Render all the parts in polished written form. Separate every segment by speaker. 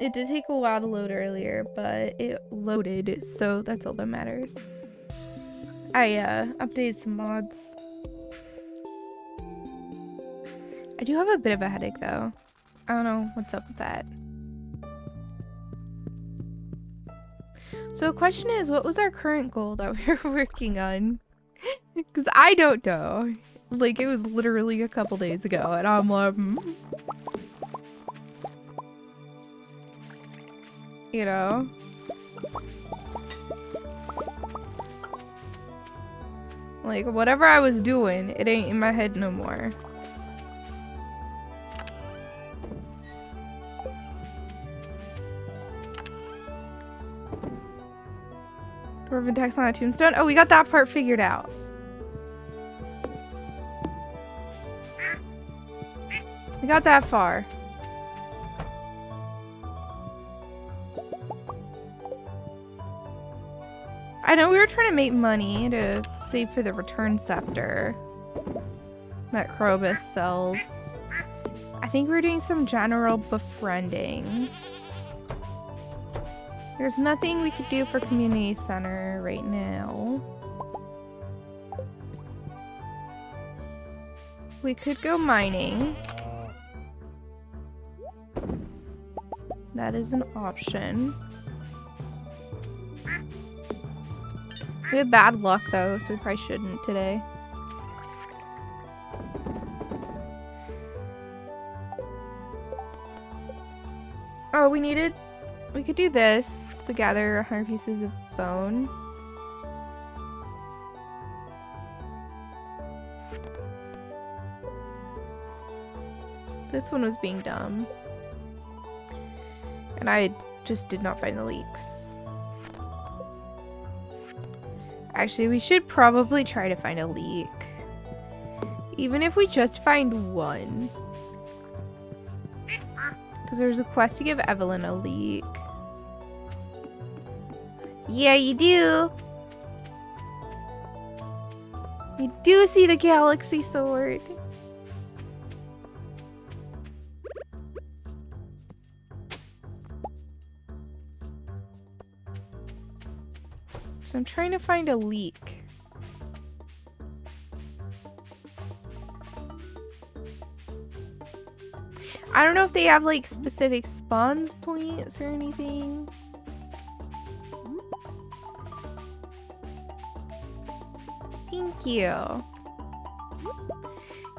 Speaker 1: It did take a while to load earlier, but it loaded, so that's all that matters. I updated some mods. I do have a bit of a headache though. I don't know what's up with that. So the question is, what was our current goal that we were working on? Because I don't know. Like, it was literally a couple days ago, and I'm like, you know? Like, whatever I was doing, it ain't in my head no more. Dwarven text on a tombstone? Oh, we got that part figured out. We got that far. I know we were trying to make money to save for the return scepter that Krobus sells. I think we were doing some general befriending. There's nothing we could do for community center right now. We could go mining. That is an option. We have bad luck though, so we probably shouldn't today. Oh, we could do this to gather 100 pieces of bone. This one was being dumb. And I just did not find the leaks. Actually, we should probably try to find a leak. Even if we just find one. Because there's a quest to give Evelyn a leak. Yeah, you do. You do see the galaxy sword. So I'm trying to find a leak. I don't know if they have like specific spawns points or anything. Thank you.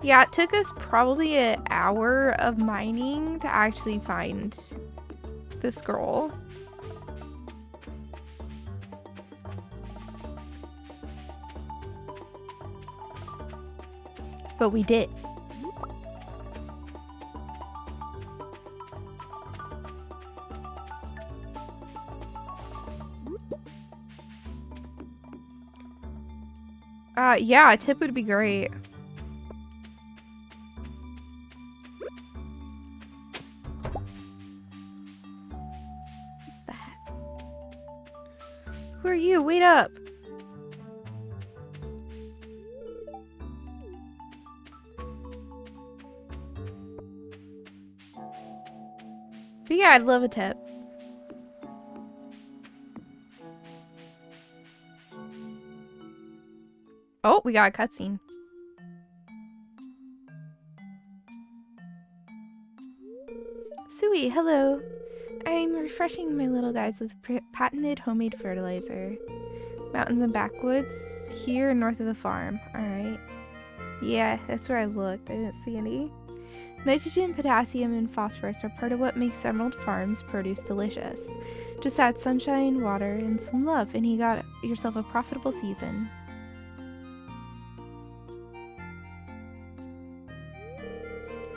Speaker 1: Yeah, it took us probably an hour of mining to actually find the scroll. But we did. Yeah, a tip would be great. What's that? Who are you? Wait up. But yeah, I'd love a tip. Oh, we got a cutscene. Suwey, hello. I'm refreshing my little guys with patented homemade fertilizer. Mountains and backwoods, here north of the farm. Alright. Yeah, that's where I looked. I didn't see any. Nitrogen, potassium, and phosphorus are part of what makes Emerald Farm's produce delicious. Just add sunshine, water, and some love, and you got yourself a profitable season.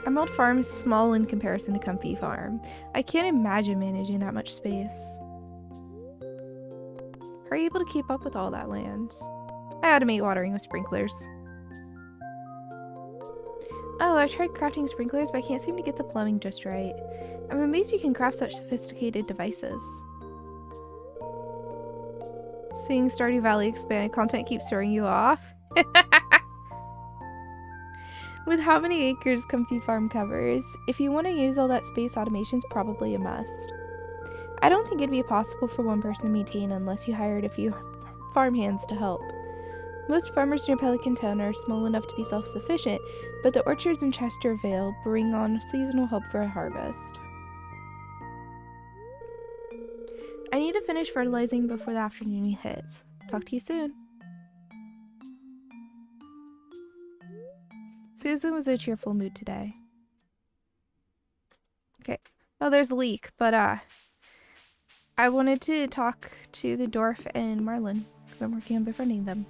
Speaker 1: Emerald Farm is small in comparison to Comfy Farm. I can't imagine managing that much space. Are you able to keep up with all that land? I automate watering with sprinklers. Oh, I've tried crafting sprinklers, but I can't seem to get the plumbing just right. I'm amazed you can craft such sophisticated devices. Seeing Stardew Valley expanded content keeps throwing you off? With how many acres Comfy Farm covers, if you want to use all that space, automation's probably a must. I don't think it'd be possible for one person to maintain unless you hired a few farm hands to help. Most farmers near Pelican Town are small enough to be self-sufficient, but the orchards in Chester Vale bring on seasonal help for a harvest. I need to finish fertilizing before the afternoon hits. Talk to you soon. Susan was in a cheerful mood today. Okay. Oh, there's a leak, but I wanted to talk to the dwarf and Marlin because I'm working on befriending them.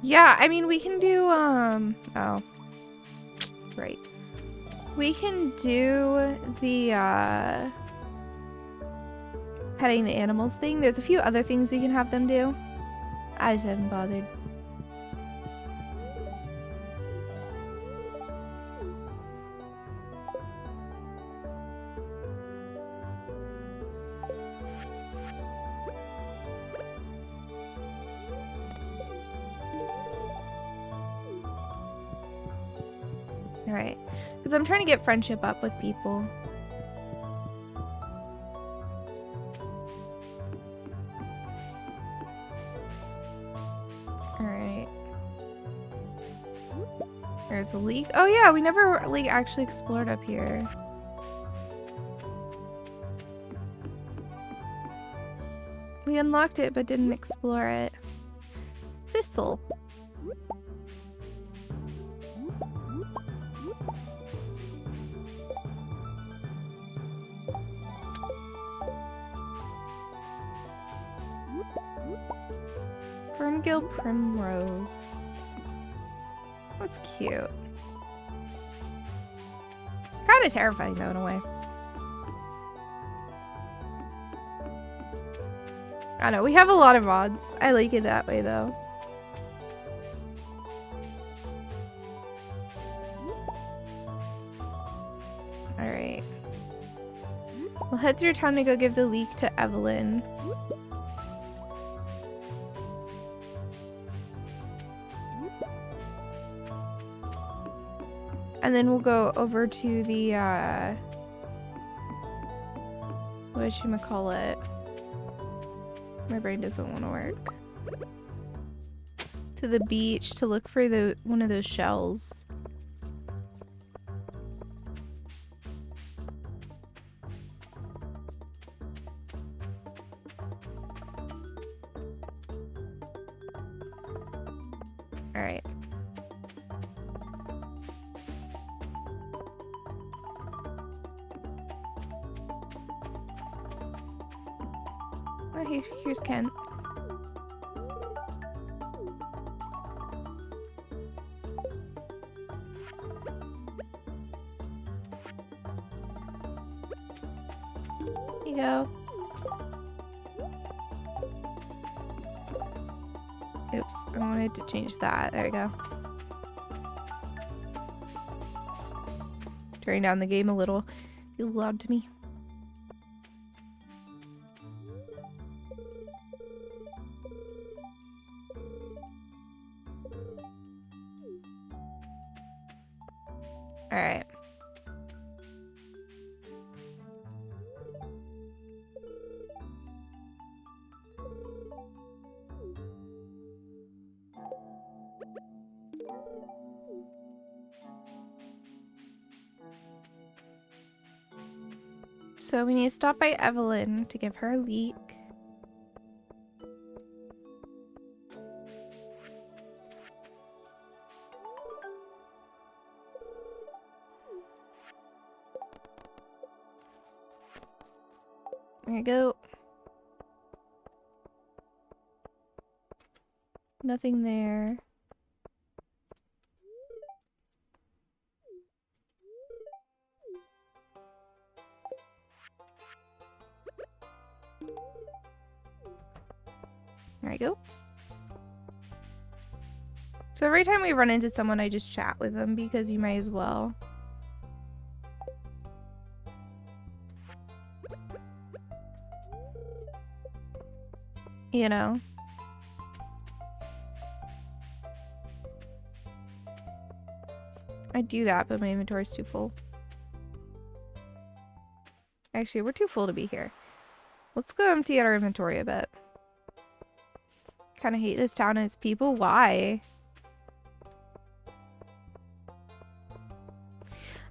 Speaker 1: Yeah, I mean, we can do, oh. Right. We can do the, petting the animals thing. There's a few other things we can have them do. I just haven't bothered. Alright. Because I'm trying to get friendship up with people. Alright. There's a leak. Oh yeah, we never like actually explored up here. We unlocked it but didn't explore it. Thistle. Ferngill Primrose. That's cute. Kind of terrifying though, in a way. I know, we have a lot of mods. I like it that way though. Alright. We'll head through town to go give the leek to Evelyn. And then we'll go over to the, whatchamacallit? My brain doesn't want to work. To the beach to look for one of those shells. Alright. Oh, here's Ken. Here you go. Oops, I wanted to change that. There we go. Turning down the game a little. Feels loud to me. Alright. So we need to stop by Evelyn to give her a leek. There you go. Nothing there. There you go. So every time we run into someone, I just chat with them because you might as well. You know? I do that, but my inventory's too full. Actually, we're too full to be here. Let's go empty out our inventory a bit. Kind of hate this town and its people. Why?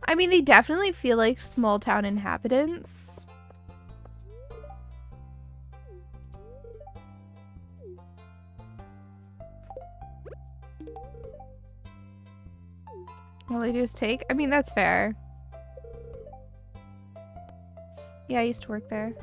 Speaker 1: I mean, they definitely feel like small town inhabitants. All they do is take. I mean, that's fair. Yeah, I used to work there.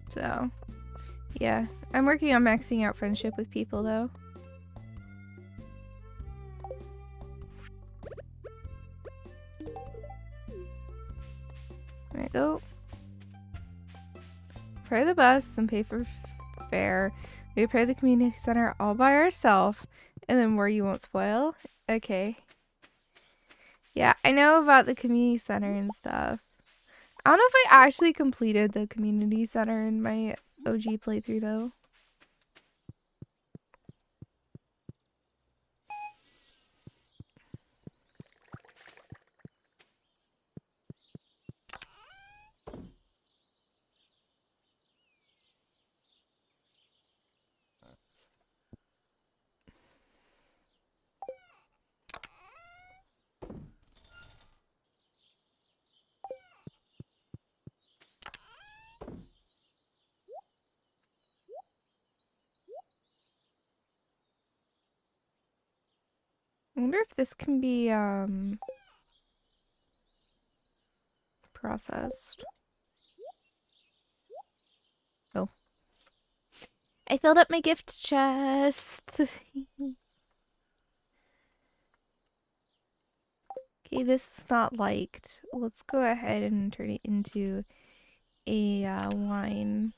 Speaker 1: So, yeah. I'm working on maxing out friendship with people, though. There we go. Pay the bus, then pay for fare. We pay the community center all by ourselves, and then where you won't spoil. Okay. Yeah, I know about the community center and stuff. I don't know if I actually completed the community center in my OG playthrough, though. I wonder if this can be, processed. Oh. I filled up my gift chest. Okay, this is not liked. Let's go ahead and turn it into a wine.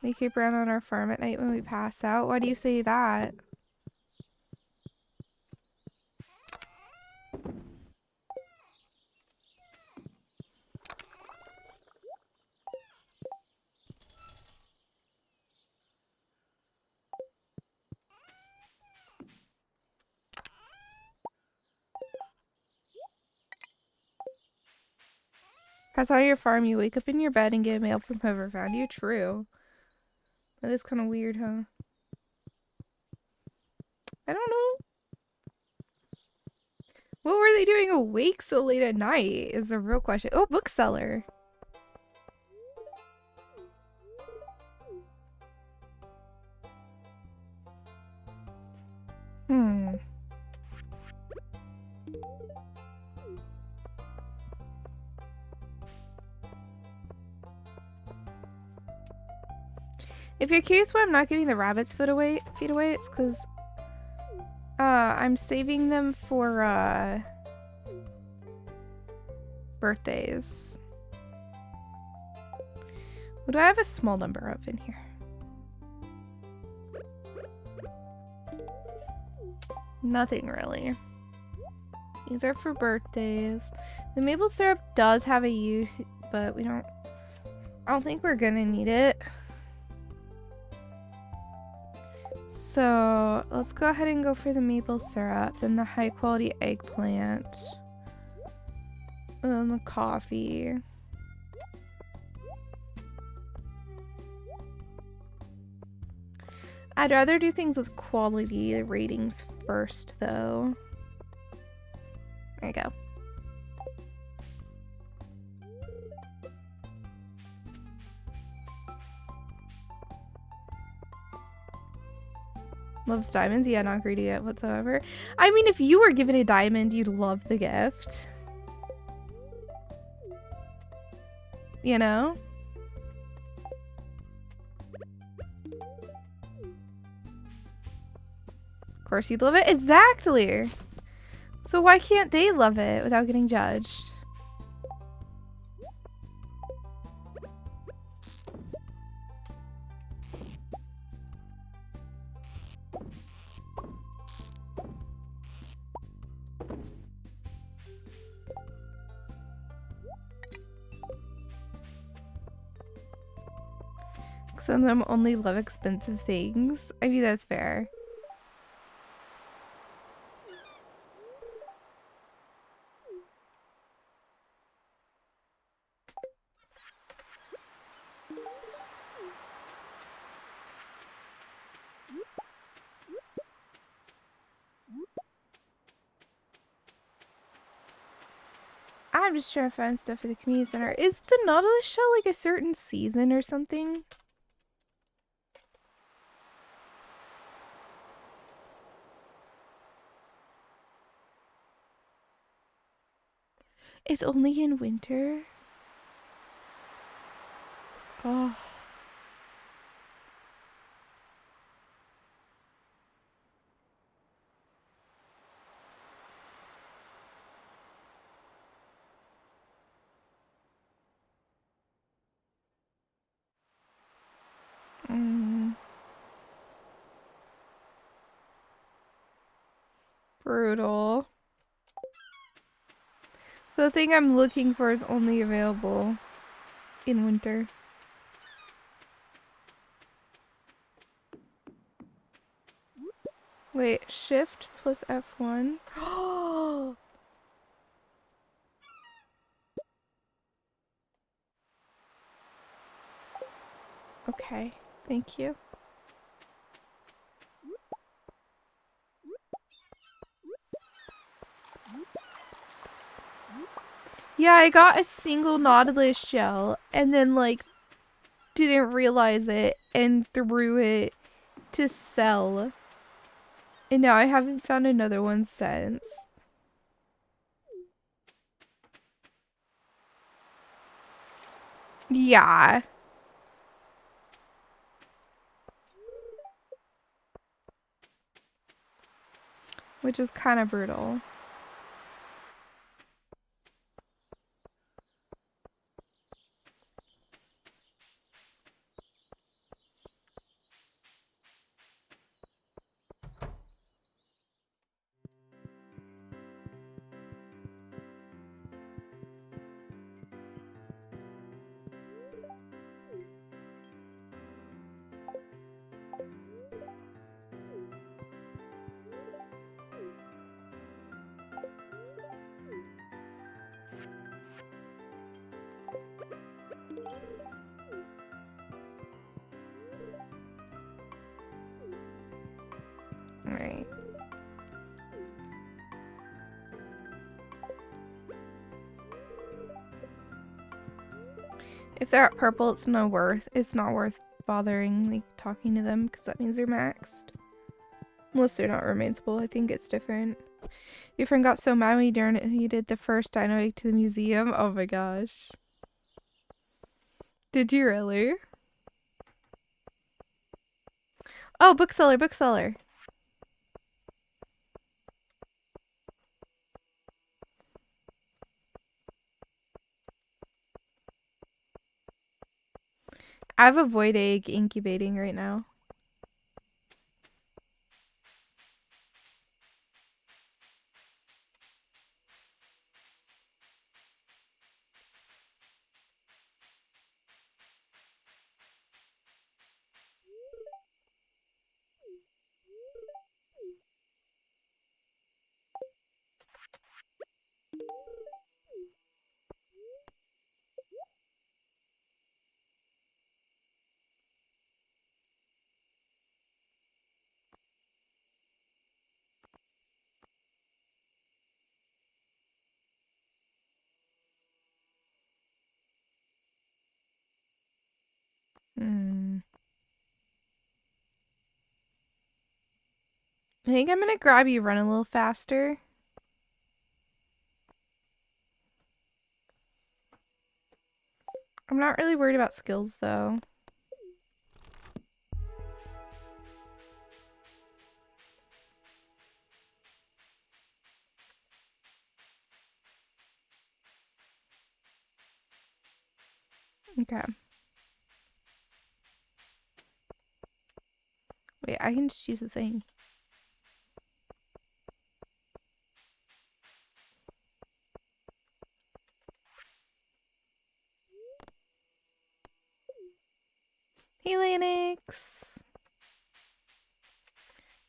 Speaker 1: We keep around on our farm at night when we pass out. Why do you say that? Pass on your farm, you wake up in your bed and get mail from whoever found you. True. That is kind of weird, huh? I don't know. What were they doing awake so late at night is the real question. Oh, bookseller. If you're curious why I'm not giving the rabbits feet away, it's because I'm saving them for birthdays. What do I have a small number of in here? Nothing really. These are for birthdays. The maple syrup does have a use, but I don't think we're gonna need it. So let's go ahead and go for the maple syrup, then the high quality eggplant, and then the coffee. I'd rather do things with quality ratings first, though. There you go. Loves diamonds? Yeah, not greedy yet whatsoever. I mean, if you were given a diamond, you'd love the gift. You know? course you'd love it. Exactly. So why can't they love it without getting judged? Some of them only love expensive things. I mean, that's fair. I'm just trying to find stuff for the community center. Is the Nautilus shell like a certain season or something? It's only in winter? Oh. Brutal. The thing I'm looking for is only available in winter. Wait, shift plus F1. Okay, thank you. Yeah, I got a single Nautilus shell and then like didn't realize it and threw it to sell. And now I haven't found another one since. Yeah. Which is kind of brutal. Alright. If they're at purple, it's not worth bothering like talking to them because that means they're maxed. Unless they're not remainable, I think it's different. Your friend got so mad when you did the first dino egg to the museum. Oh my gosh. Did you really? Oh, bookseller, bookseller. I have a void egg incubating right now. I think I'm gonna grab you run a little faster. I'm not really worried about skills though. Okay. Wait, I can just use the thing. Hey, Lennox!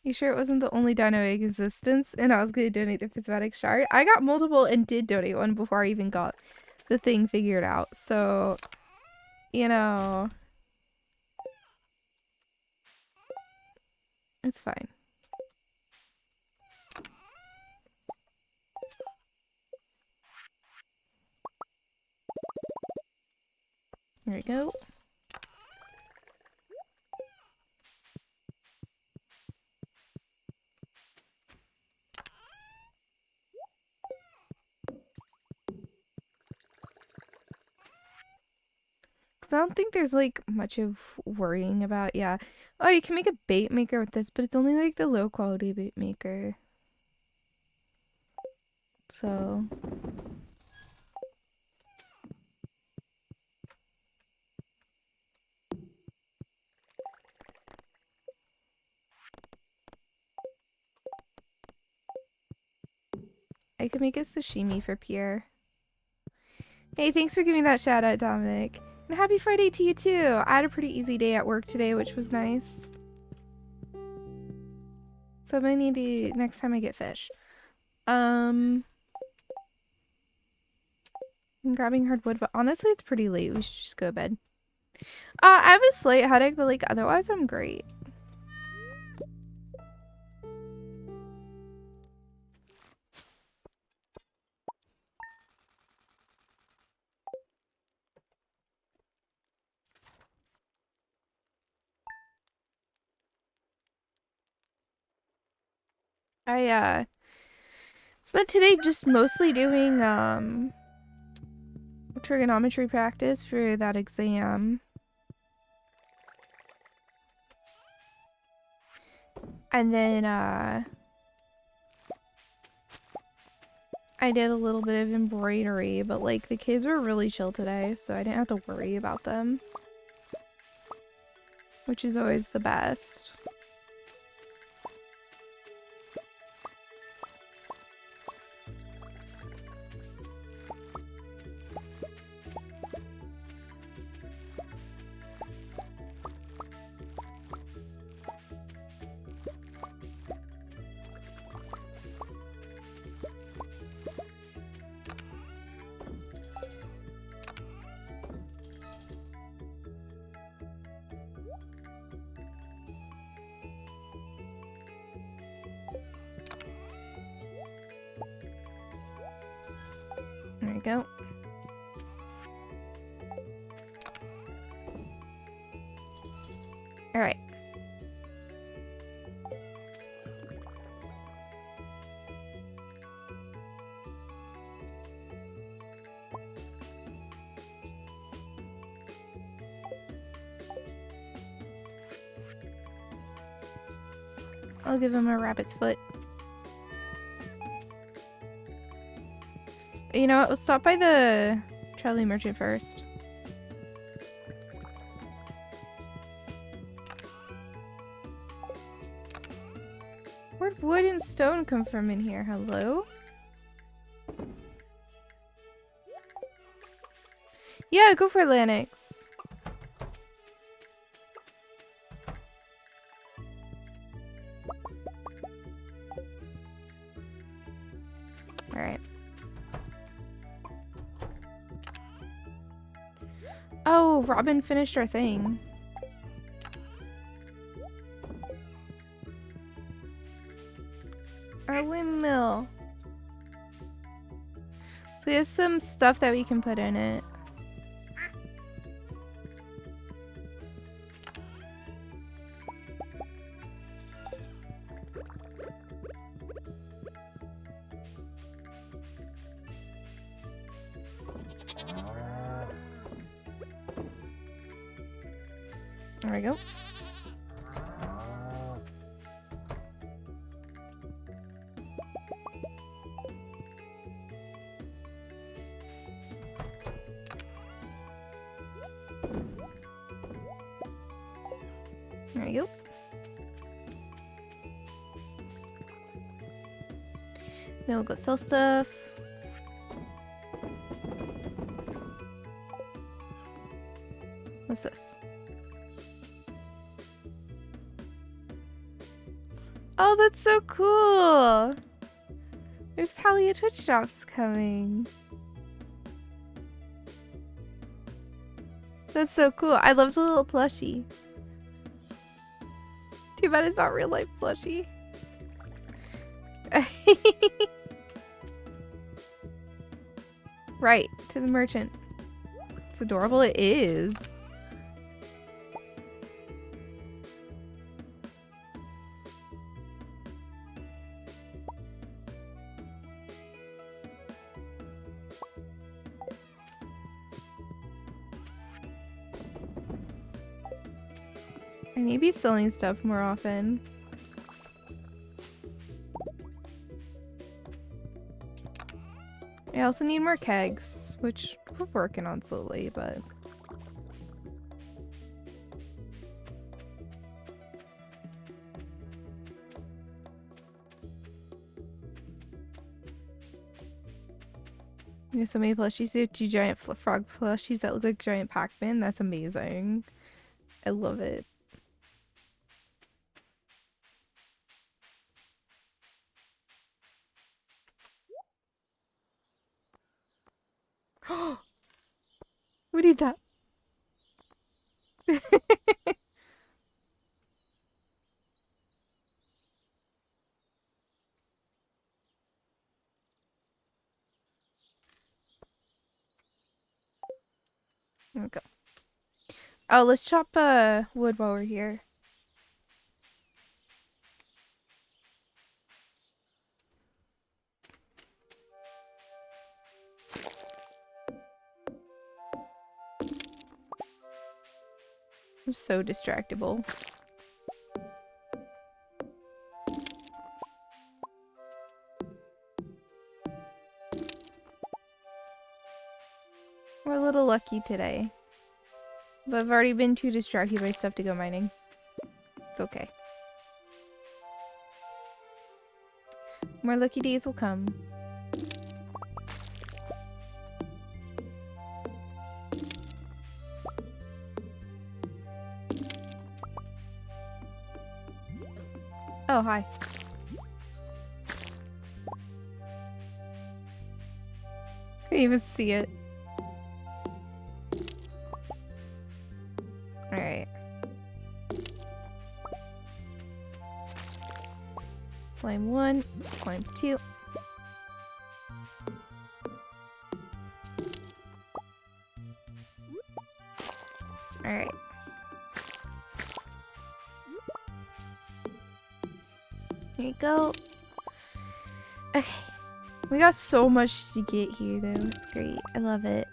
Speaker 1: You sure it wasn't the only dino in existence and I was going to donate the prismatic shard? I got multiple and did donate one before I even got the thing figured out. So, you know, it's fine. There we go. I don't think there's like much of worrying about. Yeah. Oh, you can make a bait maker with this, but it's only like the low quality bait maker. So. I could make a sashimi for Pierre. Hey, thanks for giving that shout out, Dominic. And happy Friday to you too. I had a pretty easy day at work today, which was nice. So I'm gonna need to next time I get fish. I'm grabbing hardwood, but honestly it's pretty late. We should just go to bed. I have a slight headache, but like otherwise I'm great. I spent today just mostly doing trigonometry practice for that exam. And then I did a little bit of embroidery, but like the kids were really chill today, so I didn't have to worry about them. Which is always the best. There we go. Alright. I'll give him a rabbit's foot. You know what? We'll stop by the Charlie Merchant first. Where'd wood and stone come from in here? Hello? Yeah, go for Lennox. Alright. Oh, Robin finished our thing. Our windmill. So we have some stuff that we can put in it. There we go. you. Then we'll go sell stuff. What's this? Oh, that's so cool! There's Palia Twitch drops coming. That's so cool. I love the little plushie. Too bad it's not real life plushie. Right, to the merchant. It's adorable. It is. I need to be selling stuff more often. I also need more kegs, which we're working on slowly, but... You have so many plushies. You have 2 giant frog plushies that look like giant Pac-Man. That's amazing. I love it. We need that. There we go. Oh, let's chop wood while we're here. I'm so distractible. We're a little lucky today. But I've already been too distracted by stuff to go mining. It's okay. More lucky days will come. Oh, hi. Can't even see it. Alright. Slime 1, slime 2. Alright. Here you go. Okay. We got so much to get here though. It's great. I love it.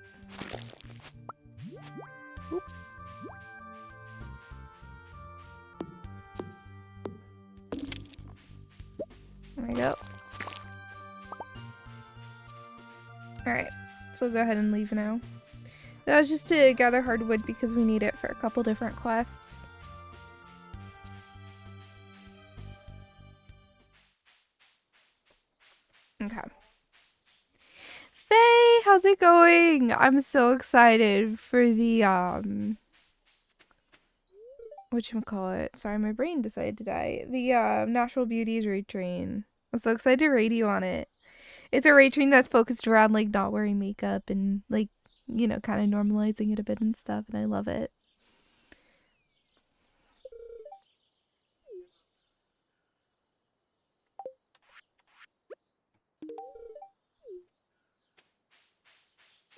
Speaker 1: Oop. There we go. Alright. So we'll go ahead and leave now. That was just to gather hardwood because we need it for a couple different quests. Okay. Faye, how's it going? I'm so excited for the whatchamacallit? Sorry, my brain decided to die. The Natural Beauties raid train. I'm so excited to raid you on it. It's a raid train that's focused around like not wearing makeup and like, you know, kind of normalizing it a bit and stuff, and I love it.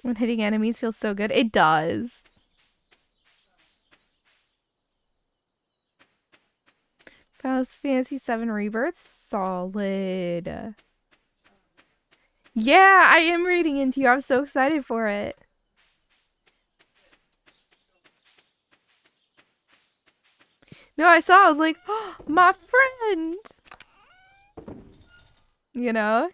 Speaker 1: When hitting enemies feels so good. It does. Final Fantasy VII Rebirth? Solid. Yeah, I am reading into you. I'm so excited for it. No, I saw. I was like, oh, my friend. You know?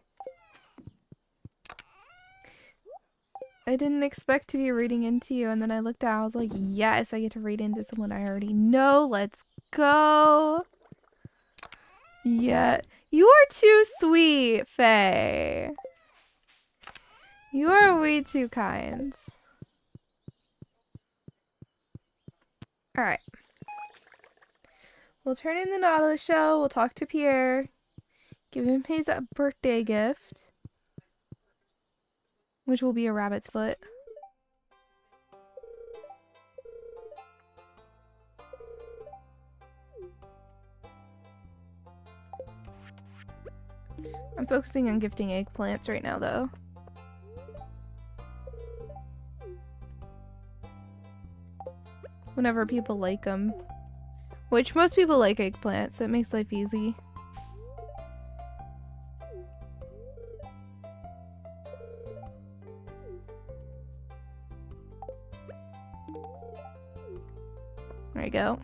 Speaker 1: I didn't expect to be reading into you, and then I looked out. I was like, yes, I get to read into someone I already know. Let's go. Yeah. You are too sweet, Faye. You are way too kind. Alright. We'll turn in the Nautilus shell. We'll talk to Pierre. Give him his birthday gift. Which will be a rabbit's foot. I'm focusing on gifting eggplants right now, though. Whenever people like them. Which most people like eggplants, so it makes life easy. There you go.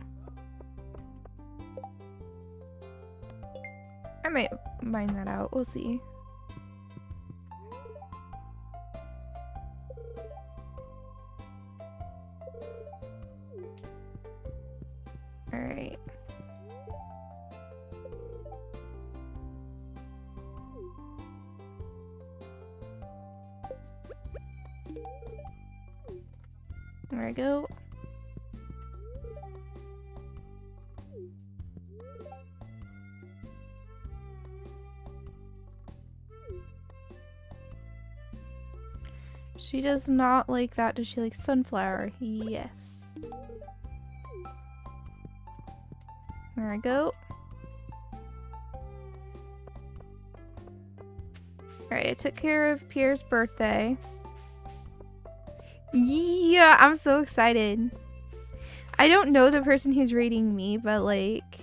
Speaker 1: I might mine that out. We'll see. Alright. There I go. She does not like that. Does she like sunflower? Yes. There I go. Alright, I took care of Pierre's birthday. Yeah, I'm so excited. I don't know the person who's rating me, but like,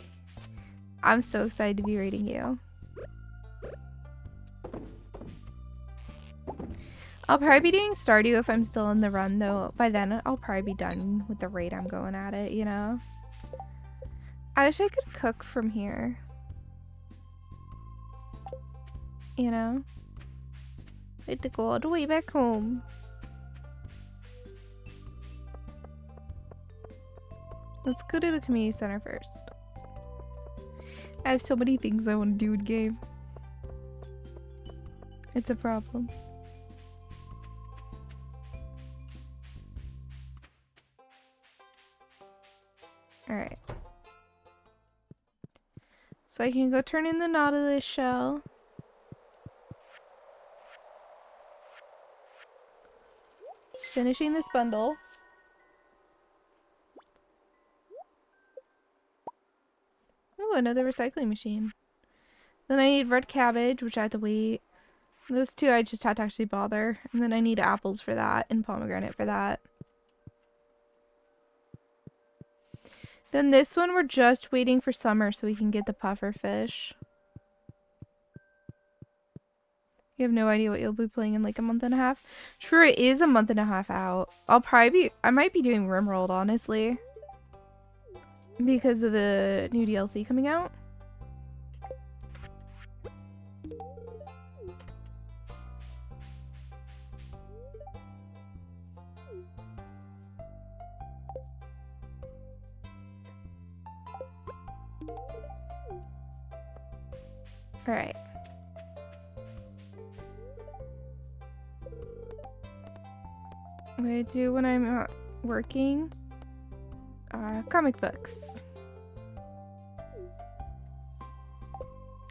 Speaker 1: I'm so excited to be rating you. I'll probably be doing Stardew if I'm still in the run, though. By then, I'll probably be done with the rate I'm going at it, you know? I wish I could cook from here. You know? I had to go all the way back home. Let's go to the community center first. I have so many things I want to do in game. It's a problem. Alright. So I can go turn in the Nautilus shell. Finishing this bundle. Oh, another recycling machine. Then I need red cabbage, which I have to wait. Those two I just had to actually bother. And then I need apples for that and pomegranate for that. Then this one we're just waiting for summer so we can get the puffer fish. You have no idea what you'll be playing in like a month and a half? Sure, it is a month and a half out. I might be doing Rimworld, honestly. Because of the new DLC coming out. Alright. What I do when I'm not working? Comic books.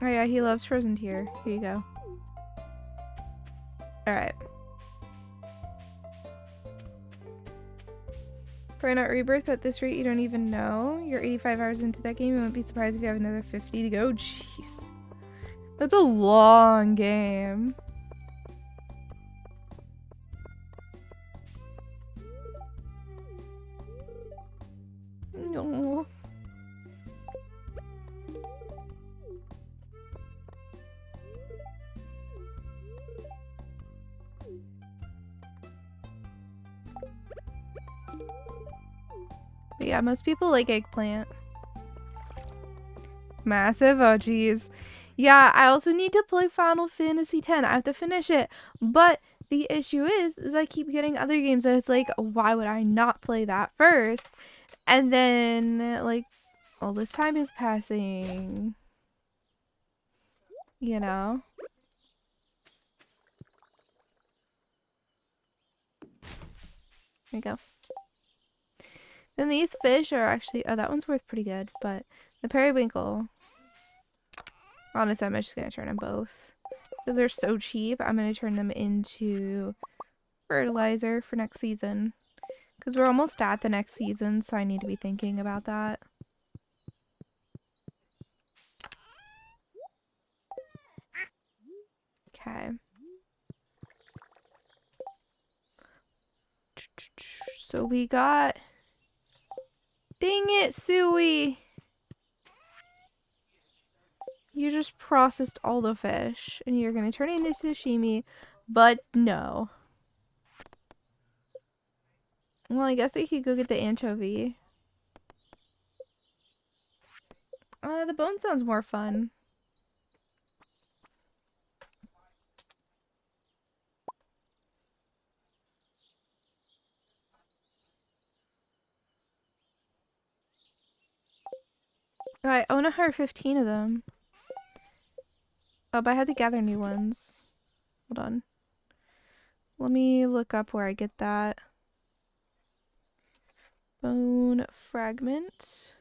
Speaker 1: Oh yeah, he loves Frozen Tear. Here you go. Alright. Probably not Rebirth, but at this rate you don't even know. You're 85 hours into that game. You won't be surprised if you have another 50 to go. Jeez. That's a long game. No. But yeah, most people like eggplant. Massive, oh geez. Yeah, I also need to play Final Fantasy X. I have to finish it. But the issue is I keep getting other games and it's like, why would I not play that first? And then, like, All this time is passing. You know? There you go. Then these fish are actually... Oh, that one's worth pretty good. But the periwinkle... Honestly, I'm just going to turn them both. Because they're so cheap, I'm going to turn them into fertilizer for next season. Because we're almost at the next season, so I need to be thinking about that. Okay. So we got... Dang it, Suwey! You just processed all the fish, and you're going to turn it into sashimi, but no. Well, I guess I could go get the anchovy. The bone sounds more fun. I own 115 of them. Oh, but I had to gather new ones. Hold on. Let me look up where I get that. Bone fragment.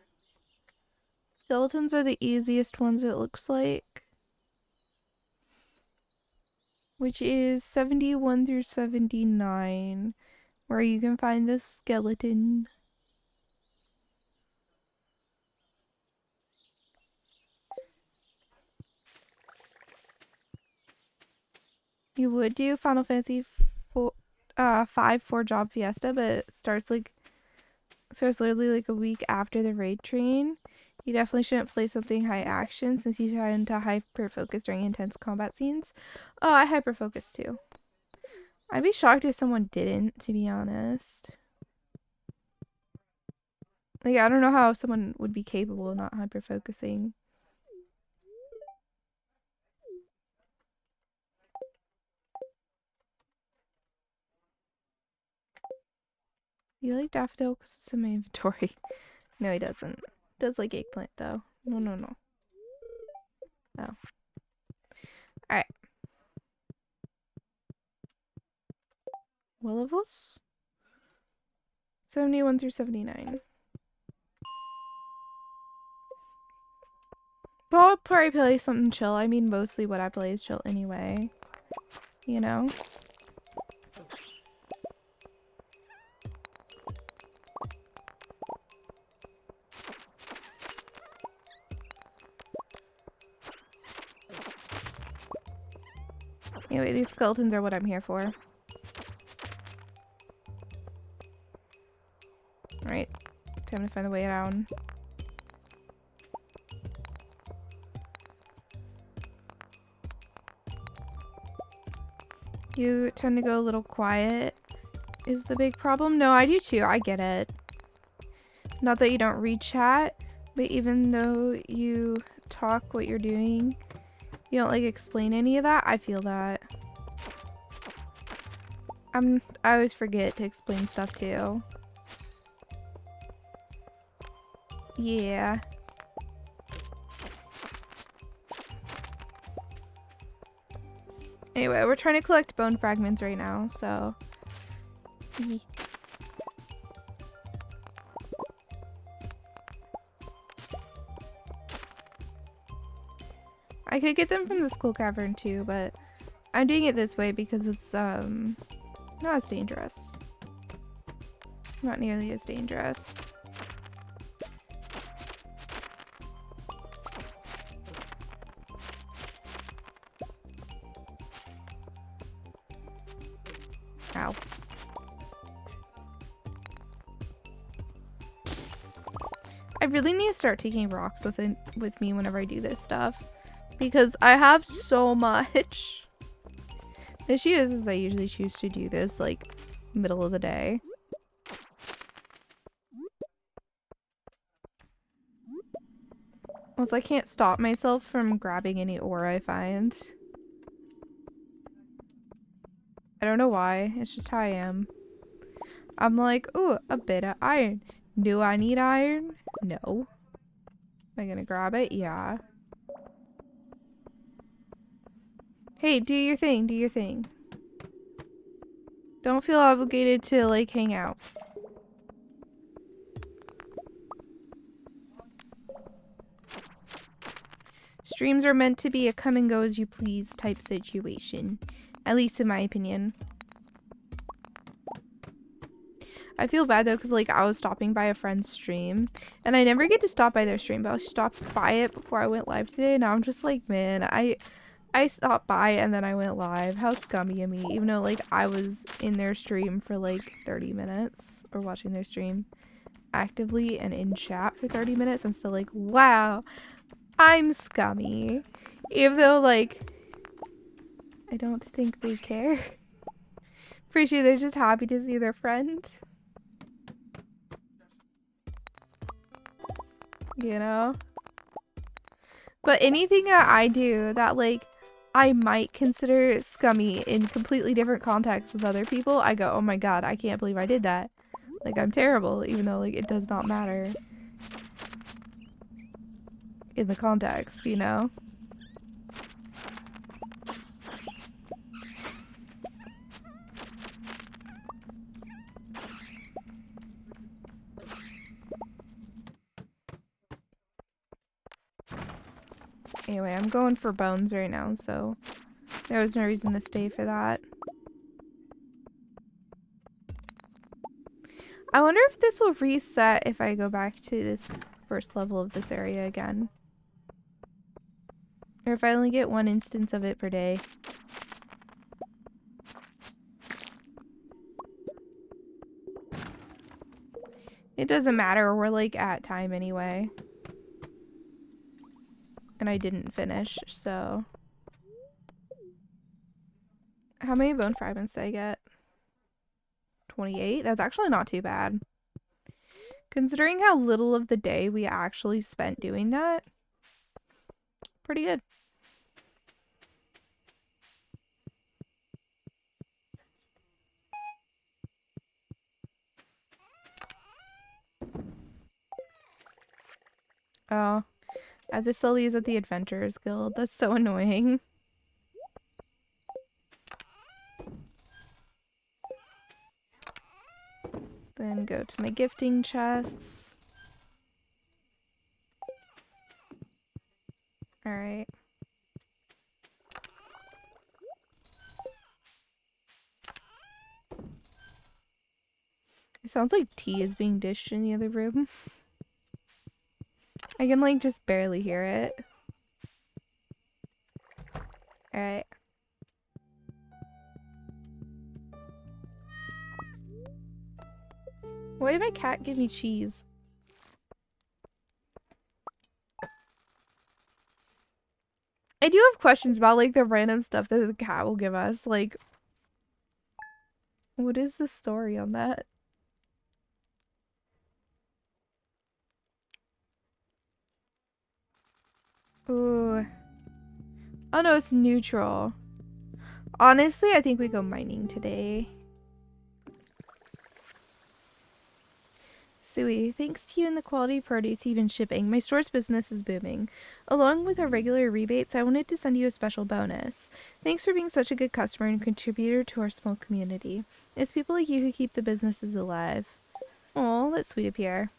Speaker 1: Skeletons are the easiest ones, it looks like. Which is 71 through 79. Where you can find the skeleton. You would do Final Fantasy 5 for Job Fiesta, but it starts literally like a week after the raid train. You definitely shouldn't play something high action since you tend to hyper focus during intense combat scenes. Oh, I hyper focus too. I'd be shocked if someone didn't, to be honest. Like, I don't know how someone would be capable of not hyper focusing. You like daffodil because it's in my inventory. No, he doesn't. Does like eggplant though. No, no, no. Oh. Alright. What levels? 71 through 79. But I'll probably play something chill. I mean, mostly what I play is chill anyway. You know? Anyway, these skeletons are what I'm here for. Alright. Time to find the way down. You tend to go a little quiet is the big problem. No, I do too. I get it. Not that you don't read chat, but even though you talk what you're doing, you don't like explain any of that. I feel that. I always forget to explain stuff too. Yeah. Anyway, we're trying to collect bone fragments right now, so... I could get them from the skull cavern too, but I'm doing it this way because it's not as dangerous. Not nearly as dangerous. Ow. I really need to start taking rocks with me whenever I do this stuff. Because I have so much. The issue is I usually choose to do this like middle of the day. Also, I can't stop myself from grabbing any ore I find. I don't know why. It's just how I am. I'm like, ooh, a bit of iron. Do I need iron? No. Am I gonna grab it? Yeah. Hey, do your thing, do your thing. Don't feel obligated to, like, hang out. Streams are meant to be a come and go as you please type situation. At least in my opinion. I feel bad though, because like I was stopping by a friend's stream and I never get to stop by their stream, but I stopped by it before I went live today. Now I'm just like, man, I stopped by and then I went live. How scummy of me, even though like I was in their stream for like 30 minutes or watching their stream actively and in chat for 30 minutes. I'm still like, wow, I'm scummy. Even though like I don't think they care. Pretty sure they're just happy to see their friend. You know? But anything that I do that, like, I might consider scummy in completely different contexts with other people, I go, oh my god, I can't believe I did that. Like, I'm terrible, even though, like, it does not matter in the context, you know? Anyway, I'm going for bones right now, so there was no reason to stay for that. I wonder if this will reset if I go back to this first level of this area again. Or if I only get one instance of it per day. It doesn't matter, we're like at time anyway. And I didn't finish, so. How many bone fragments did I get? 28? That's actually not too bad. Considering how little of the day we actually spent doing that, pretty good. Oh, I have to sell these at the Adventurers Guild. That's so annoying. Then go to my gifting chests. Alright. It sounds like tea is being dished in the other room. I can like just barely hear it. Alright. Why did my cat give me cheese? I do have questions about like the random stuff that the cat will give us. Like, what is the story on that? Ooh. Oh no, it's neutral. Honestly, I think we go mining today. Suwey, thanks to you and the quality produce you've been shipping, my store's business is booming. Along with our regular rebates, I wanted to send you a special bonus. Thanks for being such a good customer and contributor to our small community. It's people like you who keep the businesses alive. Aw, that's sweet of Pierre.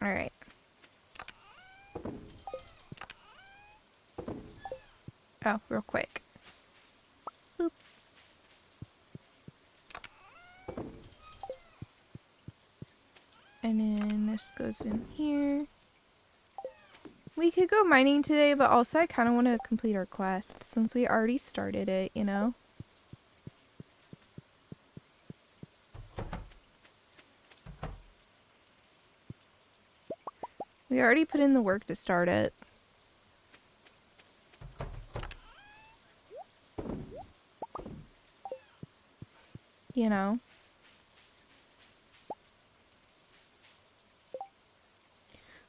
Speaker 1: Alright. Oh, real quick. Boop. And then this goes in here. We could go mining today, but also I kind of want to complete our quest since we already started it, you know? We already put in the work to start it. You know?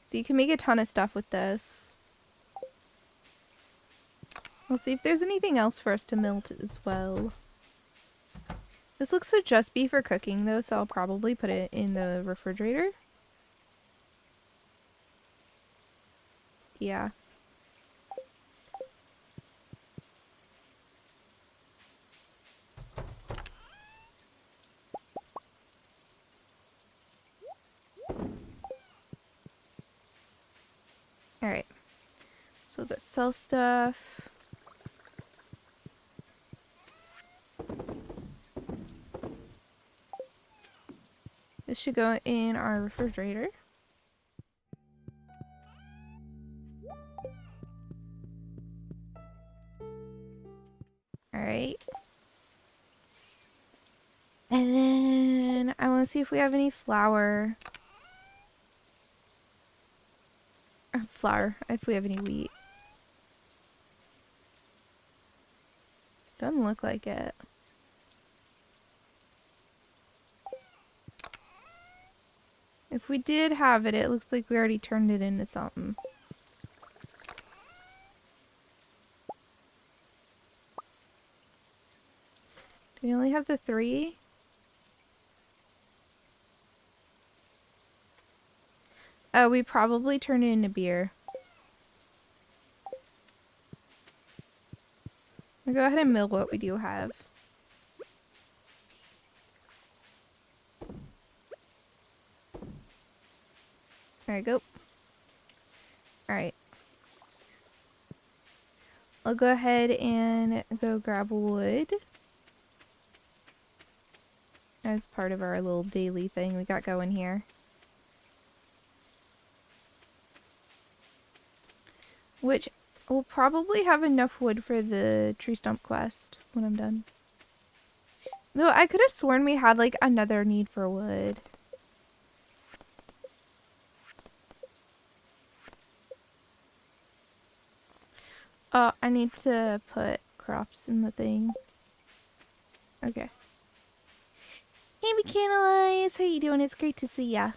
Speaker 1: So you can make a ton of stuff with this. We'll see if there's anything else for us to melt as well. This looks to just be for cooking though, so I'll probably put it in the refrigerator. Yeah. Alright. So we'll go sell stuff. This should go in our refrigerator. Alright. And then I want to see if we have any flour. If we have any wheat. Doesn't look like it. If we did have it, it looks like we already turned it into something. Do we only have the 3? Oh, we probably turned it into beer. I'll go ahead and mill what we do have. There we go. Alright. I'll go ahead and go grab wood. As part of our little daily thing we got going here. Which we'll probably have enough wood for the tree stump quest when I'm done. Though I could have sworn we had like another need for wood. Oh, I need to put crops in the thing. Okay. Hey, Mechanites! How you doing? It's great to see ya.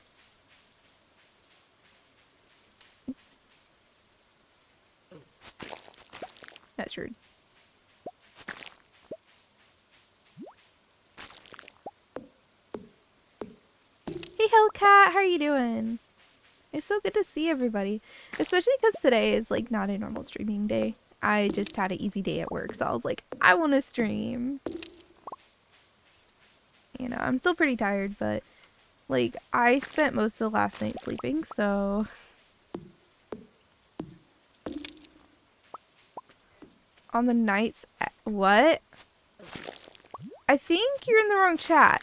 Speaker 1: That's rude. Hey, Hellcat! How are you doing? It's so good to see everybody. Especially because today is like not a normal streaming day. I just had an easy day at work, so I was like, I want to stream. You know, I'm still pretty tired, but like, I spent most of the last night sleeping, so... On the nights... What? I think you're in the wrong chat.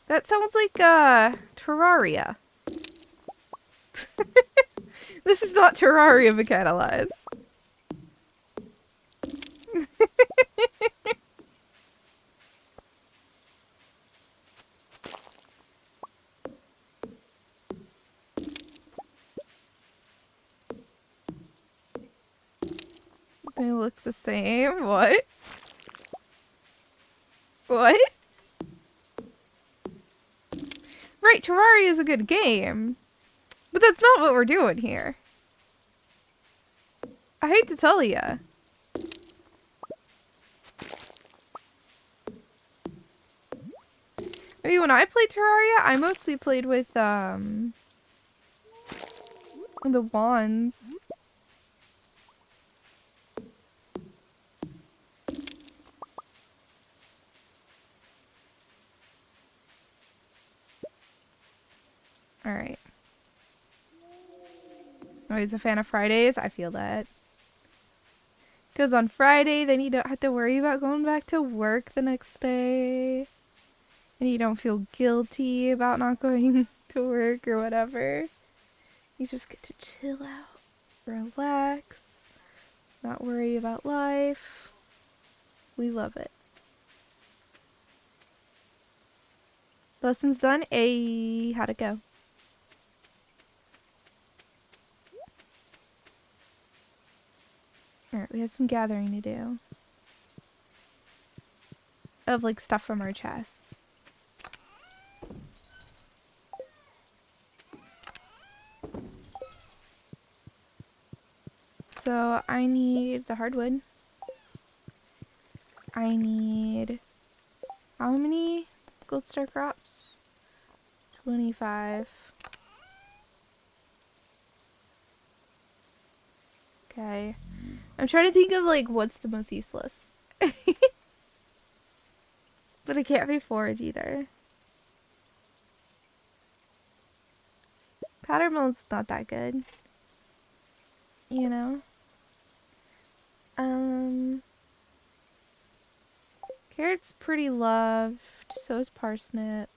Speaker 1: That sounds like, Terraria. This is not Terraria, Mechanize. They look the same. What? What? Right, Terraria is a good game. But that's not what we're doing here. I hate to tell ya. I mean, when I played Terraria, I mostly played with, the wands. Alright. Oh, he's a fan of Fridays? I feel that. Because on Friday, then you don't have to worry about going back to work the next day. And you don't feel guilty about not going to work or whatever. You just get to chill out, relax, not worry about life. We love it. Lesson's done. Hey, how'd it go? Alright, we have some gathering to do. Of, like, stuff from our chests. So I need the hardwood. I need how many gold star crops? 25. Okay. I'm trying to think of like what's the most useless. But it can't be forage either. Powder mill's not that good. You know? Carrot's pretty loved. So is parsnip.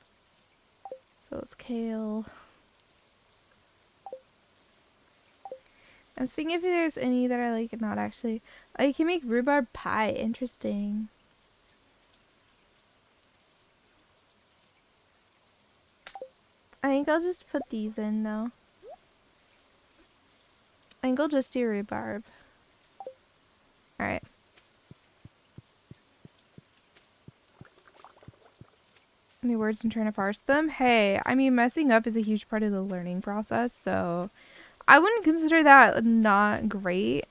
Speaker 1: So is kale. I'm thinking if there's any that are like not actually. Oh, you can make rhubarb pie. Interesting. I think I'll just put these in though. I think I'll just do rhubarb. Alright. New words and trying to parse them. Hey, I mean, messing up is a huge part of the learning process, so I wouldn't consider that not great.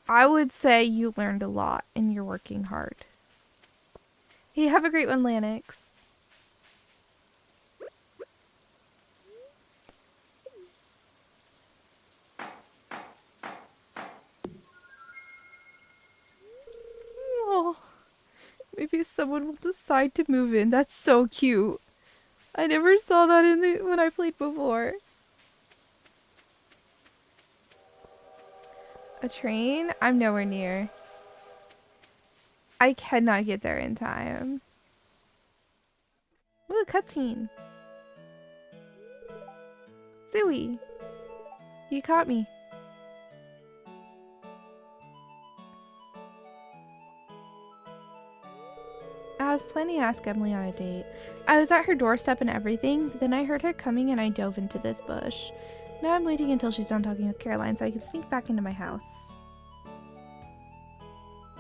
Speaker 1: I would say you learned a lot and you're working hard. Hey, have a great one, Lanix. Oh, maybe someone will decide to move in. That's so cute. I never saw that in the when I played before. A train? I'm nowhere near. I cannot get there in time. Ooh, a cutscene. Suwey. You caught me. I was planning to ask Emily on a date. I was at her doorstep and everything, then I heard her coming and I dove into this bush. Now I'm waiting until she's done talking with Caroline so I can sneak back into my house.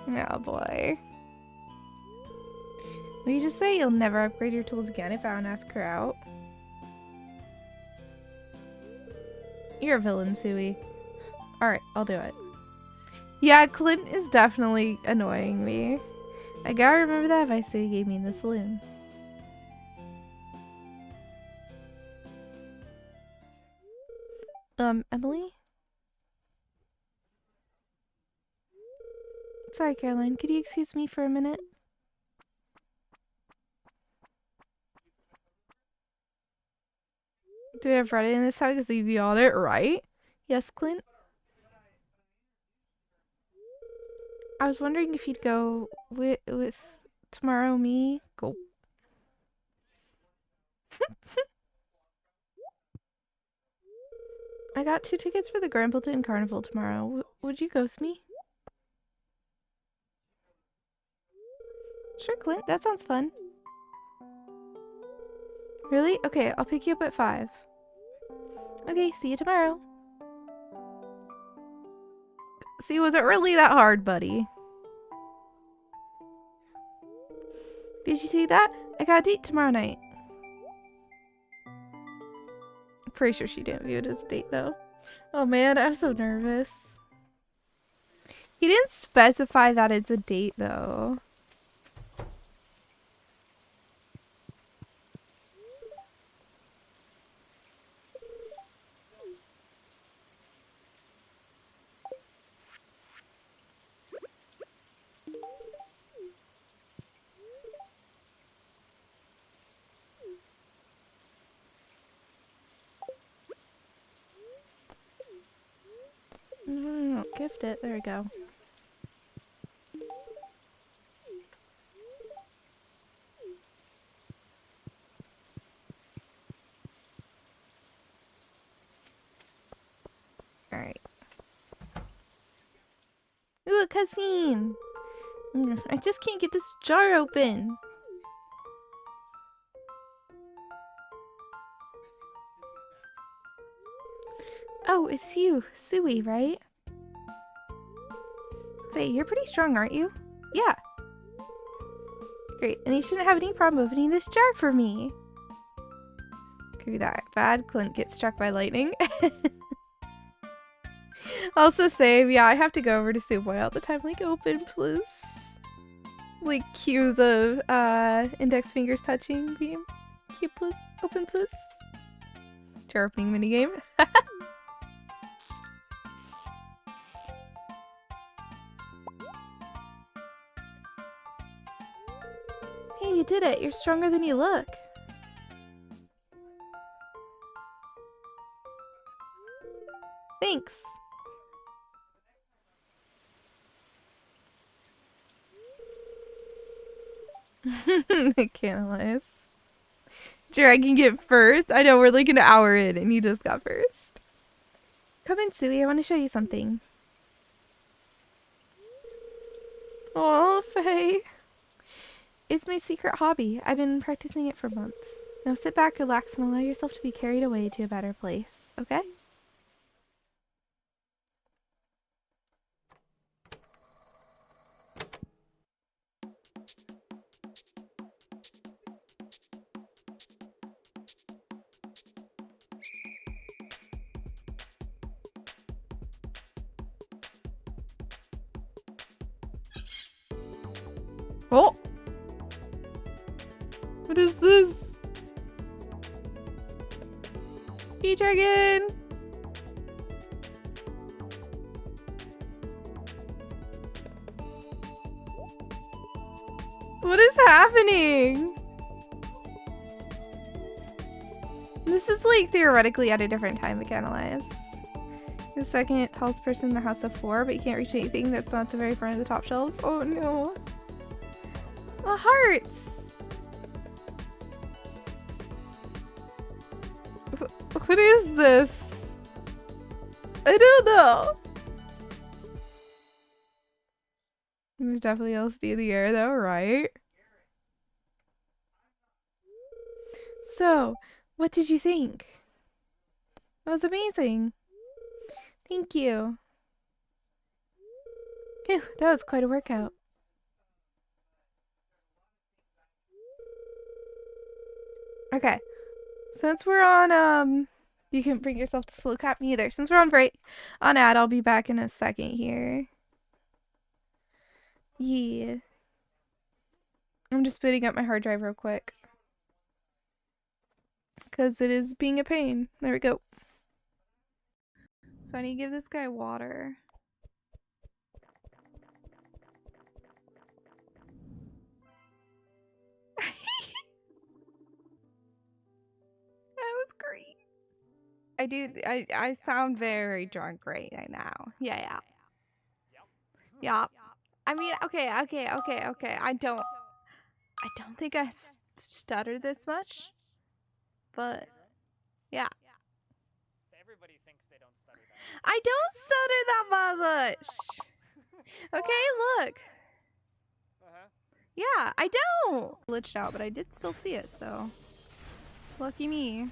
Speaker 1: Oh boy. Will you just say you'll never upgrade your tools again if I don't ask her out? You're a villain, Suwey. Alright, I'll do it. Yeah, Clint is definitely annoying me. I gotta remember that advice Suwey gave me in the saloon. Emily? Sorry, Caroline. Could you excuse me for a minute? Do we have Reddit in this house? Because you'd be on it, right? Yes, Clint? I was wondering if you'd go with tomorrow me. Go. I got 2 tickets for the Grambleton Carnival tomorrow. Would you go with me? Sure, Clint. That sounds fun. Really? Okay, I'll pick you up at 5. Okay, see you tomorrow. See, was it really that hard, buddy? Did you see that? I got a date tomorrow night. I'm pretty sure she didn't view it as a date, though. Oh man, I'm so nervous. He didn't specify that it's a date, though. No, gift it. There we go. Alright. Ooh, a cutscene! I just can't get this jar open. Oh, it's you, Suwey, right? Say, you're pretty strong, aren't you? Yeah. Great, and you shouldn't have any problem opening this jar for me. Could be that bad. Clint gets struck by lightning. Also same, yeah, I have to go over to Suwey all the time, like, open please. Like, cue the, index fingers touching beam. Cue please, open please. Sharpening minigame. Hey, you did it! You're stronger than you look! Thanks! I can't analyze. Dragging it first? I know, we're like an hour in and he just got first. Come in, Suey, I want to show you something. Oh, Faye. It's my secret hobby. I've been practicing it for months. Now sit back, relax, and allow yourself to be carried away to a better place, okay? Oh! What is this? E-Dragon! What is happening? This is like theoretically at a different time we can analyze. The second tallest person in the house of 4, but you can't reach anything that's not at the very front of the top shelves. Oh no. Oh, hearts! What is this? I don't know. There's definitely LSD in the air though, right? So, what did you think? That was amazing. Thank you. Phew, that was quite a workout. Okay. Since we're on, you can bring yourself to slow cap me either. Since we're on break, on ad, I'll be back in a second here. Yeah. I'm just booting up my hard drive real quick. Because it is being a pain. There we go. So I need to give this guy water. That was great. I sound very drunk right now. Yeah. Yeah. I mean, okay. I don't think I stutter this much. But, yeah.
Speaker 2: Everybody thinks they don't stutter that.
Speaker 1: I don't stutter that much! Okay, look. Yeah, I don't! Glitched out, but I did still see it, so. Lucky me.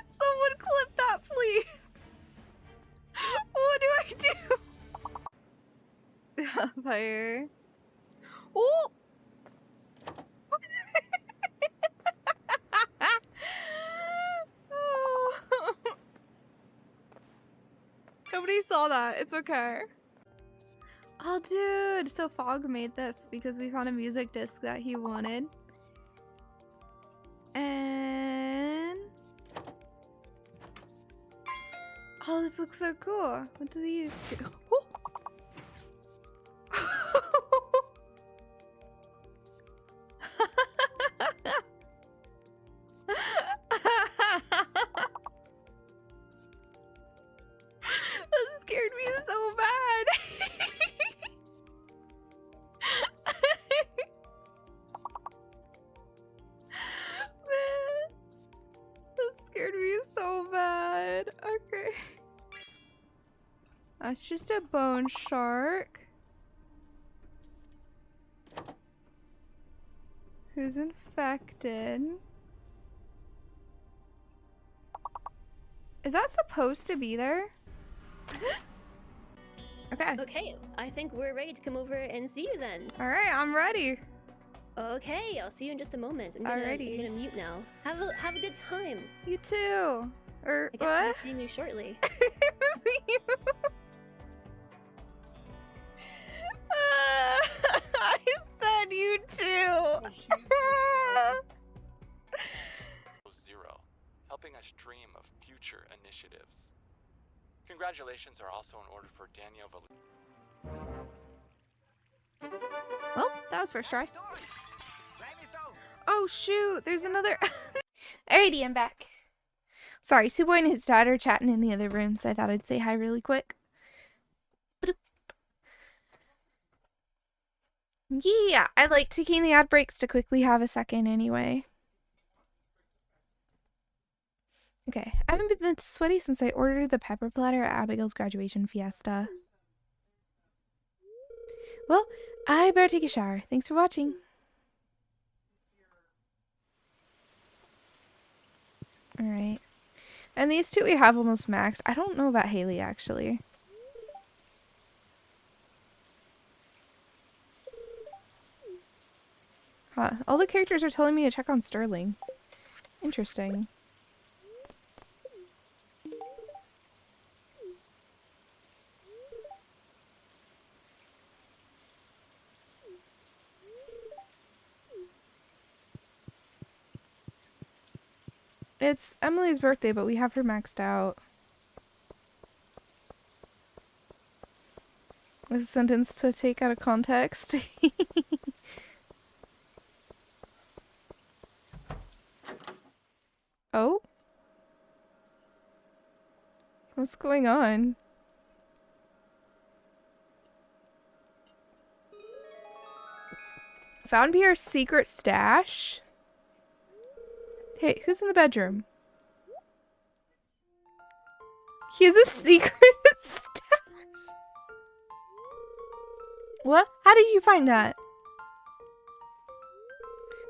Speaker 1: Someone clip that, please. What do I do? Fire. Oh! Nobody saw that. It's okay. Oh, dude. So Fog made this because we found a music disc that he wanted. And... oh, this looks so cool. What do these do? That scared me so bad. Man, that scared me so bad. Okay. That's just a bone shark. Who's infected? Is that supposed to be there? Okay.
Speaker 3: Okay, I think we're ready to come over and see you then.
Speaker 1: All right, I'm ready.
Speaker 3: Okay, I'll see you in just a moment. I'm
Speaker 1: Alrighty.
Speaker 3: gonna mute now. Have a good time.
Speaker 1: You too. Or
Speaker 3: I guess we'll be
Speaker 1: what?
Speaker 3: seeing you shortly.
Speaker 1: I said you too.
Speaker 4: Zero, helping us dream of future initiatives. Congratulations are also in order for Daniel
Speaker 1: Well, that was first try. Oh shoot, there's another. Alrighty, I'm back. Sorry, Suwey and his dad are chatting in the other room, so I thought I'd say hi really quick. Yeah, I like taking the ad breaks to quickly have a second anyway. Okay, I haven't been this sweaty since I ordered the pepper platter at Abigail's graduation fiesta. Well, I better take a shower. Thanks for watching. Alright. And these two we have almost maxed. I don't know about Haley, actually. Huh. All the characters are telling me to check on Sterling. Interesting. It's Emily's birthday, but we have her maxed out. A sentence to take out of context. Oh? What's going on? Found Pierre's secret stash? Hey, who's in the bedroom? He has a secret stash? What? How did you find that?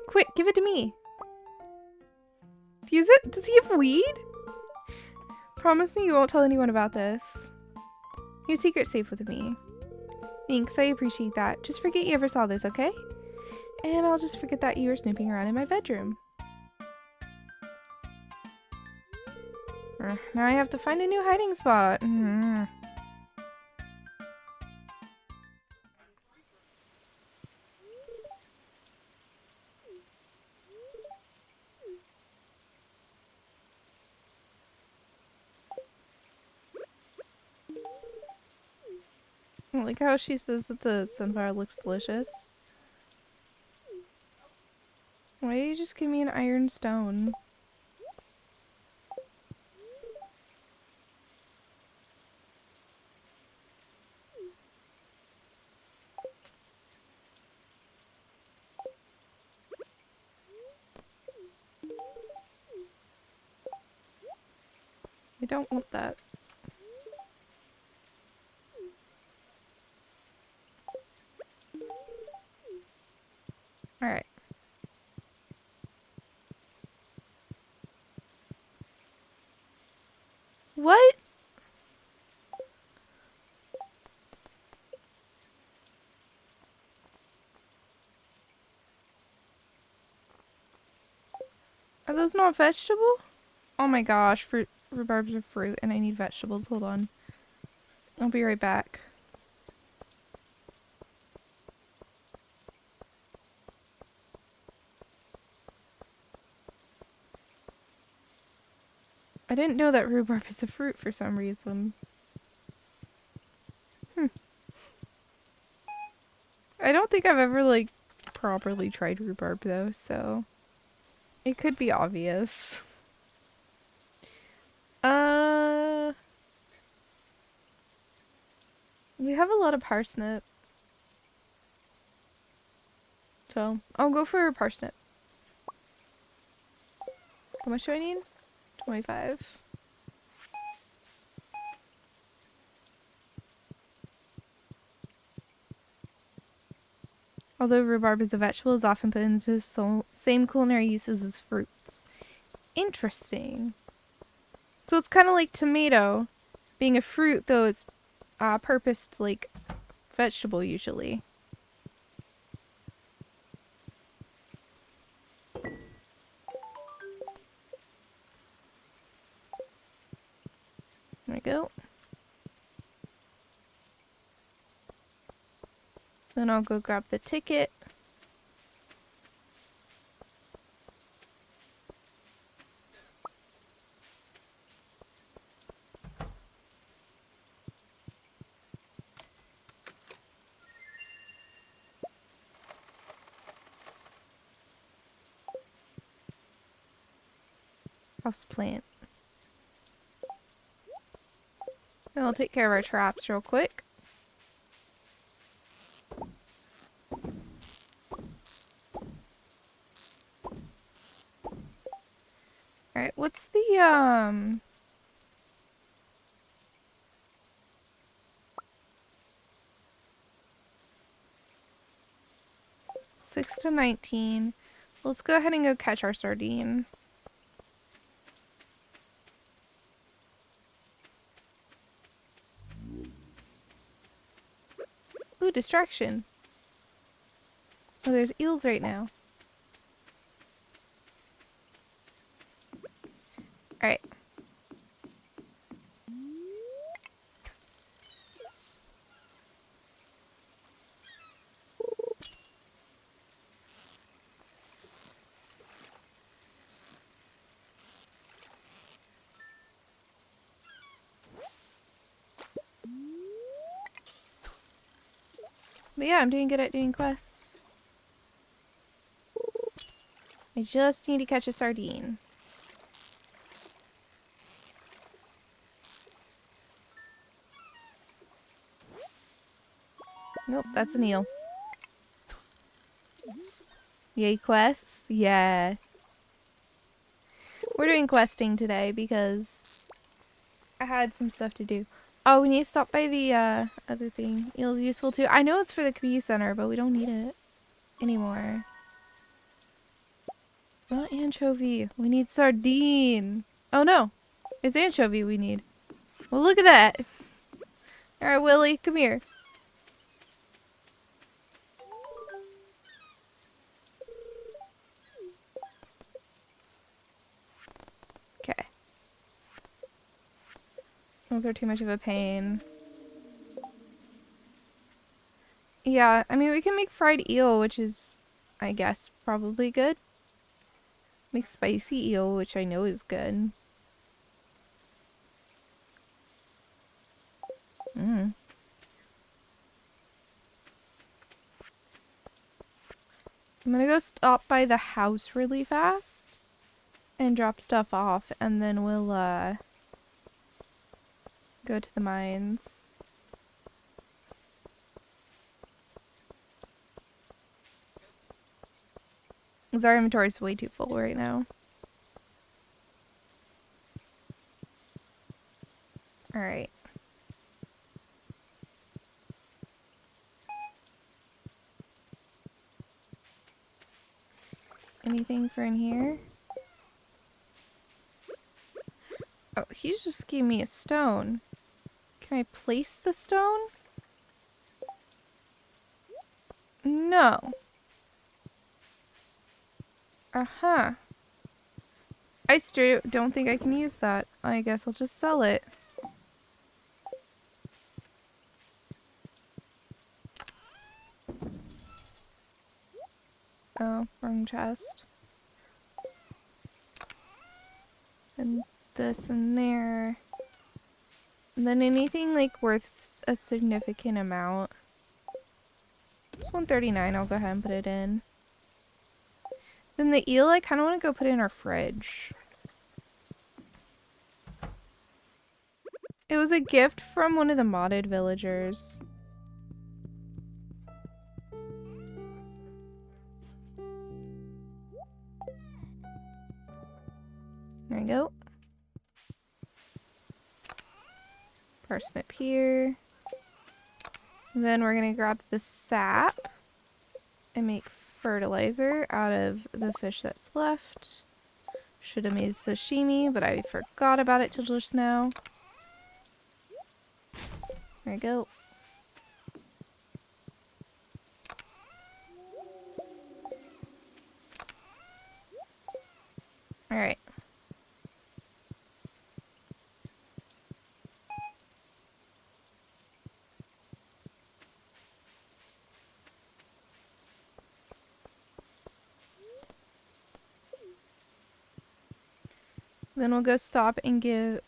Speaker 1: Quick, give it to me. Use it? Does he have weed? Promise me you won't tell anyone about this. Your secret's safe with me. Thanks, I appreciate that. Just forget you ever saw this, okay? And I'll just forget that you were snooping around in my bedroom. Now I have to find a new hiding spot. I like how she says that the sunflower looks delicious. Why did you just give me an iron stone? I don't want that. Alright. What? Are those not vegetable? Oh my gosh, rhubarbs are fruit and I need vegetables. Hold on. I'll be right back. I didn't know that rhubarb is a fruit for some reason. I don't think I've ever, like, properly tried rhubarb though, so it could be obvious. We have a lot of parsnip. So, I'll go for a parsnip. How much do I need? 25. Although rhubarb is a vegetable, it's often put into the same culinary uses as fruits. Interesting. So it's kind of like tomato, Being a fruit, though, it's purposed like vegetable usually. There we go. Then I'll go grab the ticket. Houseplant. Then I'll take care of our traps real quick. Alright, what's the 6 to 19. Let's go ahead and go catch our sardine. Ooh, distraction. Oh, there's eels right now. Alright. But yeah, I'm doing good at doing quests. I just need to catch a sardine. Nope, that's an eel. Yay, quests? Yeah. We're doing questing today because I had some stuff to do. Oh, we need to stop by the other thing. Eel's useful too. I know it's for the community center, but we don't need it anymore. Not anchovy. We need sardine. Oh no. It's anchovy we need. Well, look at that. Alright, Willie, come here. Okay. Those are too much of a pain. Yeah, I mean, we can make fried eel, which is, I guess, probably good. Make spicy eel, which I know is good. Mm. I'm gonna go stop by the house really fast and drop stuff off, and then we'll, go to the mines. 'Cause our inventory is way too full right now. Alright. Anything for in here? Oh, he just gave me a stone. Can I place the stone? No. Uh-huh. I straight don't think I can use that. I guess I'll just sell it. Oh, wrong chest. And this and there. And then anything like worth a significant amount. It's 139, I'll go ahead and put it in. Then the eel, I kind of want to go put it in our fridge. It was a gift from one of the modded villagers. There we go. Parsnip here. And then we're gonna grab the sap and make fertilizer out of the fish that's left. Should have made sashimi, but I forgot about it till just now. There we go. Alright. Then we'll go stop and give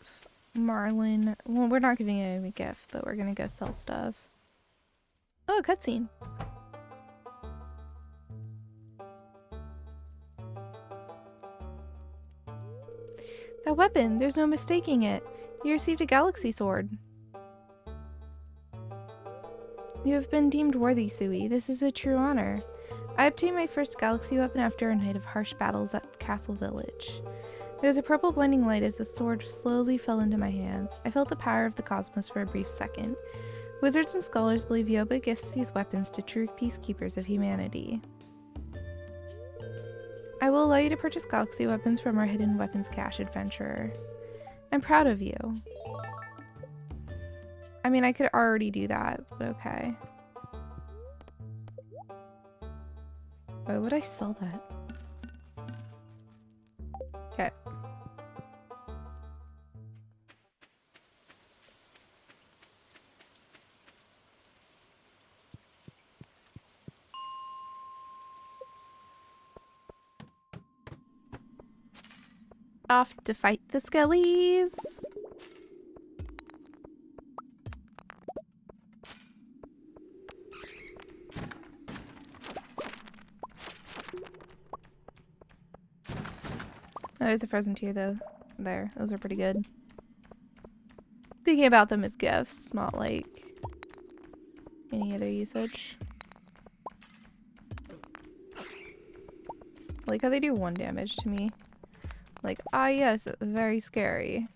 Speaker 1: Marlin... Well, we're not giving him a gift, but we're gonna go sell stuff. Oh, a cutscene. That weapon, there's no mistaking it. You received a galaxy sword. You have been deemed worthy, Suwey. This is a true honor. I obtained my first galaxy weapon after a night of harsh battles at Castle Village. There was a purple blinding light as the sword slowly fell into my hands. I felt the power of the cosmos for a brief second. Wizards and scholars believe Yoba gifts these weapons to true peacekeepers of humanity. I will allow you to purchase galaxy weapons from our hidden weapons cache, adventurer. I'm proud of you. I mean, I could already do that, but okay. Why would I sell that? Okay. Off to fight the skellies. Oh, there's a frozen tear though. There, those are pretty good. Thinking about them as gifts, not like any other usage. I like how they do 1 damage to me. Like, ah yes, very scary.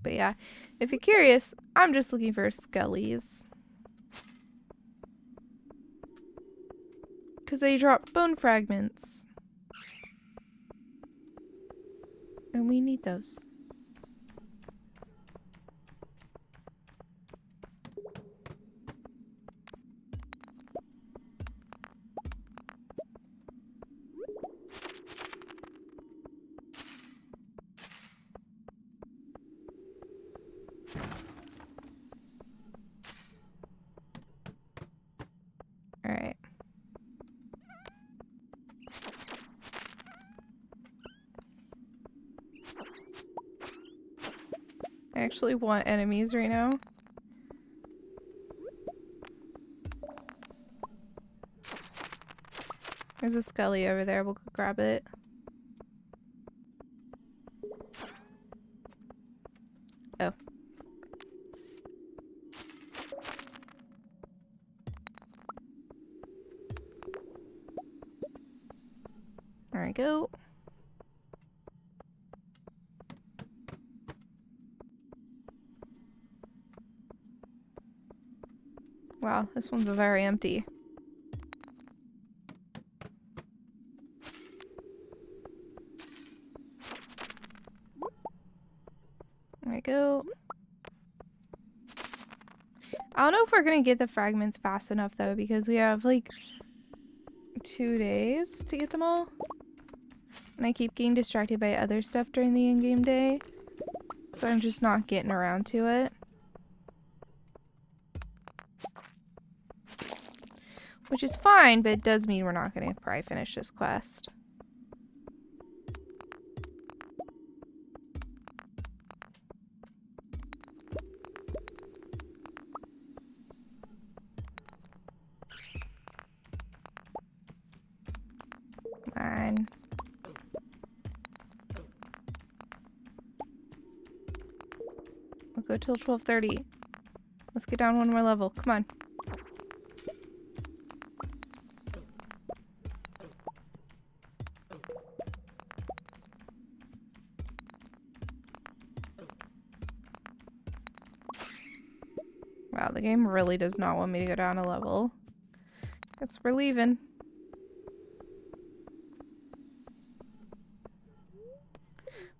Speaker 1: But yeah, if you're curious, I'm just looking for skellies. Because they drop bone fragments. And we need those. Alright. I actually want enemies right now. There's a skelly over there. We'll go grab it. Oh. There we go. Wow, this one's very empty. There we go. I don't know if we're gonna get the fragments fast enough though, because we have like 2 days to get them all. And I keep getting distracted by other stuff during the in-game day. So I'm just not getting around to it. Which is fine, but it does mean we're not gonna probably finish this quest. Come on. We'll go till 12:30. Let's get down 1 more level. Come on. Wow, the game really does not want me to go down a level. Guess we're leaving.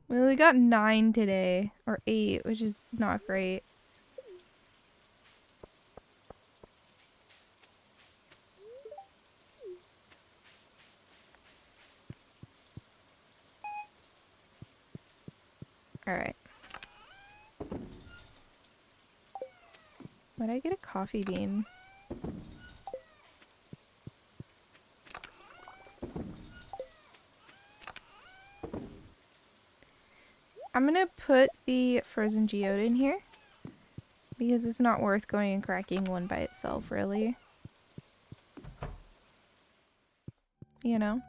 Speaker 1: We only got 9 today, or 8, which is not great. Alright. Why'd I get a coffee bean? I'm gonna put the frozen geode in here because it's not worth going and cracking one by itself, really. You know?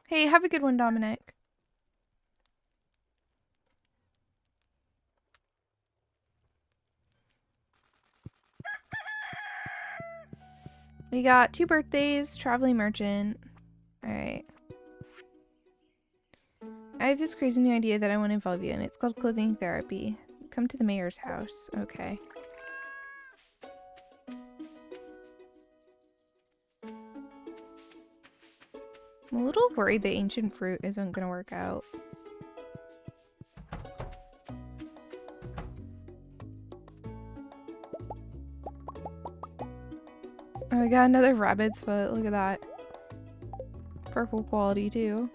Speaker 1: Hey, have a good one, Dominic. We got 2 birthdays, traveling merchant. Alright. I have this crazy new idea that I want to involve you in. It's called clothing therapy. Come to the mayor's house. Okay. I'm a little worried the ancient fruit isn't gonna work out. Oh, we got another rabbit's foot. Look at that. Purple quality, too.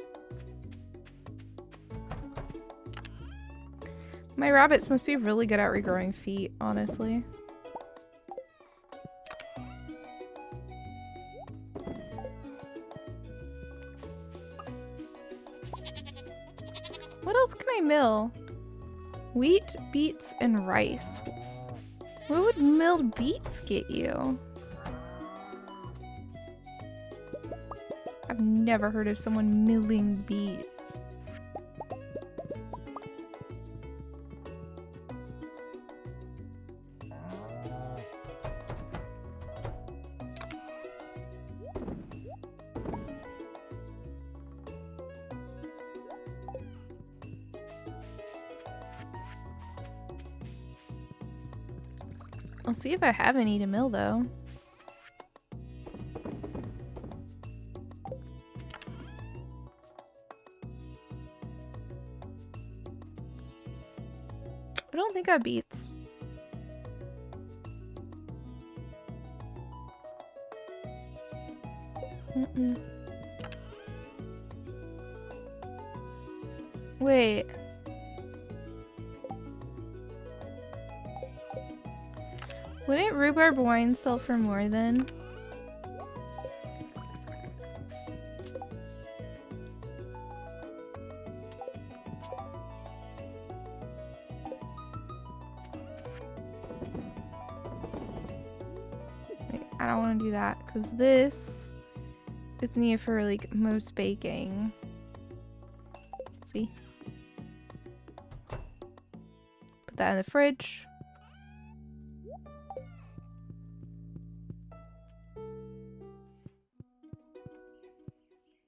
Speaker 1: My rabbits must be really good at regrowing feet, honestly. What else can I mill? Wheat, beets, and rice. What would milled beets get you? I've never heard of someone milling beets. I'll see if I have any to mill, though. I don't think I have beets. Wait. Wouldn't rhubarb wine sell for more then? Wait, I don't want to do that because this is needed for like most baking. See? Put that in the fridge.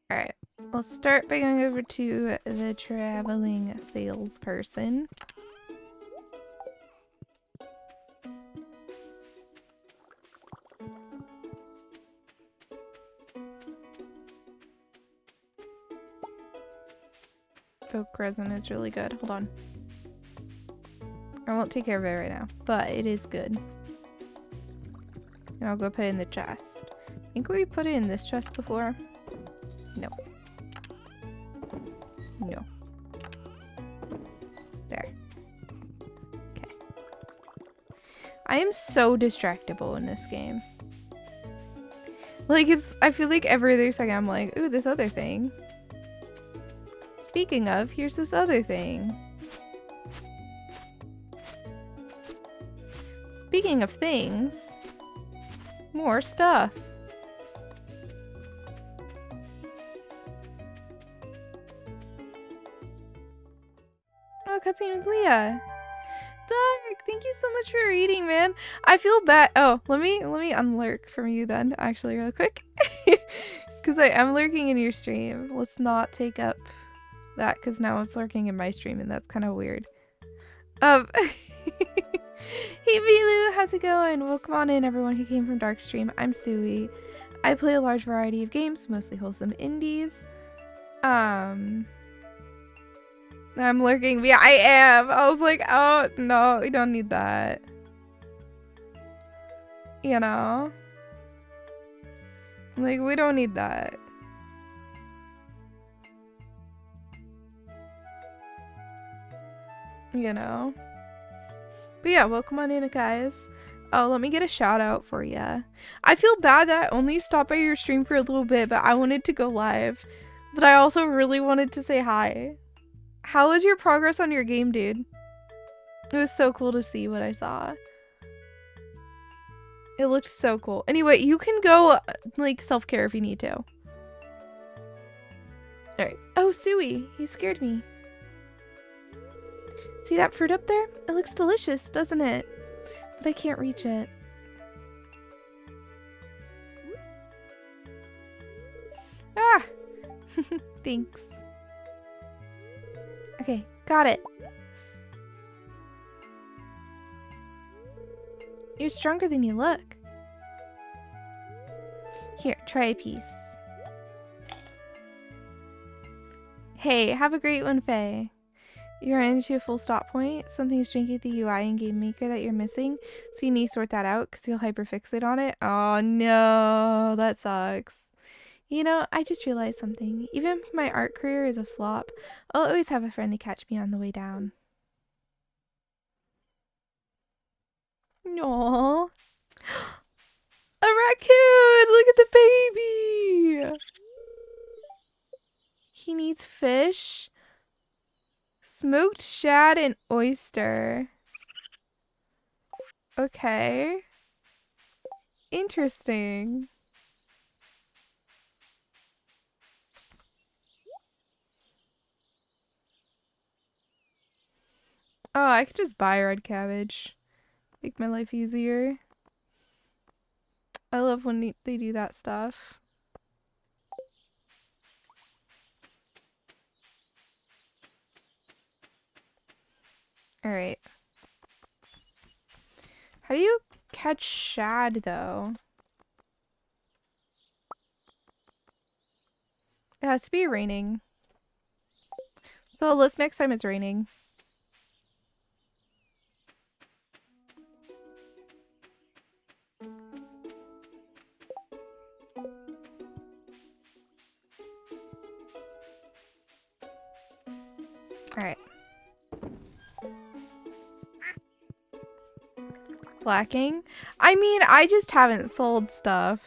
Speaker 1: Alright, we'll start by going over to the traveling salesperson. Oak resin is really good. Hold on. I won't take care of it right now, but it is good. And I'll go put it in the chest. I think we put it in this chest before. No. No. There. Okay. I am so distractible in this game. Like, I feel like every other second I'm like, ooh, this other thing. Speaking of, here's this other thing. Speaking of things, more stuff. Oh, cutscene with Leah. Dark, thank you so much for reading, man. I feel bad. Oh, let me unlurk from you then, actually, real quick. Because I am lurking in your stream. Let's not take up that, because now it's lurking in my stream, and that's kind of weird. Hey Milu, how's it going? Welcome on in, everyone who came from Darkstream. I'm Suwey. I play a large variety of games, mostly wholesome indies. I'm lurking. Yeah, I am. I was like, oh no, we don't need that. You know? Like, we don't need that. You know? But yeah, welcome on in, guys. Oh, let me get a shout out for ya. I feel bad that I only stopped by your stream for a little bit, but I wanted to go live. But I also really wanted to say hi. How was your progress on your game, dude? It was so cool to see what I saw. It looked so cool. Anyway, you can go, like, self-care if you need to. Alright. Oh, Suwey, you scared me. See that fruit up there? It looks delicious, doesn't it? But I can't reach it. Ah! Thanks. Okay, got it. You're stronger than you look. Here, try a piece. Hey, have a great one, Faye. You're into a full stop point. Something's janky at the UI in Game Maker that you're missing, so you need to sort that out because you'll hyperfixate on it. Oh no, that sucks. You know, I just realized something. Even if my art career is a flop, I'll always have a friend to catch me on the way down. Aww. A raccoon! Look at the baby! He needs fish. Smoked shad and oyster. Okay. Interesting. Oh, I could just buy red cabbage. Make my life easier. I love when they do that stuff. Alright. How do you catch shad, though? It has to be raining. So I'll look next time it's raining. Alright. Slacking? I mean, I just haven't sold stuff.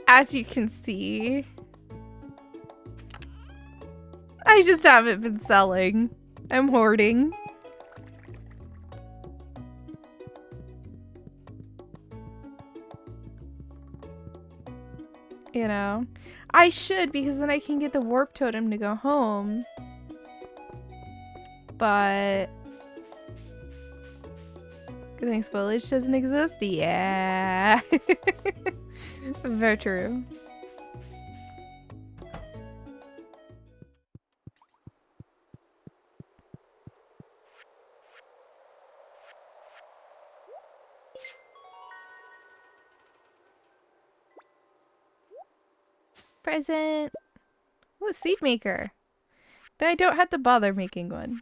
Speaker 1: As you can see. I just haven't been selling. I'm hoarding. You know? I should, because then I can get the warp totem to go home. But... good thing spoilage doesn't exist? Yeah. Very true. Present. Ooh, a seed maker. Then I don't have to bother making one.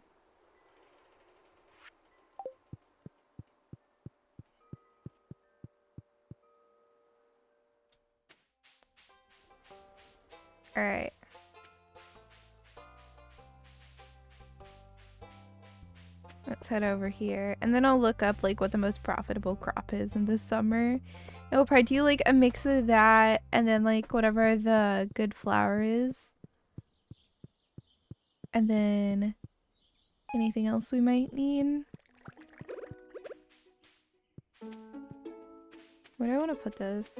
Speaker 1: Alright. Let's head over here. And then I'll look up like what the most profitable crop is in the summer. It will probably do like a mix of that and then like whatever the good flour is. And then anything else we might need. Where do I want to put this?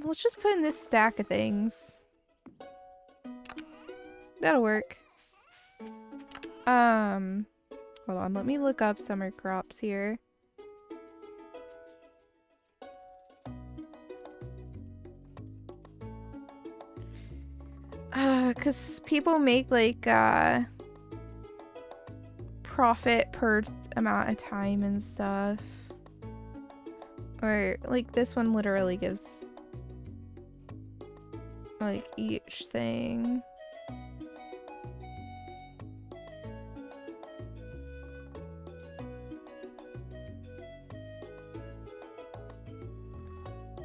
Speaker 1: Let's just put in this stack of things. That'll work. What Hold on, let me look up summer crops here. Cause people make like profit per amount of time and stuff. Or like this one literally gives like each thing.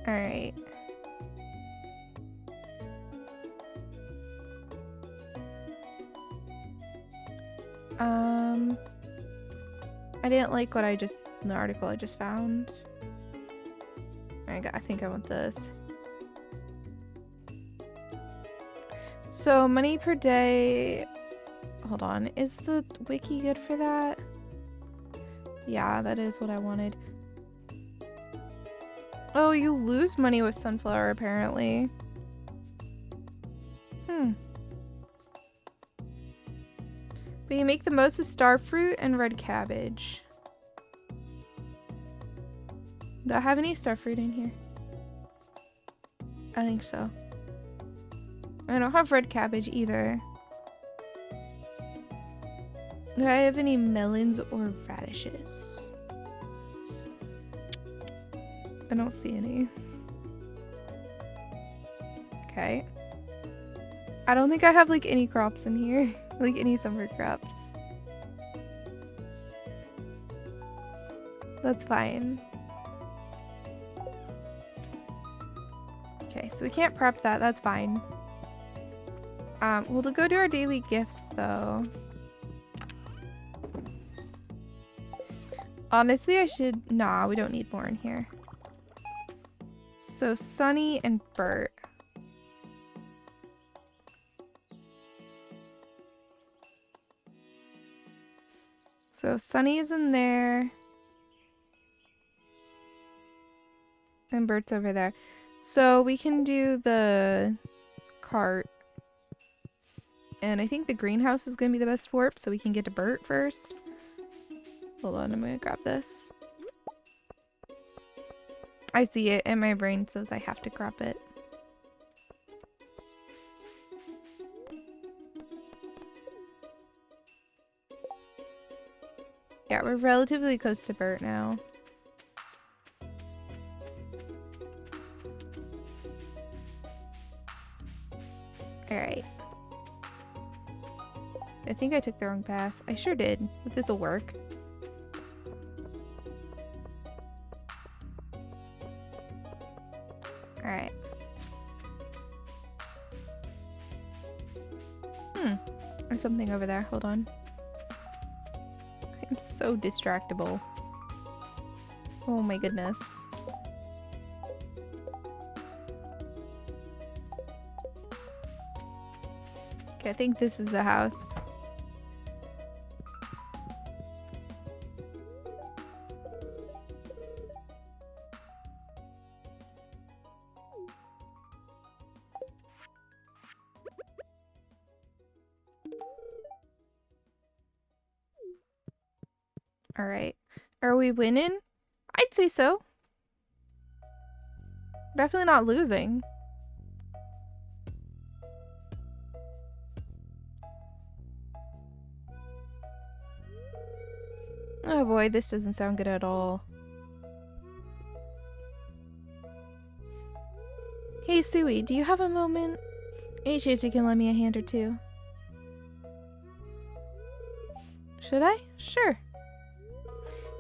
Speaker 1: All right. I didn't like what the article I just found. I think I want this. So money per day. Hold on, is the wiki good for that? Yeah, that is what I wanted. Oh, you lose money with sunflower apparently. But you make the most with starfruit and red cabbage. Do I have any starfruit in here? I think so. I don't have red cabbage either. Do I have any melons or radishes? I don't see any. Okay. I don't think I have like any crops in here. Like any summer crops. That's fine. Okay, so we can't prep that. That's fine. We'll go do our daily gifts though. Honestly, I should... Nah, we don't need more in here. So, Sunny and Bert. So, Sunny's in there. And Bert's over there. So, we can do the cart. And I think the greenhouse is going to be the best warp, so we can get to Bert first. Hold on, I'm going to grab this. I see it, and my brain says I have to grab it. Yeah, we're relatively close to Bert now. Alright. I think I took the wrong path. I sure did, but this'll work. Alright. There's something over there. Hold on. I'm so distractible. Oh my goodness. Okay, I think this is the house. Alright. Are we winning? I'd say so. Definitely not losing. Oh boy, this doesn't sound good at all. Hey Suwey, do you have a moment? Any chance you can lend me a hand or two? Should I? Sure.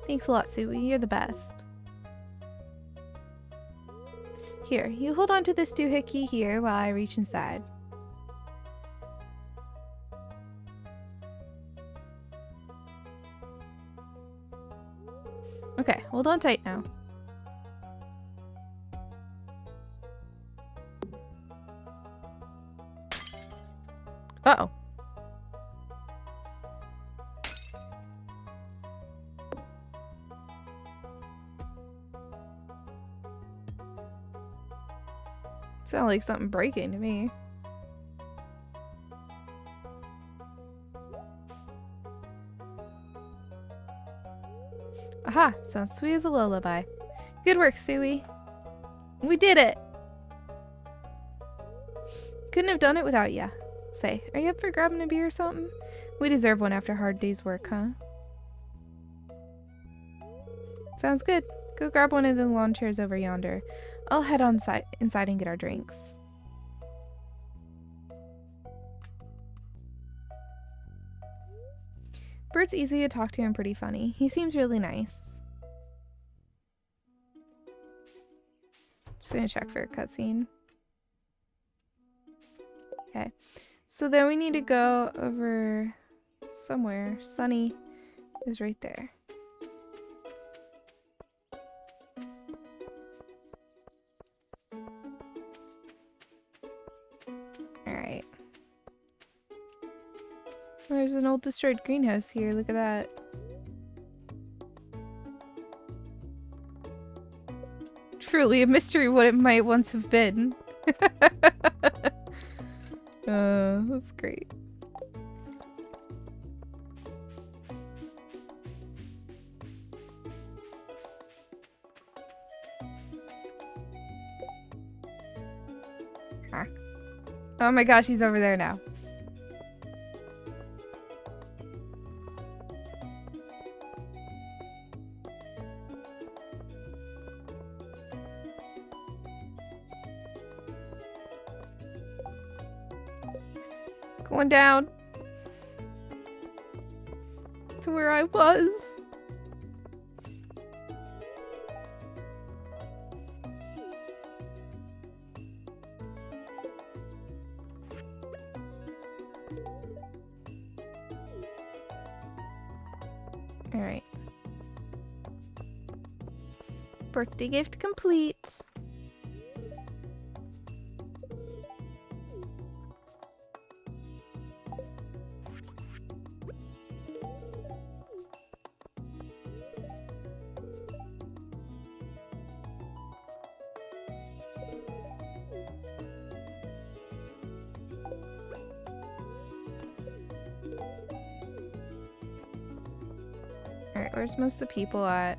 Speaker 1: Thanks a lot, Suwey. You're the best. Here, you hold on to this doohickey here while I reach inside. Okay, hold on tight now. Uh-oh. Sound like something breaking to me. Aha! Sounds sweet as a lullaby. Good work, Suwey. We did it! Couldn't have done it without ya. Say, are you up for grabbing a beer or something? We deserve one after a hard day's work, huh? Sounds good. Go grab one of the lawn chairs over yonder. I'll head on inside and get our drinks. Bert's easy to talk to and pretty funny. He seems really nice. Just gonna check for a cutscene. Okay. So then we need to go over somewhere. Sunny is right there. Alright. There's an old destroyed greenhouse here. Look at that. Truly a mystery what it might once have been. That's great. Huh. Oh my gosh, he's over there now. Going down to where I was. All right. Birthday gift complete. Alright, where's most of the people at?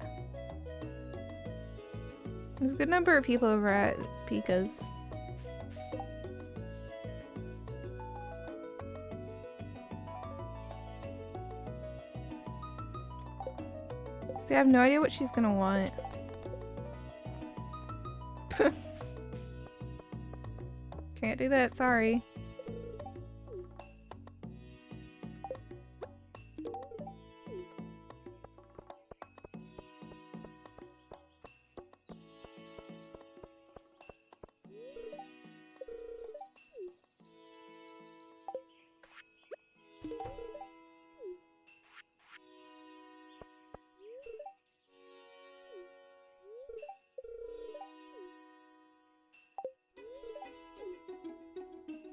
Speaker 1: There's a good number of people over at Pika's. See, I have no idea what she's gonna want. Can't do that, sorry.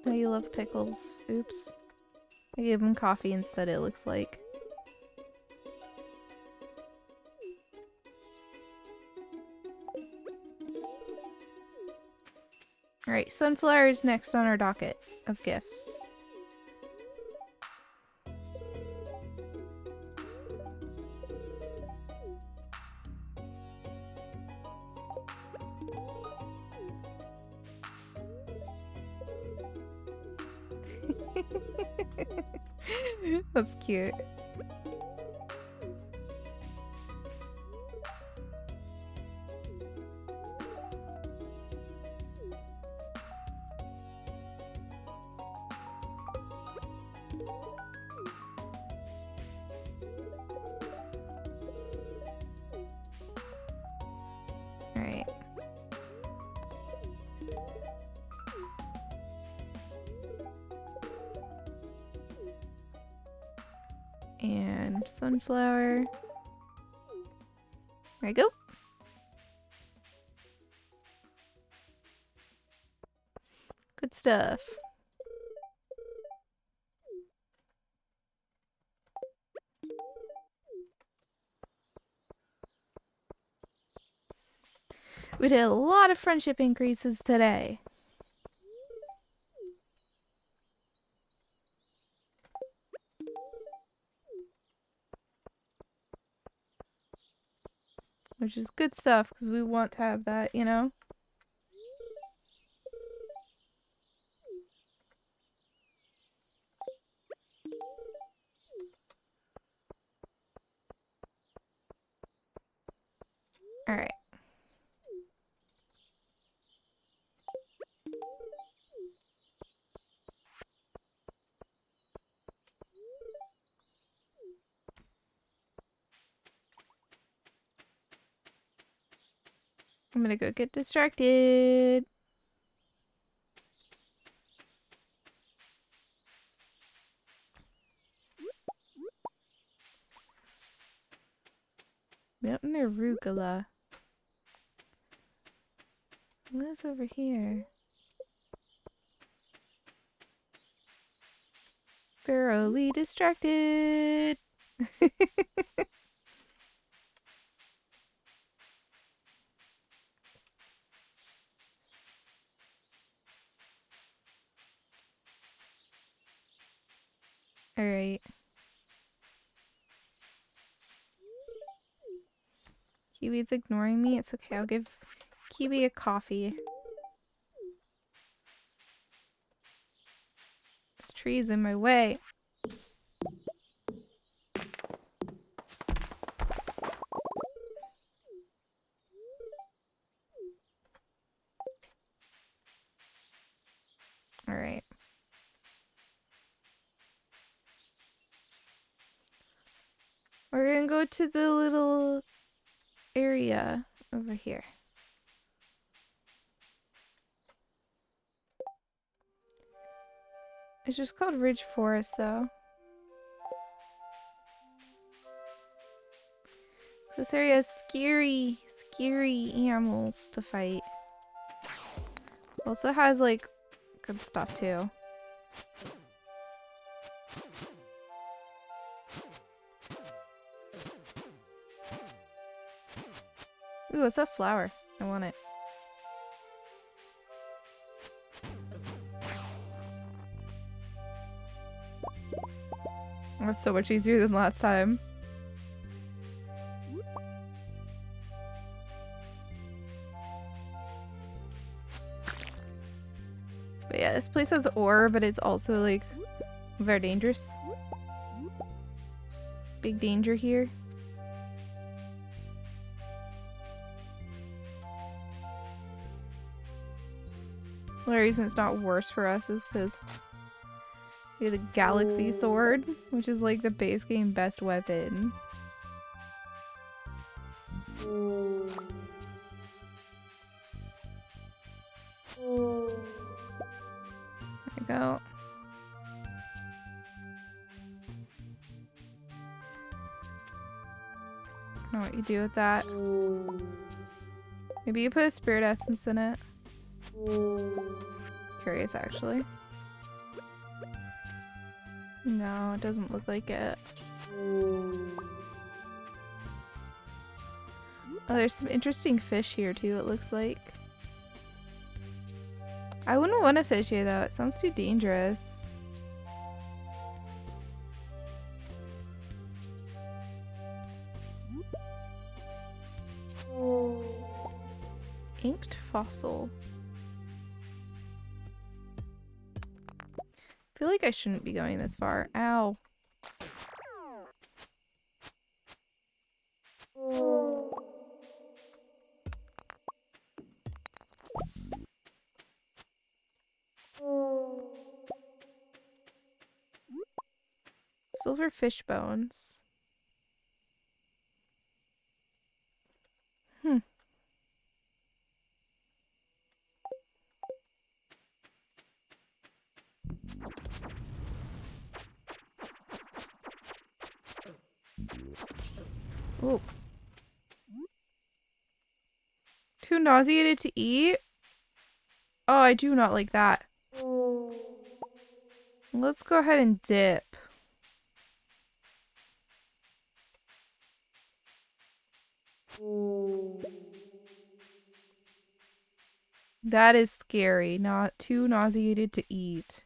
Speaker 1: Oh, you love pickles. Oops. I gave him coffee instead, it looks like. Alright, sunflower is next on our docket of gifts. That's cute. Alright. And sunflower. There you go. Good stuff. We did a lot of friendship increases today. which is good stuff because we want to have that, you know? Alright. I'm gonna go get distracted. Mountain arugula. What's over here? Thoroughly distracted. Alright. Kiwi's ignoring me. It's okay. I'll give Kiwi a coffee. This tree's in my way. Alright. We're gonna go to the little area over here. It's just called Ridge Forest, though. So this area has scary animals to fight. Also has, like, good stuff, too. Ooh, what's that flower? I want it. That was so much easier than last time. But yeah, this place has ore, but it's also, like, very dangerous. Big danger here. The reason it's not worse for us is because we have the Galaxy Sword, which is like the base game best weapon. There we go. I don't know what you do with that. Maybe you put a spirit essence in it. Curious, actually. No, it doesn't look like it. Oh, there's some interesting fish here too, it looks like. I wouldn't want to fish here though, it sounds too dangerous. Inked fossil. I feel like I shouldn't be going this far. Ow. Silver fish bones. Hmm. Ooh. Too nauseated to eat? Oh, I do not like that. Let's go ahead and dip. That is scary. Not too nauseated to eat.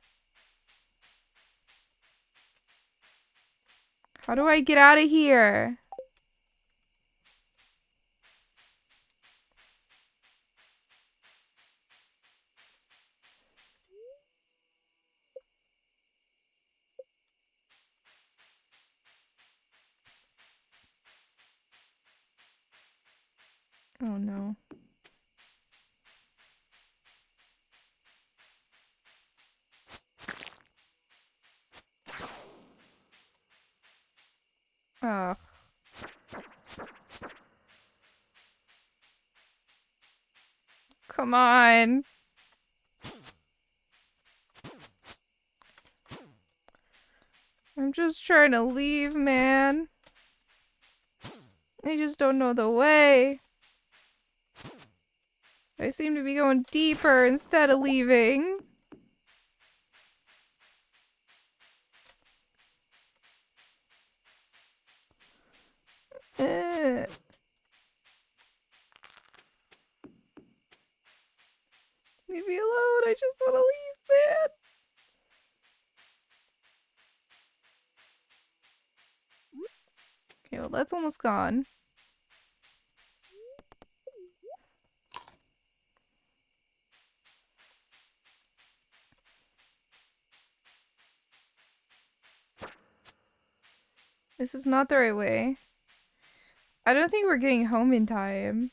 Speaker 1: How do I get out of here? Oh no. Oh. Come on. I'm just trying to leave, man. I just don't know the way. I seem to be going deeper instead of leaving. Leave me alone. I just want to leave, man. Okay, well, that's almost gone. This is not the right way. I don't think we're getting home in time.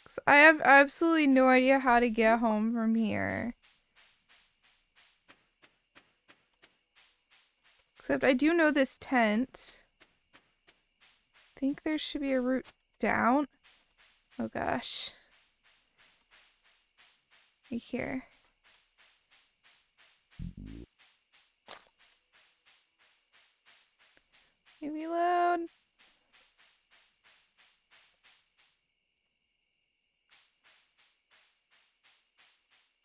Speaker 1: 'Cause I have absolutely no idea how to get home from here. Except I do know this tent. I think there should be a route down. Oh gosh. Right here. Leave me alone.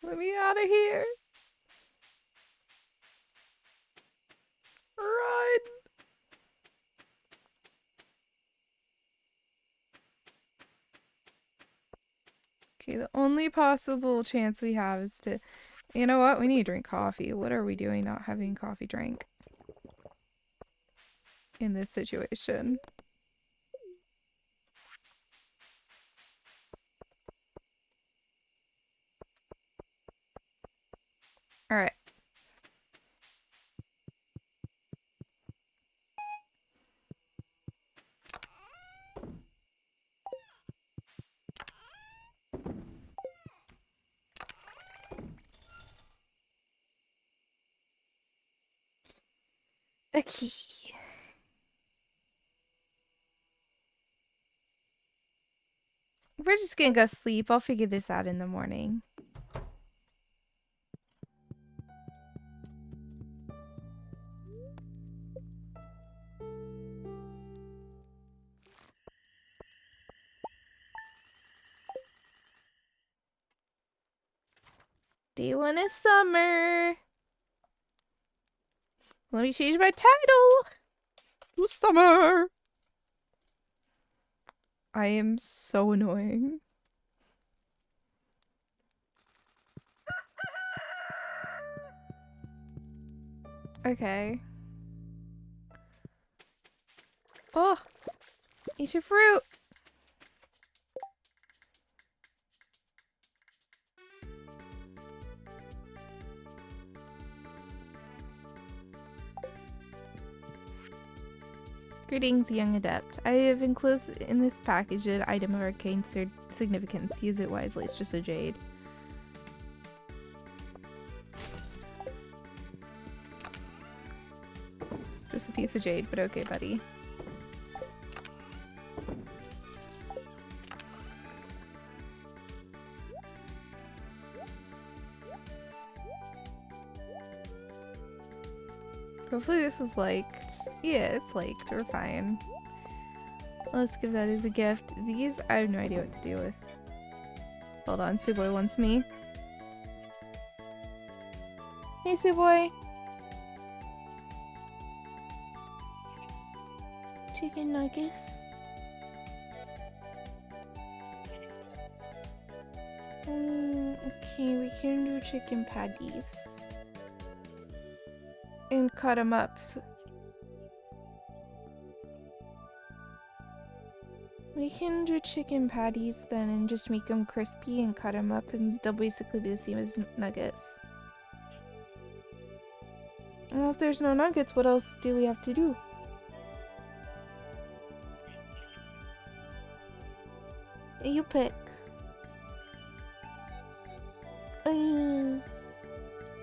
Speaker 1: Let me out of here. Run. Okay, the only possible chance we have is to... You know what? We need to drink coffee. What are we doing not having coffee drink in this situation? Alright. Okay. We're just gonna go sleep. I'll figure this out in the morning. Day 1 is summer. Let me change my title to summer. I am so annoying. Okay. Oh! Eat your fruit! Greetings, young adept. I have enclosed in this package an item of arcane significance. Use it wisely. It's just a jade. Just a piece of jade, but okay, buddy. Hopefully this is liked. Yeah, it's liked. We're fine. Let's give that as a gift. These, I have no idea what to do with. Hold on, Suwey wants me. Hey, Suwey. Chicken nuggets. Okay, we can do chicken patties. And cut them up. We can do chicken patties then and just make them crispy and cut them up, and they'll basically be the same as nuggets. Well, if there's no nuggets, what else do we have to do? You pick.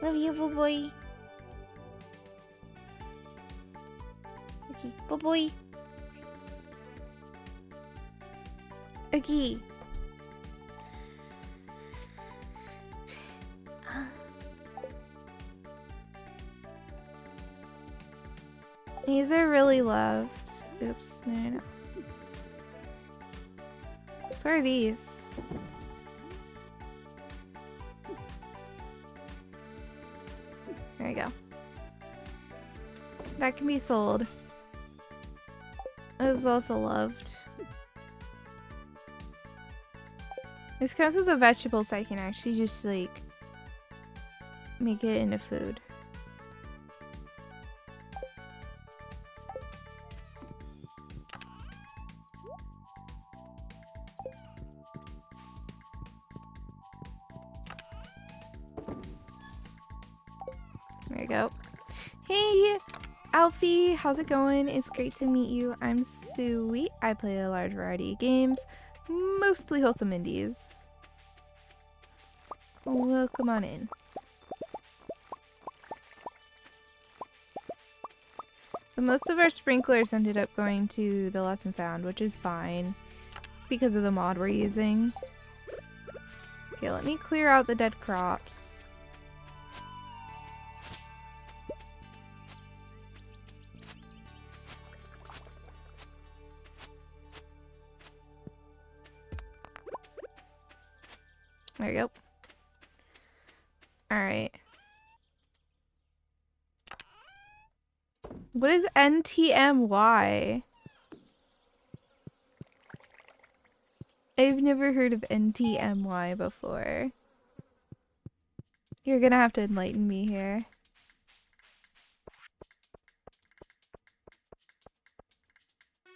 Speaker 1: Love you, boy. Okay, boy. Okay. These are really loved. Oops, no. So are these. There you go. That can be sold. This is also loved. This counts as a vegetable, so I can actually just like make it into food. There you go. Hey, Alfie, how's it going? It's great to meet you. I'm Suwey. I play a large variety of games, mostly wholesome indies. Welcome on in. So most of our sprinklers ended up going to the Lost and Found, which is fine because of the mod we're using. Okay, let me clear out the dead crops. There you go. Alright. What is NTMY? I've never heard of NTMY before. You're gonna have to enlighten me here.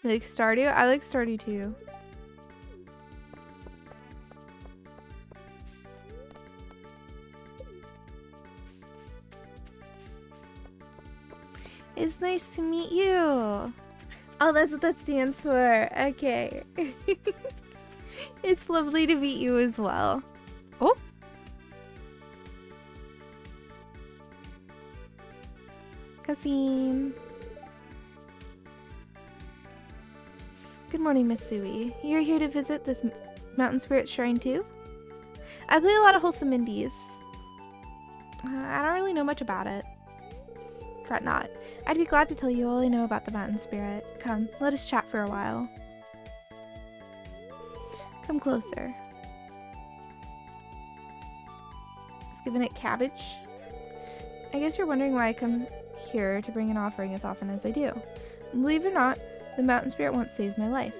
Speaker 1: Like Stardew? I like Stardew too. It's nice to meet you. Oh, that's what that stands for. Okay. It's lovely to meet you as well. Oh. Kasim. Good morning, Miss Suwey. You're here to visit this mountain spirit shrine too? I play a lot of wholesome indies. I don't really know much about it. Fret not. I'd be glad to tell you all I know about the mountain spirit. Come, let us chat for a while. Come closer. It's giving it cabbage. I guess you're wondering why I come here to bring an offering as often as I do. And believe it or not, the mountain spirit once saved my life.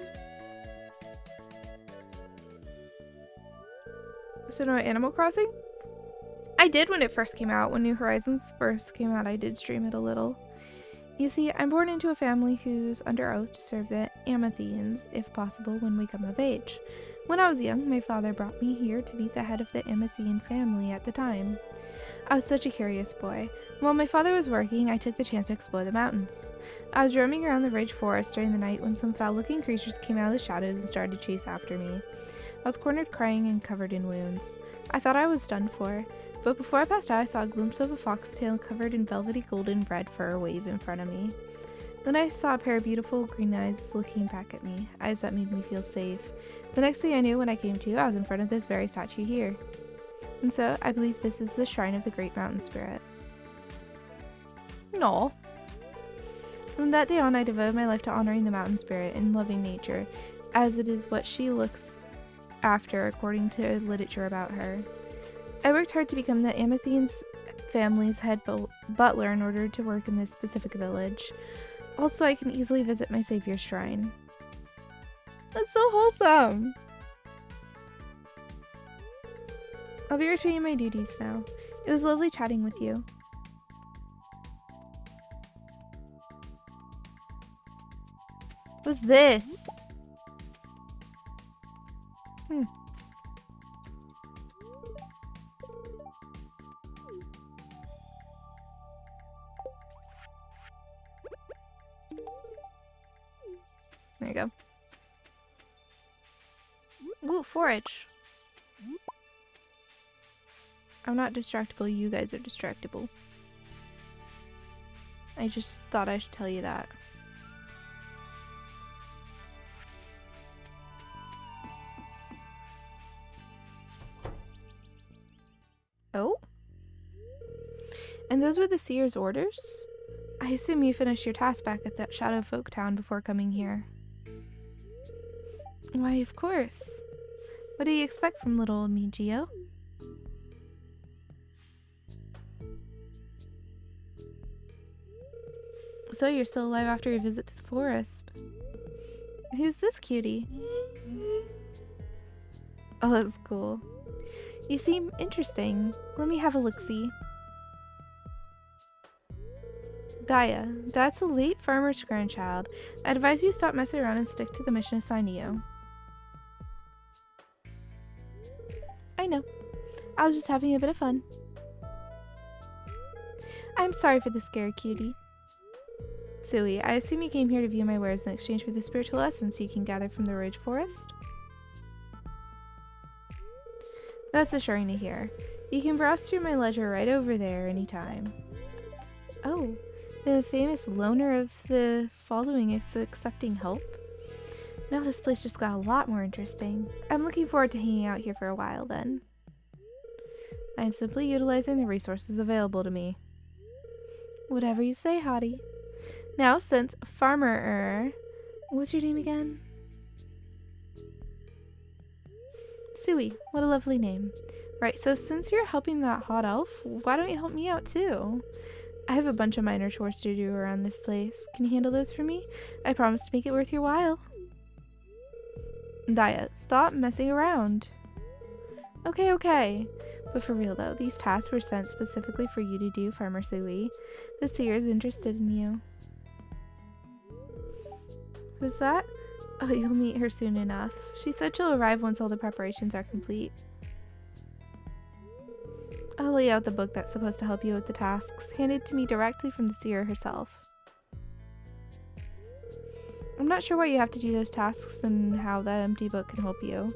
Speaker 1: So no Animal Crossing? I did when it first came out. When New Horizons first came out, I did stream it a little. You see, I'm born into a family who's under oath to serve the Amatheans, if possible, when we come of age. When I was young, my father brought me here to meet the head of the Amathean family at the time. I was such a curious boy. While my father was working, I took the chance to explore the mountains. I was roaming around the rich forest during the night when some foul-looking creatures came out of the shadows and started to chase after me. I was cornered crying and covered in wounds. I thought I was done for. But before I passed out, I saw a glimpse of a foxtail covered in velvety golden red fur wave in front of me. Then I saw a pair of beautiful green eyes looking back at me, eyes that made me feel safe. The next thing I knew, when I came to, I was in front of this very statue here. And so, I believe this is the shrine of the great mountain spirit. No. From that day on, I devoted my life to honoring the mountain spirit and loving nature, as it is what she looks after according to literature about her. I worked hard to become the Amathean family's head butler in order to work in this specific village. Also, I can easily visit my savior's shrine. That's so wholesome! I'll be returning my duties now. It was lovely chatting with you. What's this? There you go. Ooh, forage. I'm not distractible, you guys are distractible. I just thought I should tell you that. Oh? And those were the seer's orders? I assume you finished your task back at that Shadow Folk town before coming here. Why, of course. What do you expect from little old me, Geo? So you're still alive after your visit to the forest. Who's this cutie? Oh, that's cool. You seem interesting. Let me have a look-see. Daya, that's a late farmer's grandchild. I advise you stop messing around and stick to the mission assigned to you. I know. I was just having a bit of fun. I'm sorry for the scare, cutie. Suwey, I assume you came here to view my wares in exchange for the spiritual essence you can gather from the Rage Forest? That's assuring to hear. You can browse through my ledger right over there anytime. Oh, the famous loner of the following is accepting help? Now this place just got a lot more interesting. I'm looking forward to hanging out here for a while then. I am simply utilizing the resources available to me. Whatever you say, hottie. Now, since Farmer, what's your name again? Suwey, what a lovely name. Right, so since you're helping that hot elf, why don't you help me out too? I have a bunch of minor chores to do around this place. Can you handle those for me? I promise to make it worth your while. Daya, stop messing around. Okay. But for real though, these tasks were sent specifically for you to do, Farmer Suwey. The seer is interested in you. Who's that? Oh, you'll meet her soon enough. She said she'll arrive once all the preparations are complete. I'll lay out the book that's supposed to help you with the tasks, handed to me directly from the seer herself. I'm not sure why you have to do those tasks and how that empty book can help you.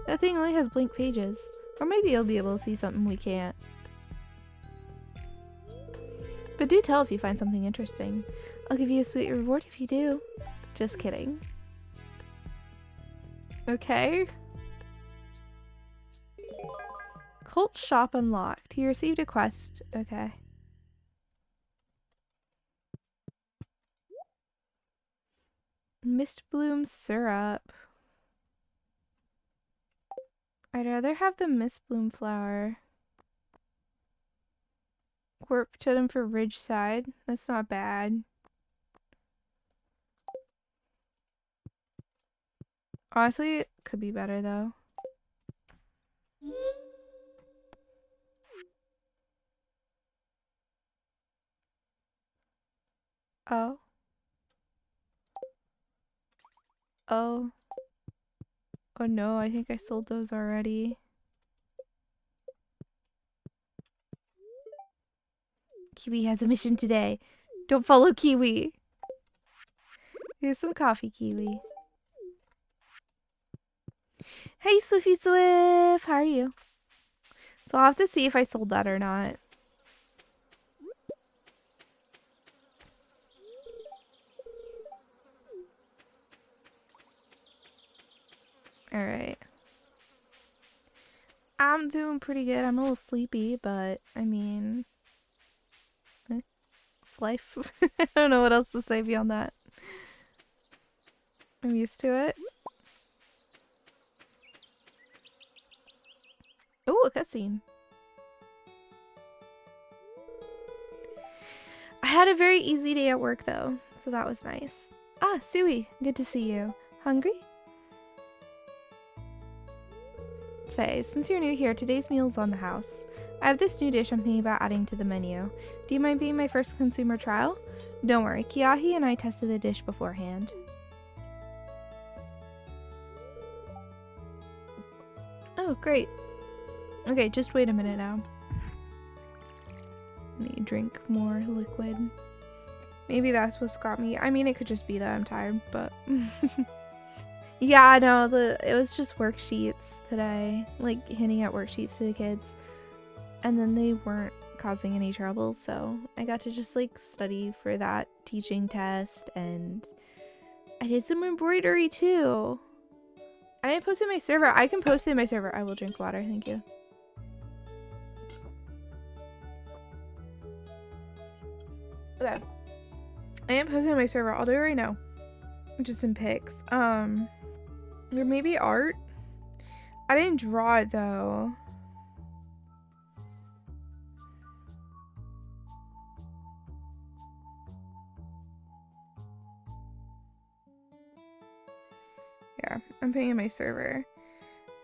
Speaker 1: That thing only has blank pages. Or maybe you'll be able to see something we can't. But do tell if you find something interesting. I'll give you a sweet reward if you do. Just kidding. Okay. Cult shop unlocked. You received a quest. Okay. Mist bloom syrup. I'd rather have the mist bloom flower. Warp totem for Ridgeside. That's not bad. Honestly, it could be better though. Oh. Oh. Oh no, I think I sold those already. Kiwi has a mission today. Don't follow Kiwi. Here's some coffee, Kiwi. Hey, Swifty Swift! How are you? So I'll have to see if I sold that or not. Alright. I'm doing pretty good. I'm a little sleepy, but I mean... it's life. I don't know what else to say beyond that. I'm used to it. Ooh, a cutscene. I had a very easy day at work though, so that was nice. Ah, Suwey, good to see you. Hungry? Say, since you're new here, today's meal's on the house. I have this new dish I'm thinking about adding to the menu. Do you mind being my first consumer trial? Don't worry, Kiahi and I tested the dish beforehand. Oh, great. Okay, just wait a minute now. I need to drink more liquid. Maybe that's what's got me. I mean, it could just be that I'm tired, but... Yeah, no, it was just worksheets today, like handing out worksheets to the kids, and then they weren't causing any trouble, so I got to just like study for that teaching test, and I did some embroidery too. I didn't post it in my server. I can post it in my server. I will drink water, thank you. Okay. I didn't post it in my server. I'll do it right now. Just some pics. There may be art. I didn't draw it though. Yeah, I'm putting in my server.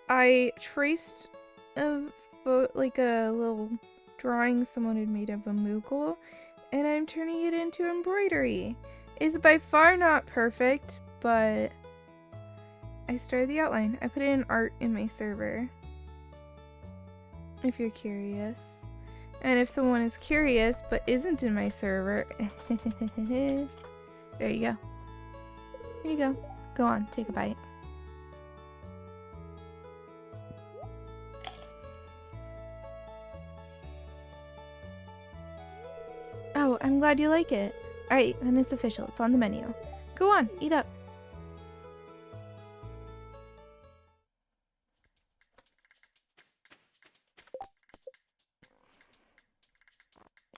Speaker 1: I traced like a little drawing someone had made of a Moogle, and I'm turning it into embroidery. It's by far not perfect, but I started the outline. I put it in art in my server, if you're curious. And if someone is curious but isn't in my server, there you go. Here you go. Go on, take a bite. Oh, I'm glad you like it. Alright, then it's official. It's on the menu. Go on, eat up.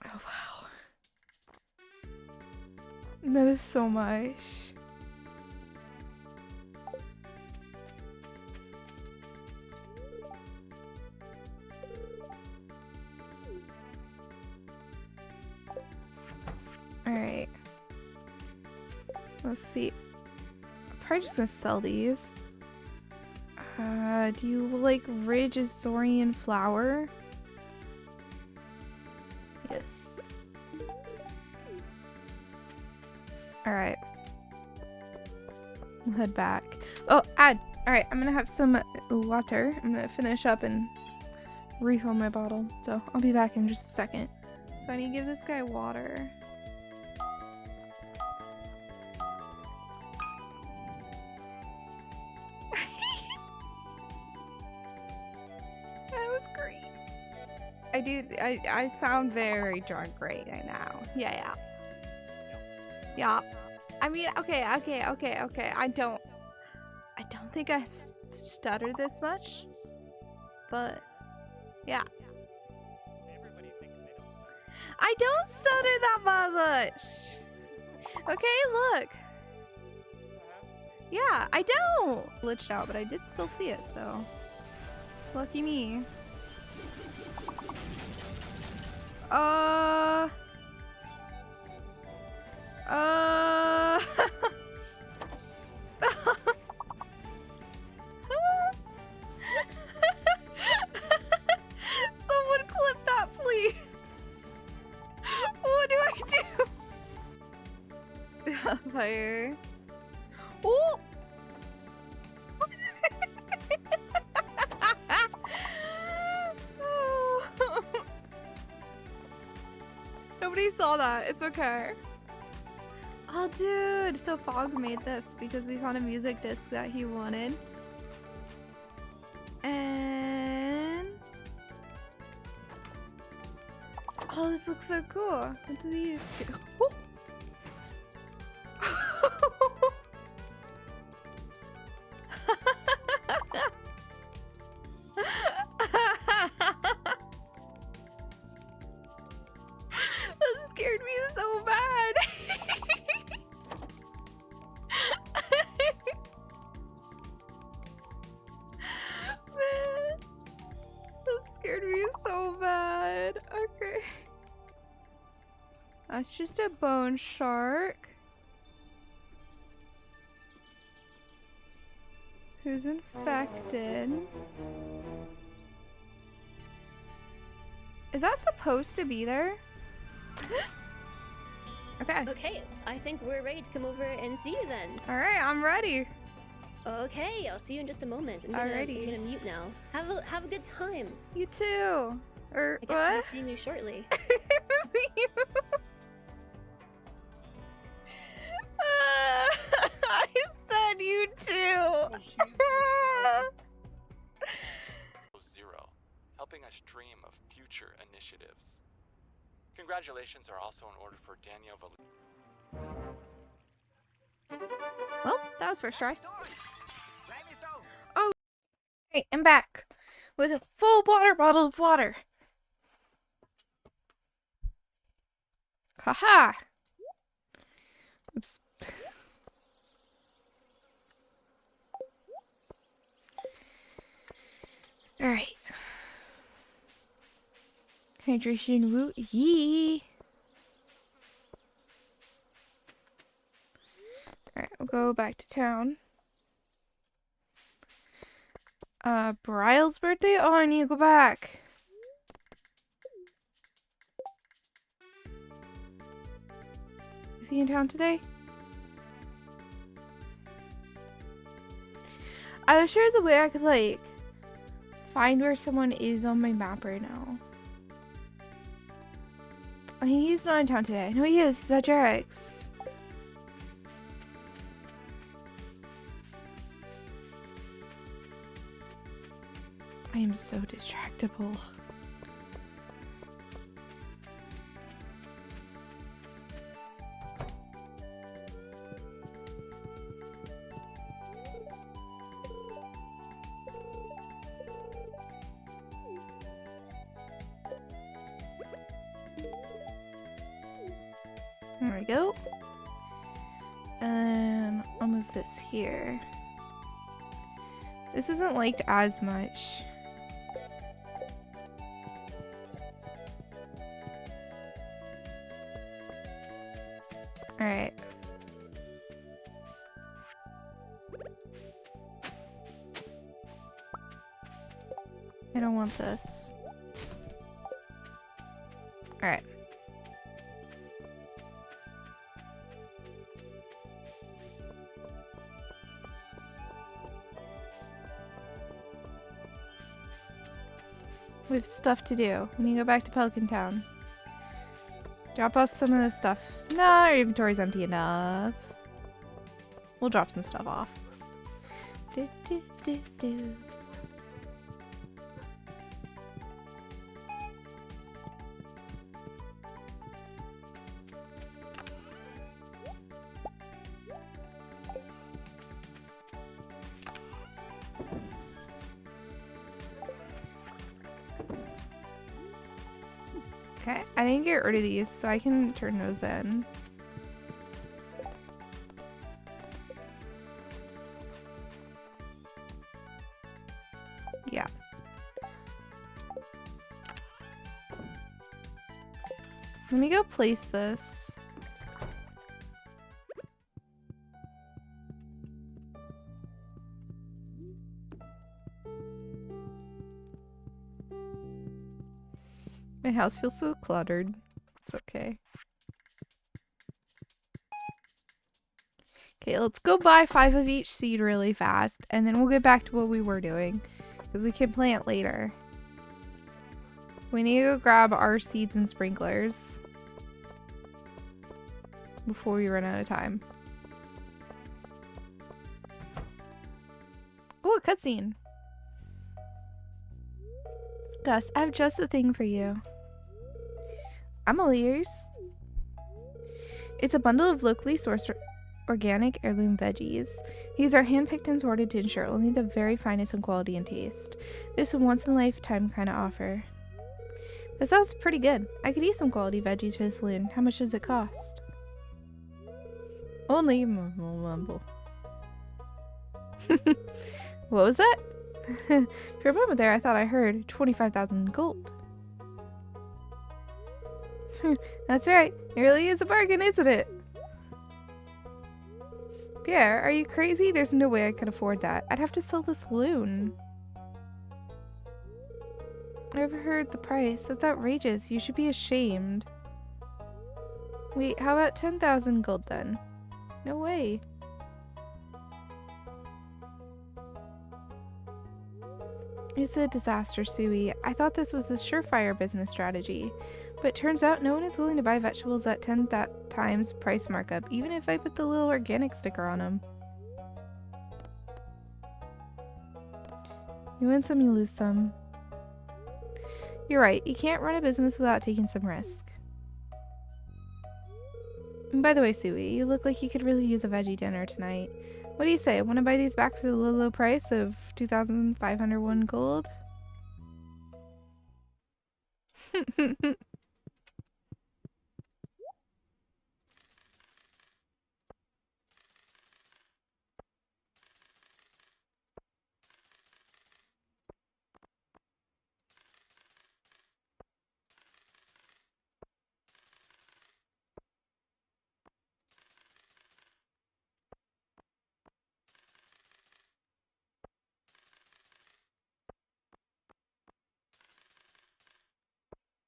Speaker 1: Oh, wow. That is so much. Alright. Let's see. I'm probably just gonna sell these. Do you like Ridge Azorian flour? Yes. Alright. We'll head back. Oh, add! Alright, I'm gonna have some water. I'm gonna finish up and refill my bottle. So I'll be back in just a second. So I need to give this guy water.
Speaker 5: I sound very drunk right now. Yeah. I mean, okay. I don't think I stutter this much, but yeah.
Speaker 2: Everybody thinks they don't stutter.
Speaker 5: I don't stutter that much. Okay, look. Yeah, I don't. Glitched out, but I did still see it, so lucky me. Someone clip that, please. What do I do? Fire. Oh! Nobody saw that. It's okay. Oh, dude. So Fog made this because we found a music disc that he wanted. And... oh, this looks so cool. What do these do? Oh. That scared me so bad. Man, that scared me so bad. Okay. That's just a bone shark. Who's infected? Is that supposed to be there? Okay.
Speaker 3: Okay, I think we're ready to come over and see you then.
Speaker 5: Alright, I'm ready.
Speaker 3: Okay, I'll see you in just a moment. I'm
Speaker 5: Alrighty.
Speaker 3: gonna mute now. Have a good time.
Speaker 5: You too. Or
Speaker 3: I guess I'll be
Speaker 5: what?
Speaker 3: seeing you shortly.
Speaker 5: I said
Speaker 1: you too.
Speaker 2: Oh, she's so
Speaker 4: Zero, helping us dream of future initiatives. Congratulations are also in order for Daniel
Speaker 5: Well, that was first try.
Speaker 1: Hey, I'm back with a full water bottle of water. Haha. Oops. All right. Hydration root yee. All right, we'll go back to town. Bryle's birthday? Oh, I need to go back. Is he in town today? I was sure there's a way I could, like, find where someone is on my map right now. I mean, he's not in town today. No, he is. He's at Jarek's. I am so distractible. There we go. I'll move this here. This isn't liked as much. Alright. I don't want this. Alright. We have stuff to do. We need to go back to Pelican Town. Drop off some of this stuff. No, our inventory's empty enough. We'll drop some stuff off. Do, do, do, do. Okay, I didn't get rid of these, so I can turn those in. Yeah. Let me go place this. My house feels so cluttered. It's okay. Okay, let's go buy 5 of each seed really fast, and then we'll get back to what we were doing, because we can plant later. We need to go grab our seeds and sprinklers before we run out of time. Oh, a cutscene! Gus, I have just the thing for you. I'm all ears. It's a bundle of locally sourced organic heirloom veggies. These are handpicked and sorted to ensure only the very finest in quality and taste. This is a once-in-a-lifetime kind of offer. That sounds pretty good. I could use some quality veggies for the saloon. How much does it cost? Only mumble. What was that? For a moment there, I thought I heard 25,000 gold. That's right. It really is a bargain, isn't it? Pierre, are you crazy? There's no way I could afford that. I'd have to sell the saloon. I overheard the price. That's outrageous. You should be ashamed. Wait, how about 10,000 gold then? No way. It's a disaster, Suwey. I thought this was a surefire business strategy, but turns out no one is willing to buy vegetables at 10 times price markup, even if I put the little organic sticker on them. You win some, you lose some. You're right, you can't run a business without taking some risk. And by the way, Suwey, you look like you could really use a veggie dinner tonight. What do you say? Want to buy these back for the low, low price of 2,501 gold?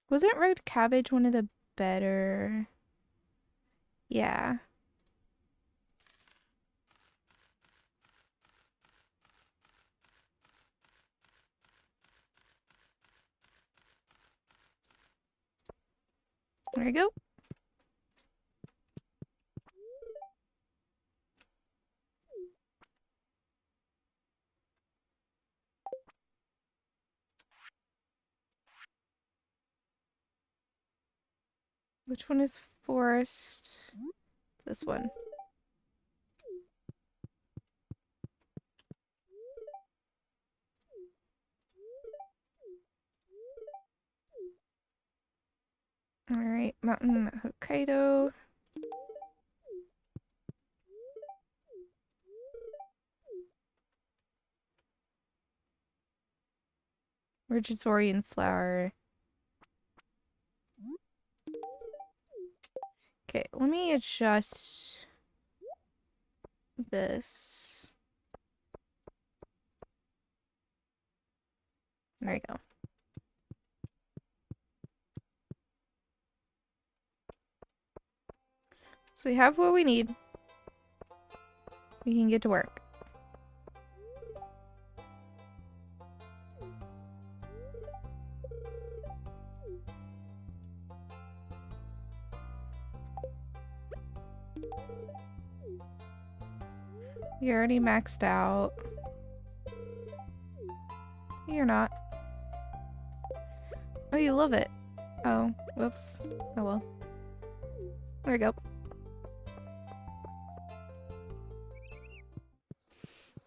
Speaker 1: Wasn't red cabbage one of the better? Yeah. There we go. Which one is forest? This one. Alright, Mountain Hokkaido. Ridgesorian flower. Okay, let me adjust this. There we go. So we have what we need. We can get to work. You're already maxed out. You're not. Oh, you love it. Oh, whoops. Oh well. There we go.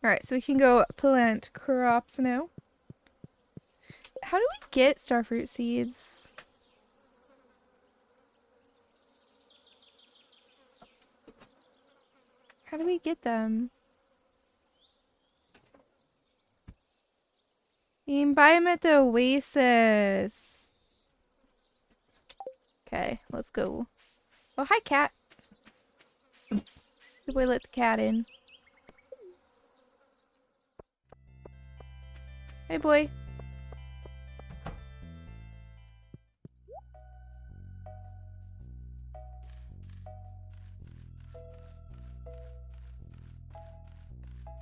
Speaker 1: Alright, so we can go plant crops now. How do we get starfruit seeds? How do we get them? You can buy them at the Oasis. Okay, let's go. Oh, hi, cat. Good boy, let the cat in. Hey, boy.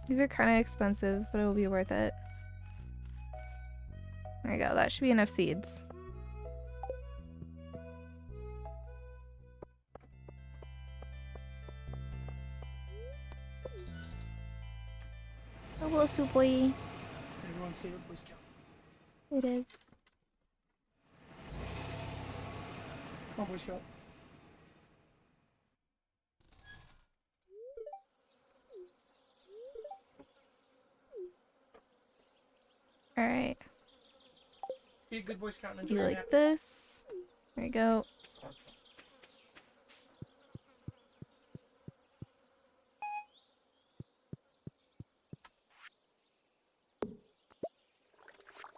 Speaker 1: These are kind of expensive, but it will be worth it. There you go. That should be enough seeds. Hello, Suwey.
Speaker 2: Everyone's favorite Boy Scout.
Speaker 1: It is.
Speaker 2: Come on, Boy Scout.
Speaker 1: Alright.
Speaker 2: Be a good Boy Scout and enjoy
Speaker 1: You
Speaker 2: your
Speaker 1: like
Speaker 2: nap.
Speaker 1: this? There you go.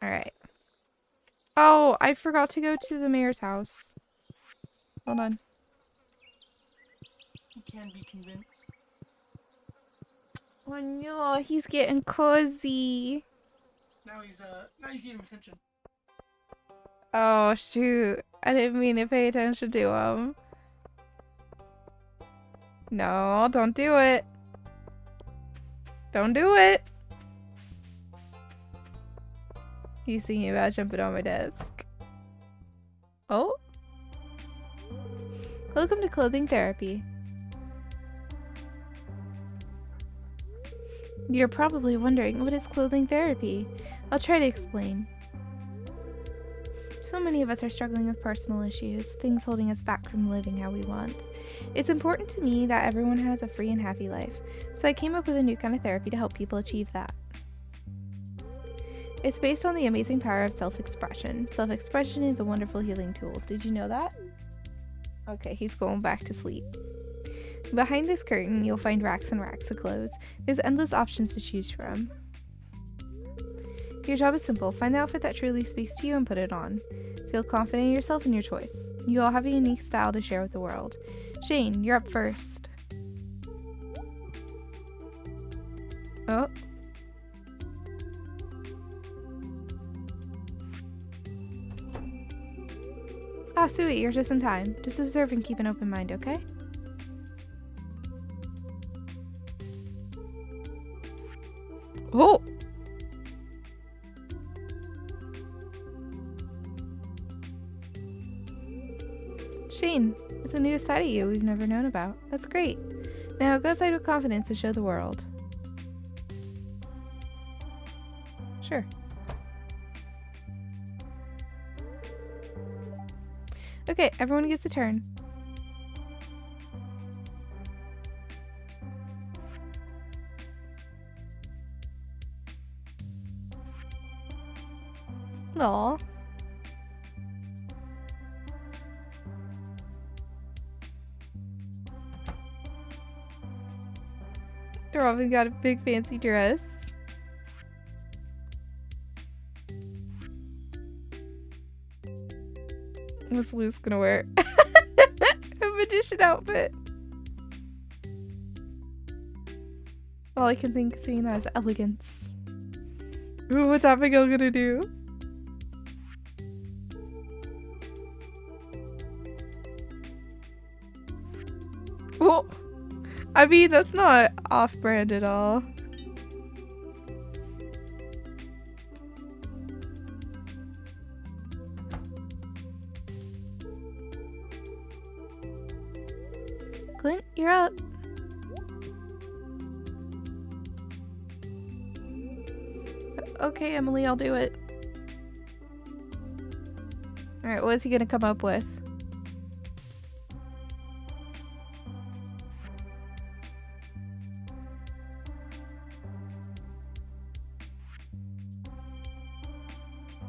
Speaker 1: Alright. Oh, I forgot to go to the mayor's house. Hold on.
Speaker 2: You can be convinced.
Speaker 1: Oh no, he's getting cozy.
Speaker 2: Now you gave him attention.
Speaker 1: Oh shoot. I didn't mean to pay attention to him. No, don't do it. Don't do it. He's thinking about jumping on my desk. Oh? Welcome to clothing therapy. You're probably wondering, what is clothing therapy? I'll try to explain. So many of us are struggling with personal issues, things holding us back from living how we want. It's important to me that everyone has a free and happy life, so I came up with a new kind of therapy to help people achieve that. It's based on the amazing power of self-expression. Self-expression is a wonderful healing tool. Did you know that? Okay, he's going back to sleep. Behind this curtain, you'll find racks and racks of clothes. There's endless options to choose from. Your job is simple. Find the outfit that truly speaks to you and put it on. Feel confident in yourself and your choice. You all have a unique style to share with the world. Shane, you're up first. Oh. Ah, Suwey, you're just in time. Just observe and keep an open mind, okay? Oh! Shane, it's a new side of you we've never known about. That's great. Now go outside with confidence and show the world. Sure. Okay, everyone gets a turn. Aww. Robin got a big fancy dress. What's Luce gonna wear? A magician outfit. All I can think of seeing that is elegance. Ooh, what's Abigail gonna do? Oh, I mean, that's not off-brand at all. Clint, you're up. Okay, Emily, I'll do it. Alright, what is he gonna come up with?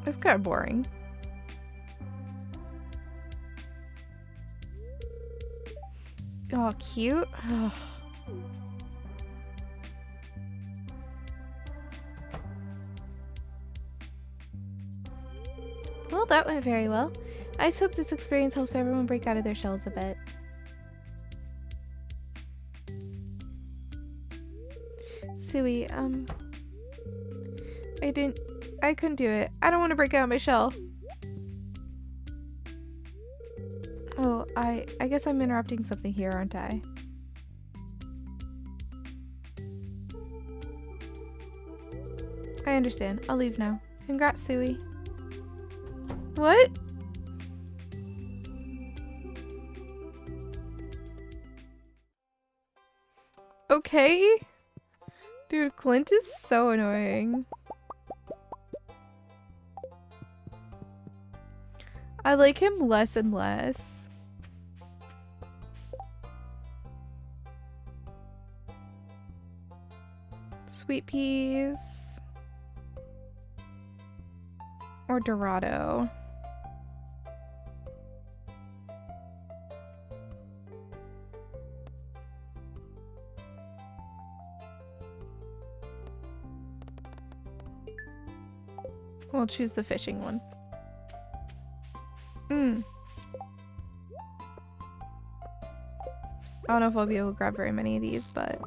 Speaker 1: It's kind of boring. Oh, cute. Well, that went very well. I just hope this experience helps everyone break out of their shells a bit. Suwey, I couldn't do it. I don't want to break out of my shell. Oh, I guess I'm interrupting something here, aren't I? I understand. I'll leave now. Congrats, Suwey. What? Okay. Dude, Clint is so annoying. I like him less and less. Sweet peas. Or Dorado. We'll choose the fishing one. I don't know if I'll be able to grab very many of these, but...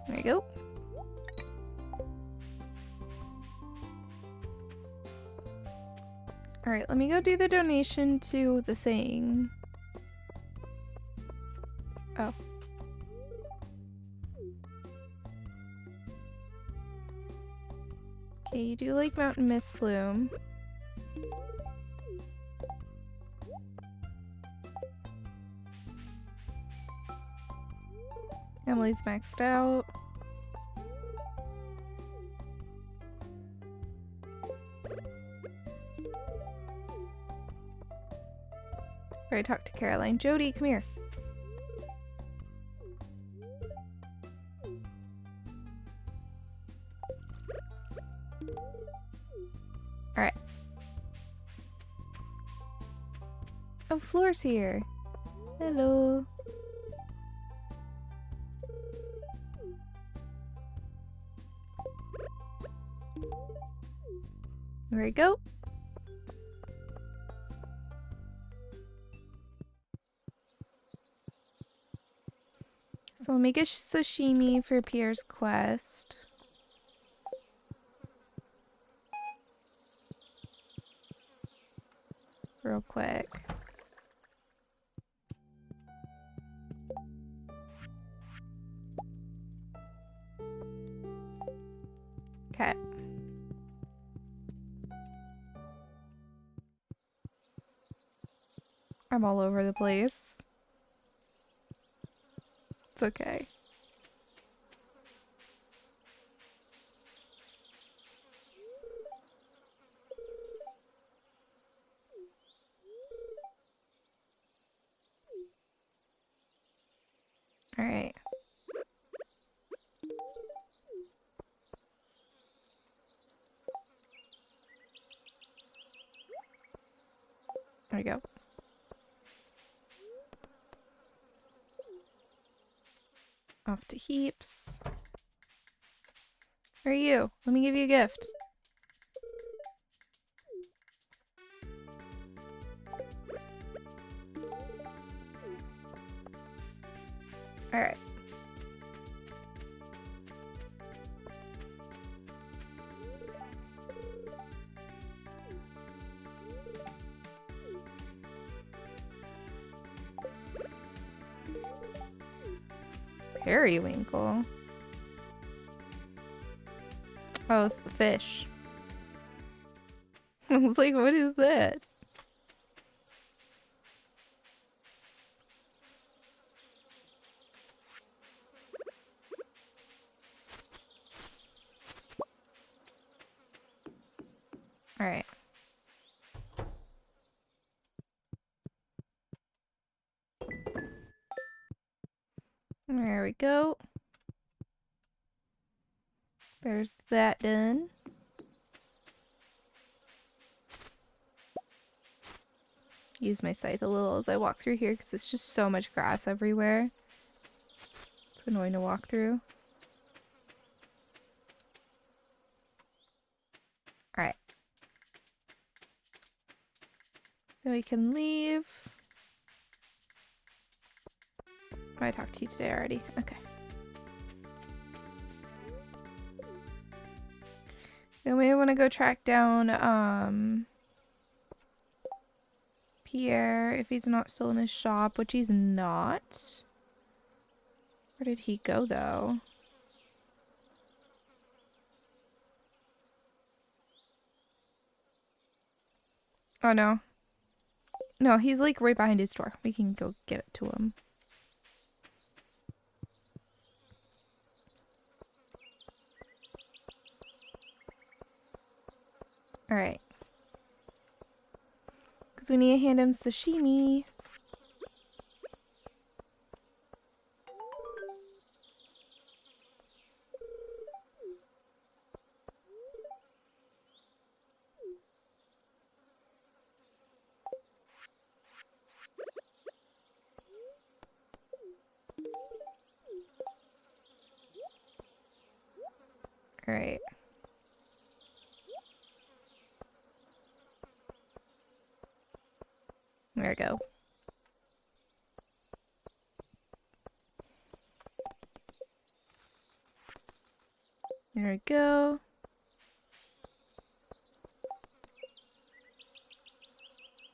Speaker 1: There you go. Alright, let me go do the donation to the thing. Oh. Okay, you do like Mountain Mist Bloom. Emily's maxed out. Already talked to Caroline. Jody, come here. Alright. Oh, Floor's here. Hello. There we go. So we'll make a sashimi for Pierre's quest. Real quick. Okay. I'm all over the place. It's okay. All right. There we go. Off to Heaps. Where are you? Let me give you a gift. Alright. Periwinkle. Oh, it's the fish. I was like, what is that? Alright. There we go. There's that done. Use my scythe a little as I walk through here because it's just so much grass everywhere. It's annoying to walk through. Alright. Then we can leave. Oh, I talked to you today already. Okay. Then we want to go track down Pierre if he's not still in his shop, which he's not. Where did he go though? Oh no. No, he's like right behind his store. We can go get it to him. Alright. Because we need to hand him sashimi. Alright. There we go. There we go.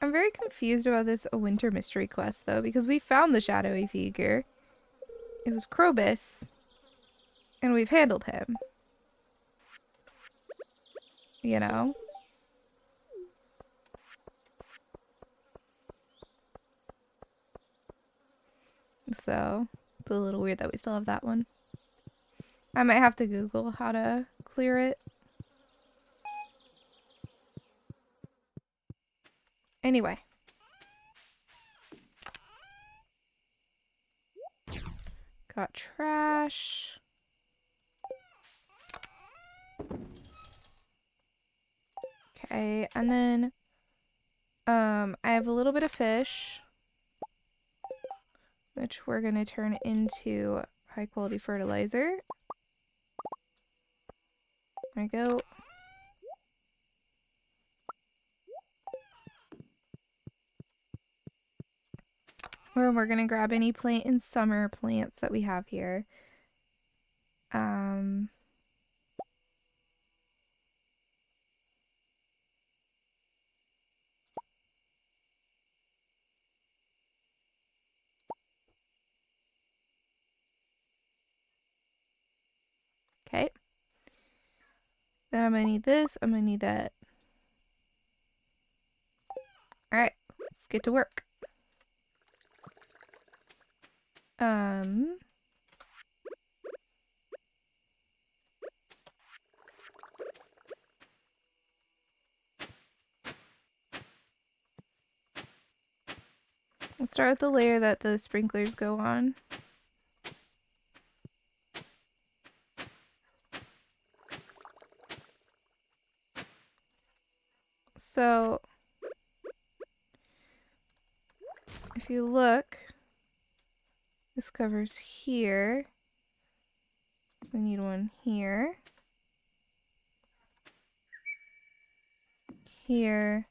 Speaker 1: I'm very confused about this A Winter Mystery quest though, because we found the shadowy figure. It was Krobus. And we've handled him. You know? So, It's a little weird that we still have that one. I might have to Google how to clear it. Anyway. Got trash. Okay, and then I have a little bit of fish, which we're gonna turn into high quality fertilizer. There we go. Or we're gonna grab any plant in summer plants that we have here. Okay. Then I'm gonna need this. I'm gonna need that. Alright, let's get to work. We'll start with the layer that the sprinklers go on. So, if you look, this covers here. So we need one here. Here.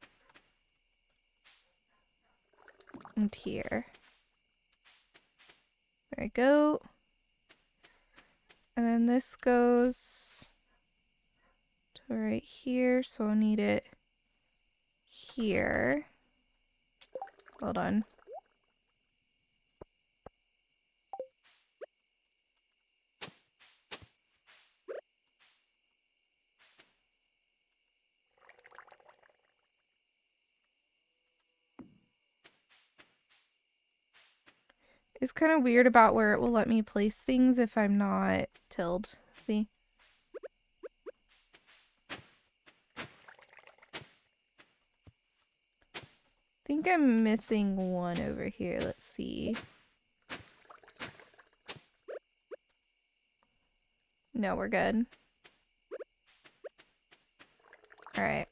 Speaker 1: And here. There we go. And then this goes to right here, so I'll need it here. Hold on. It's kind of weird about where it will let me place things if I'm not tilled. See? I think I'm missing one over here. Let's see. No, we're good. Alright.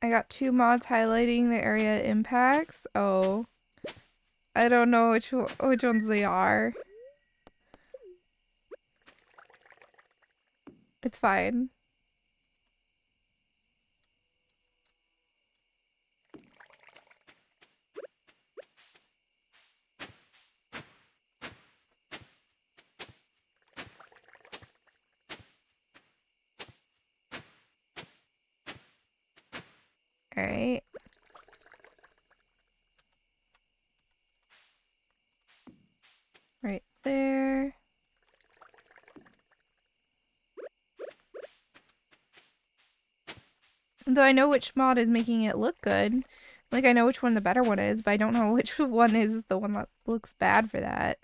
Speaker 1: I got 2 mods highlighting the area impacts. Oh. I don't know which ones they are. It's fine. Alright. Right there. Though I know which mod is making it look good. Like, I know which one the better one is, but I don't know which one is the one that looks bad for that.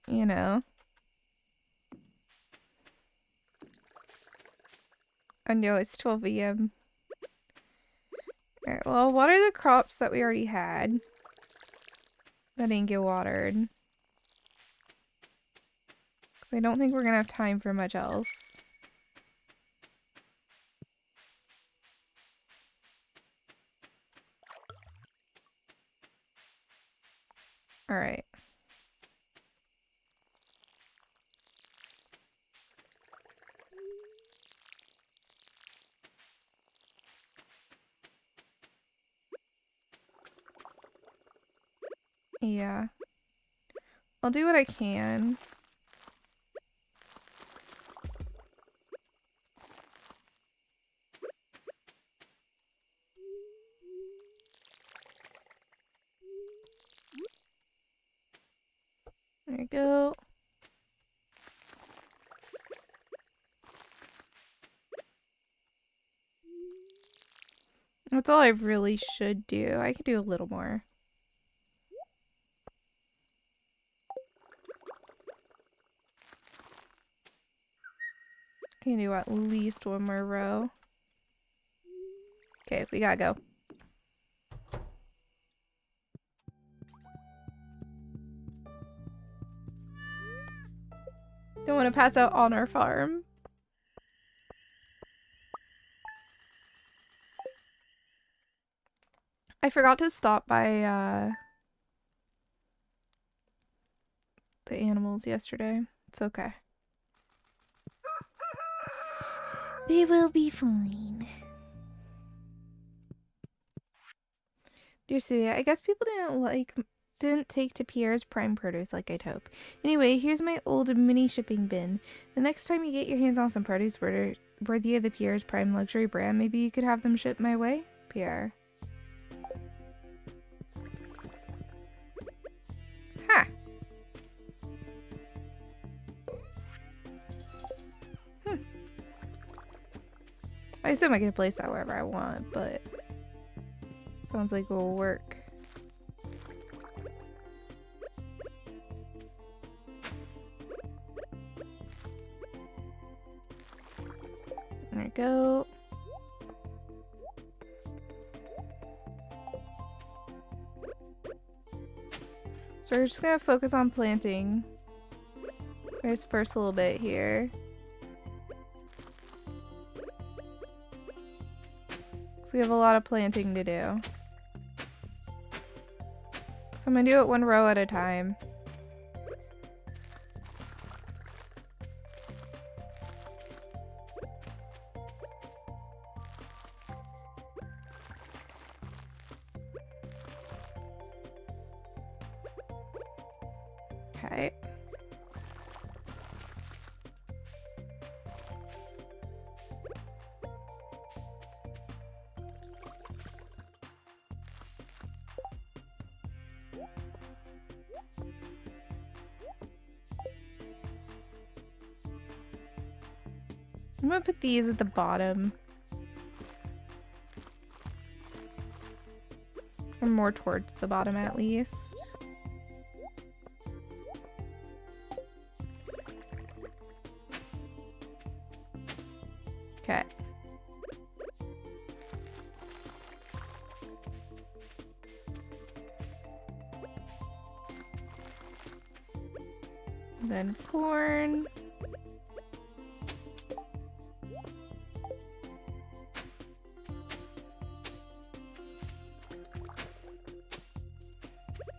Speaker 1: You know. I know it's 12 a.m. Alright, well, water the crops that we already had. That didn't get watered. I don't think we're gonna have time for much else. Alright. Yeah. I'll do what I can. There we go. That's all I really should do. I could do a little more. I can do at least one more row. Okay, we gotta go. Don't want to pass out on our farm. I forgot to stop by the animals yesterday. It's okay. They will be fine. Dear Suya, I guess people didn't take to Pierre's prime produce like I'd hoped. Anyway, here's my old mini shipping bin. The next time you get your hands on some produce worthy of the Pierre's prime luxury brand, maybe you could have them shipped my way? Pierre. Ha! I assume I can place that wherever I want, but sounds like it will work. There we go. So we're just gonna focus on planting. There's first little bit here. So we have a lot of planting to do. So I'm gonna do it one row at a time. Okay. I'm gonna put these at the bottom. Or more towards the bottom at least. Okay. Then corn.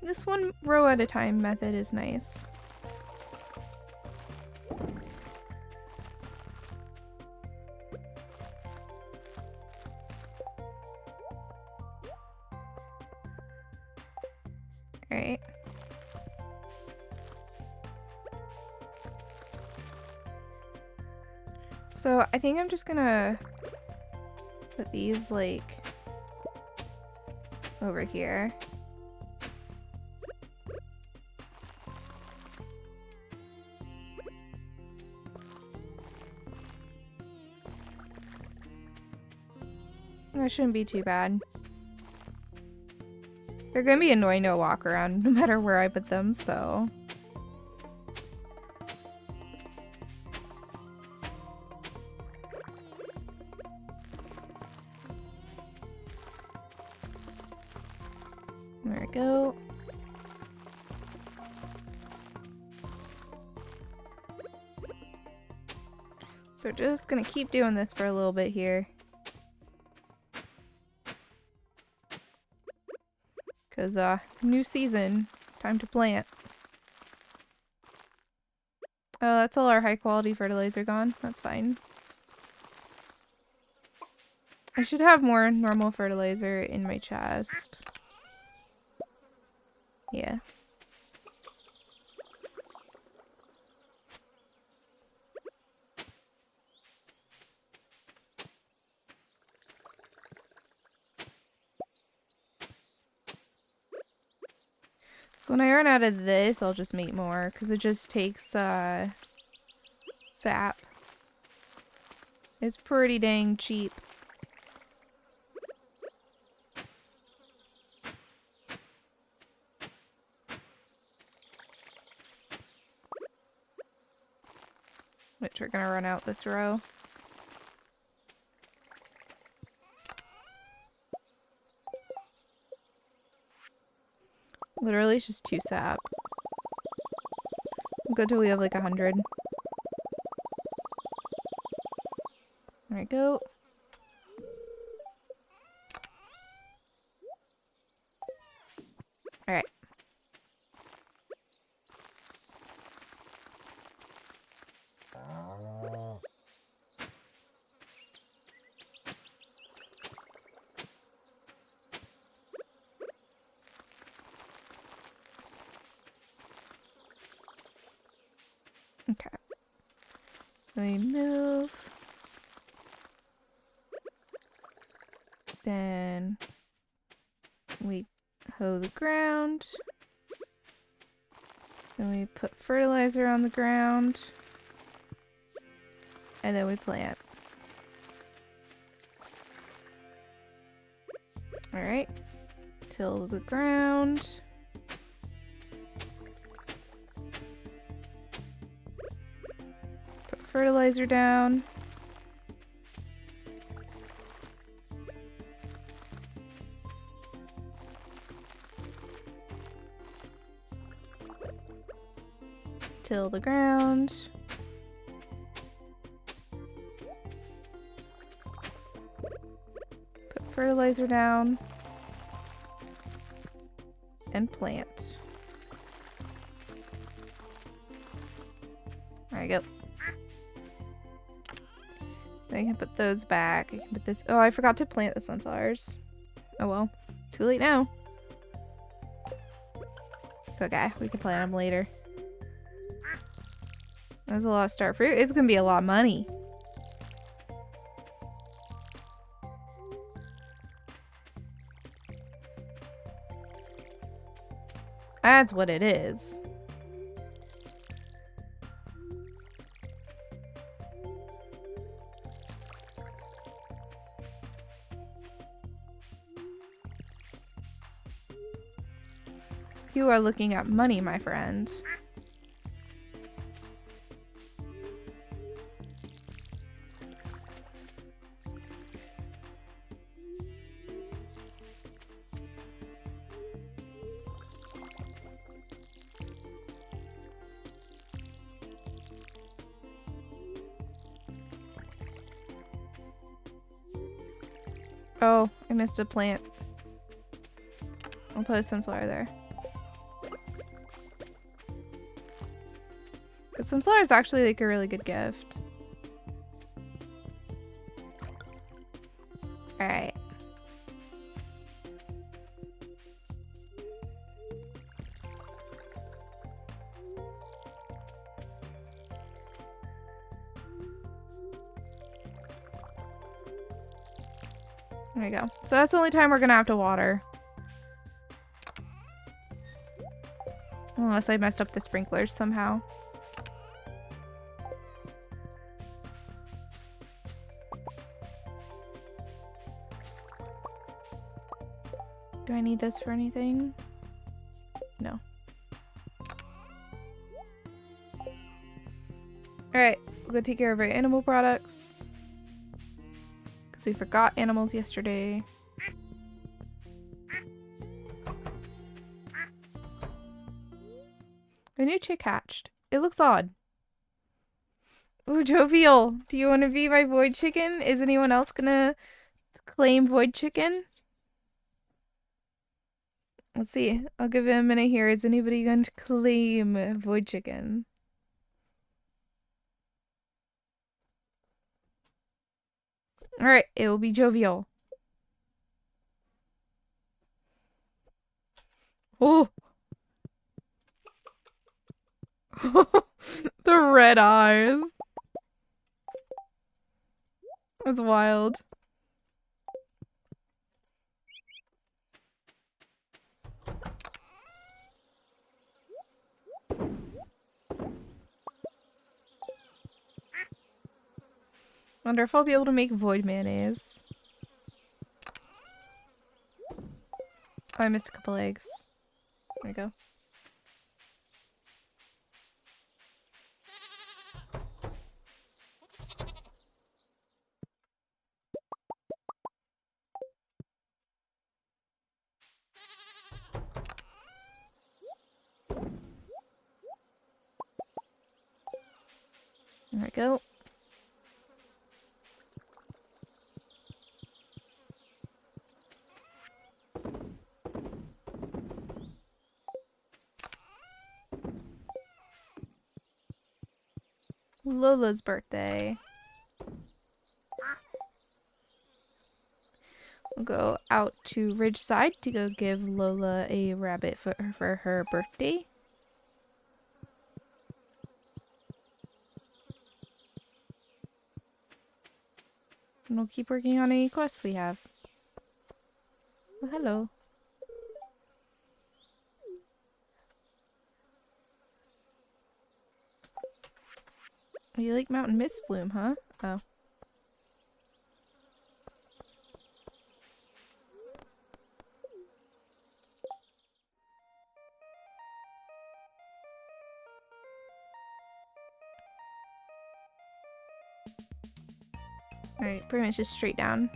Speaker 1: This one row at a time method is nice. Alright. So I think I'm just gonna put these like over here. That shouldn't be too bad. They're gonna be annoying to walk around no matter where I put them, so. There we go. So we're just gonna keep doing this for a little bit here. Cause new season, time to plant. Oh, that's all our high quality fertilizer gone. That's fine. I should have more normal fertilizer in my chest. Yeah. So when I run out of this, I'll just make more, because it just takes sap. It's pretty dang cheap. which we're gonna run out this row. Literally, it's just 2 sap. We'll go till we have like 100. There we go. Alright. Okay. We move. Then we hoe the ground. Then we put fertilizer on the ground. And then we plant. Alright. Till the ground. Put fertilizer down. Till the ground. Put fertilizer down. And plant. There we go. Then I can put those back. I can put this. Oh, I forgot to plant the sunflowers. Oh well. Too late now. It's okay. We can plant them later. That's a lot of star fruit. It's gonna be a lot of money. That's what it is. You are looking at money, my friend. Oh, I missed a plant. I'll put a sunflower there. The sunflower is actually like a really good gift. Alright. There we go. So that's the only time we're gonna have to water. Unless I messed up the sprinklers somehow. Do I need this for anything? No. Alright, we'll go take care of our animal products. Because we forgot animals yesterday. A new chick hatched. It looks odd. Ooh, Jovial, do you want to be my void chicken? Is anyone else gonna claim void chicken? Let's see. I'll give it a minute here. Is anybody going to claim void chicken? Alright, it will be Jovial. Oh! The red eyes. That's wild. Wonder if I'll be able to make void mayonnaise. Oh, I missed a couple eggs. There we go. There we go. Lola's birthday. We'll go out to Ridgeside to go give Lola a rabbit for her birthday. And we'll keep working on any quests we have. Oh, hello. You like Mountain Mist Bloom, huh? Oh. Alright, pretty much just straight down.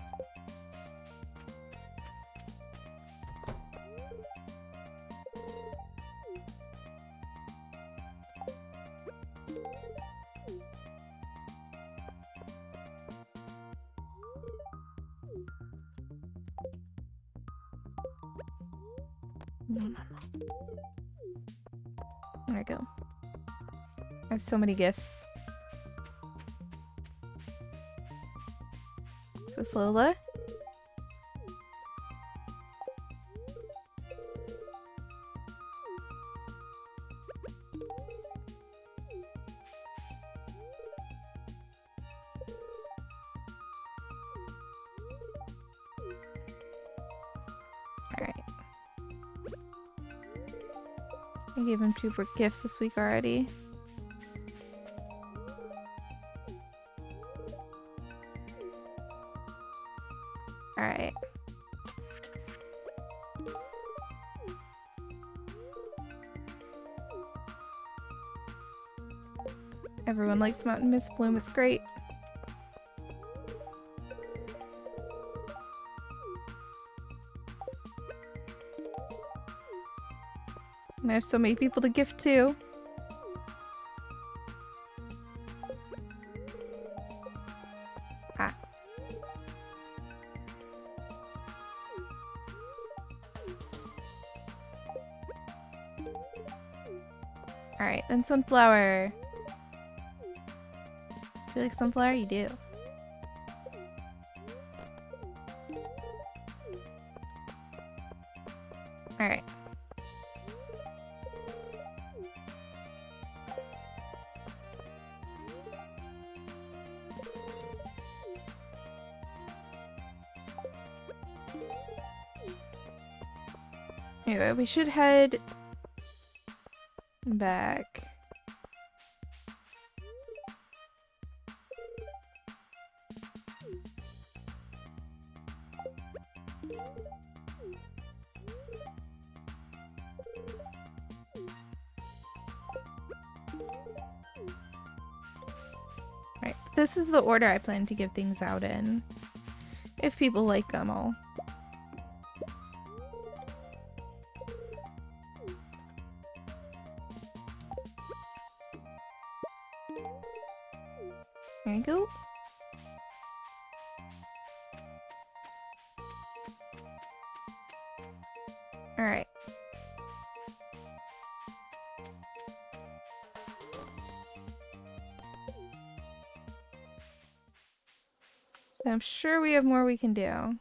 Speaker 1: There we go. I have so many gifts. Is this Lola? Alright. I gave him 2 gifts this week already. Alright. Everyone likes Mountain Mist Bloom, it's great. And I have so many people to gift to. Ah. Alright, then Sunflower. You like Sunflower? You do. Alright. Anyway, we should head back. Right, this is the order I plan to give things out in. If people like them all. There you go. Alright. I'm sure we have more we can do.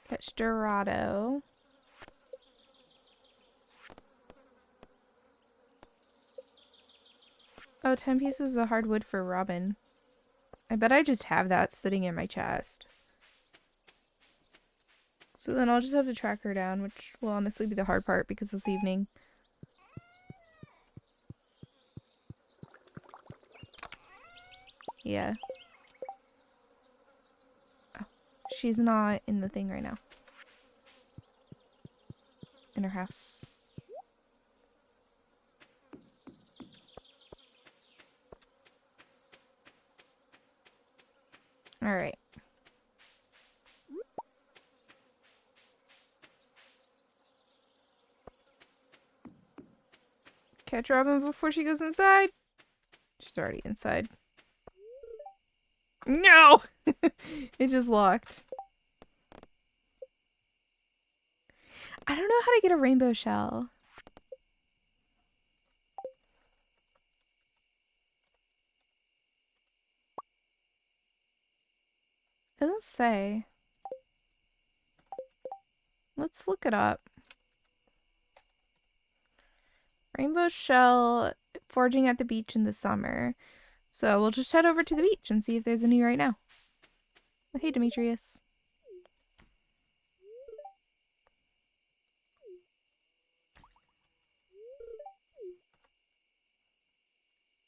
Speaker 1: Catch Dorado. Oh, 10 pieces of hardwood for Robin. I bet I just have that sitting in my chest. So then I'll just have to track her down, which will honestly be the hard part because this evening. Yeah. Oh, she's not in the thing right now. In her house. Alright. Catch Robin before she goes inside. She's already inside. No! It just locked. I don't know how to get a rainbow shell. It doesn't say. Let's look it up. Rainbow shell foraging at the beach in the summer. So we'll just head over to the beach and see if there's any right now. Oh, hey, Demetrius.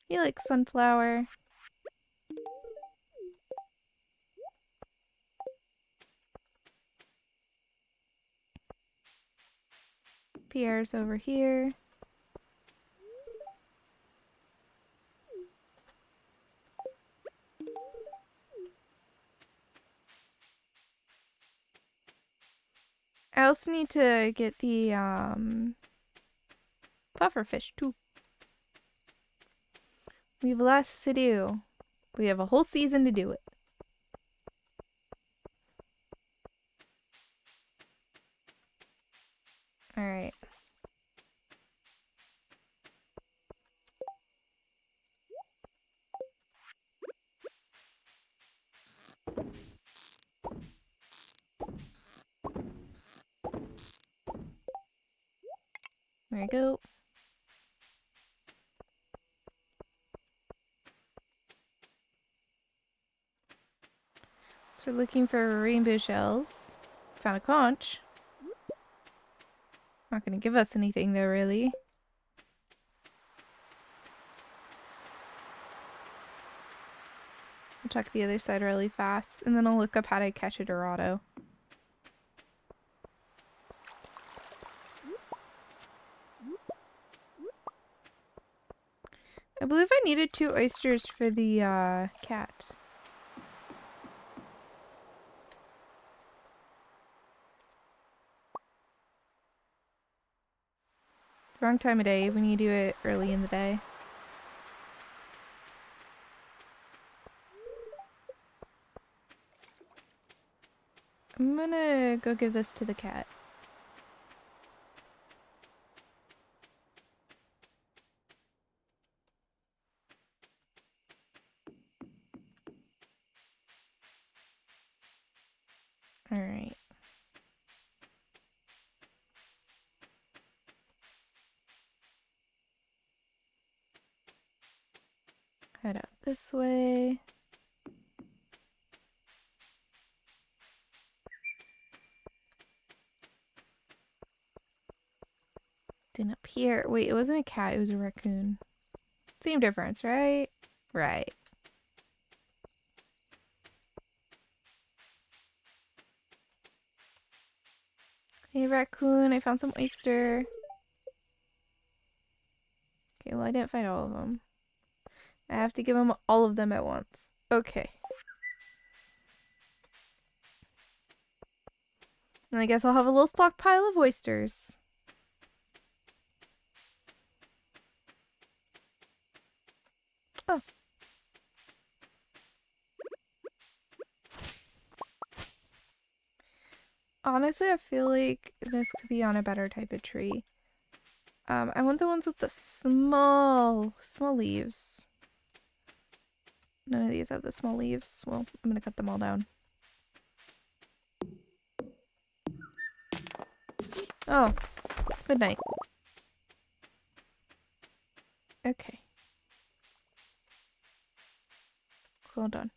Speaker 1: You like sunflower. Pierre's over here. I also need to get the pufferfish too. We have lots to do. We have a whole season to do it. Alright. There we go. So we're looking for rainbow shells. Found a conch. Not gonna give us anything though, really. I'll check the other side really fast, and then I'll look up how to catch a Dorado. I believe I needed 2 oysters for the cat. Wrong time of day when you do it early in the day. I'm gonna go give this to the cat. Alright. Head out this way. Then up here. Wait, it wasn't a cat, it was a raccoon. Same difference, right? Right. Hey, raccoon, I found some oyster. Okay, well, I didn't find all of them. I have to give him all of them at once. Okay. And I guess I'll have a little stockpile of oysters. Oh. Honestly, I feel like this could be on a better type of tree. I want the ones with the small leaves. None of these have the small leaves. Well, I'm gonna cut them all down. Oh, it's midnight. Okay. Hold on.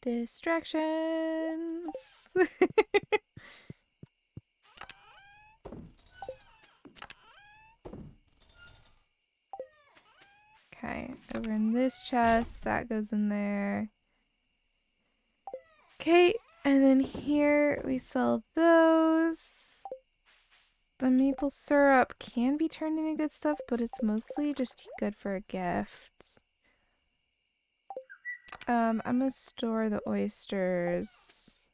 Speaker 1: Distractions. Okay, over in this chest, that goes in there. Okay, and then here we sell those. The maple syrup can be turned into good stuff, but it's mostly just good for a gift. I'm gonna store the oysters.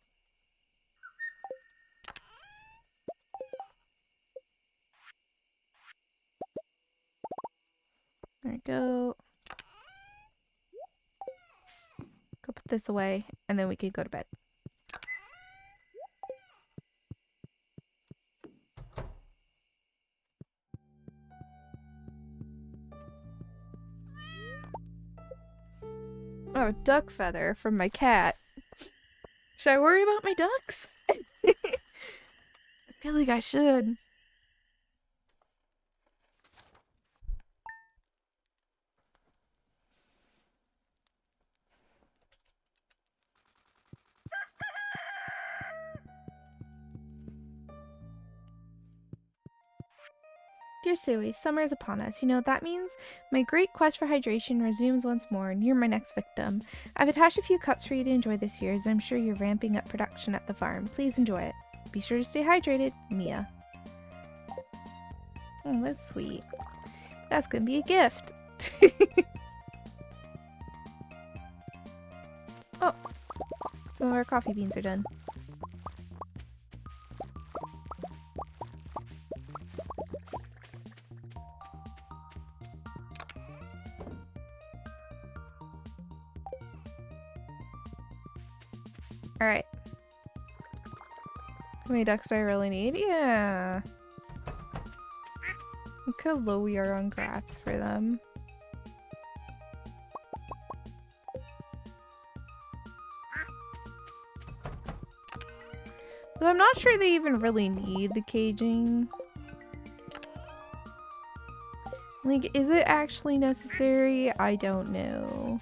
Speaker 1: There we go. Go put this away, and then we can go to bed. Oh, a duck feather from my cat. Should I worry about my ducks? I feel like I should. Dear Suwey, summer is upon us. You know what that means? My great quest for hydration resumes once more, and you're my next victim. I've attached a few cups for you to enjoy this year, as I'm sure you're ramping up production at the farm. Please enjoy it. Be sure to stay hydrated, Mia. Oh, that's sweet. That's gonna be a gift. Oh, some of our coffee beans are done. Alright. How many ducks do I really need? Yeah. Look how low we are on grass for them. Though I'm not sure they even really need the caging. Like, is it actually necessary? I don't know.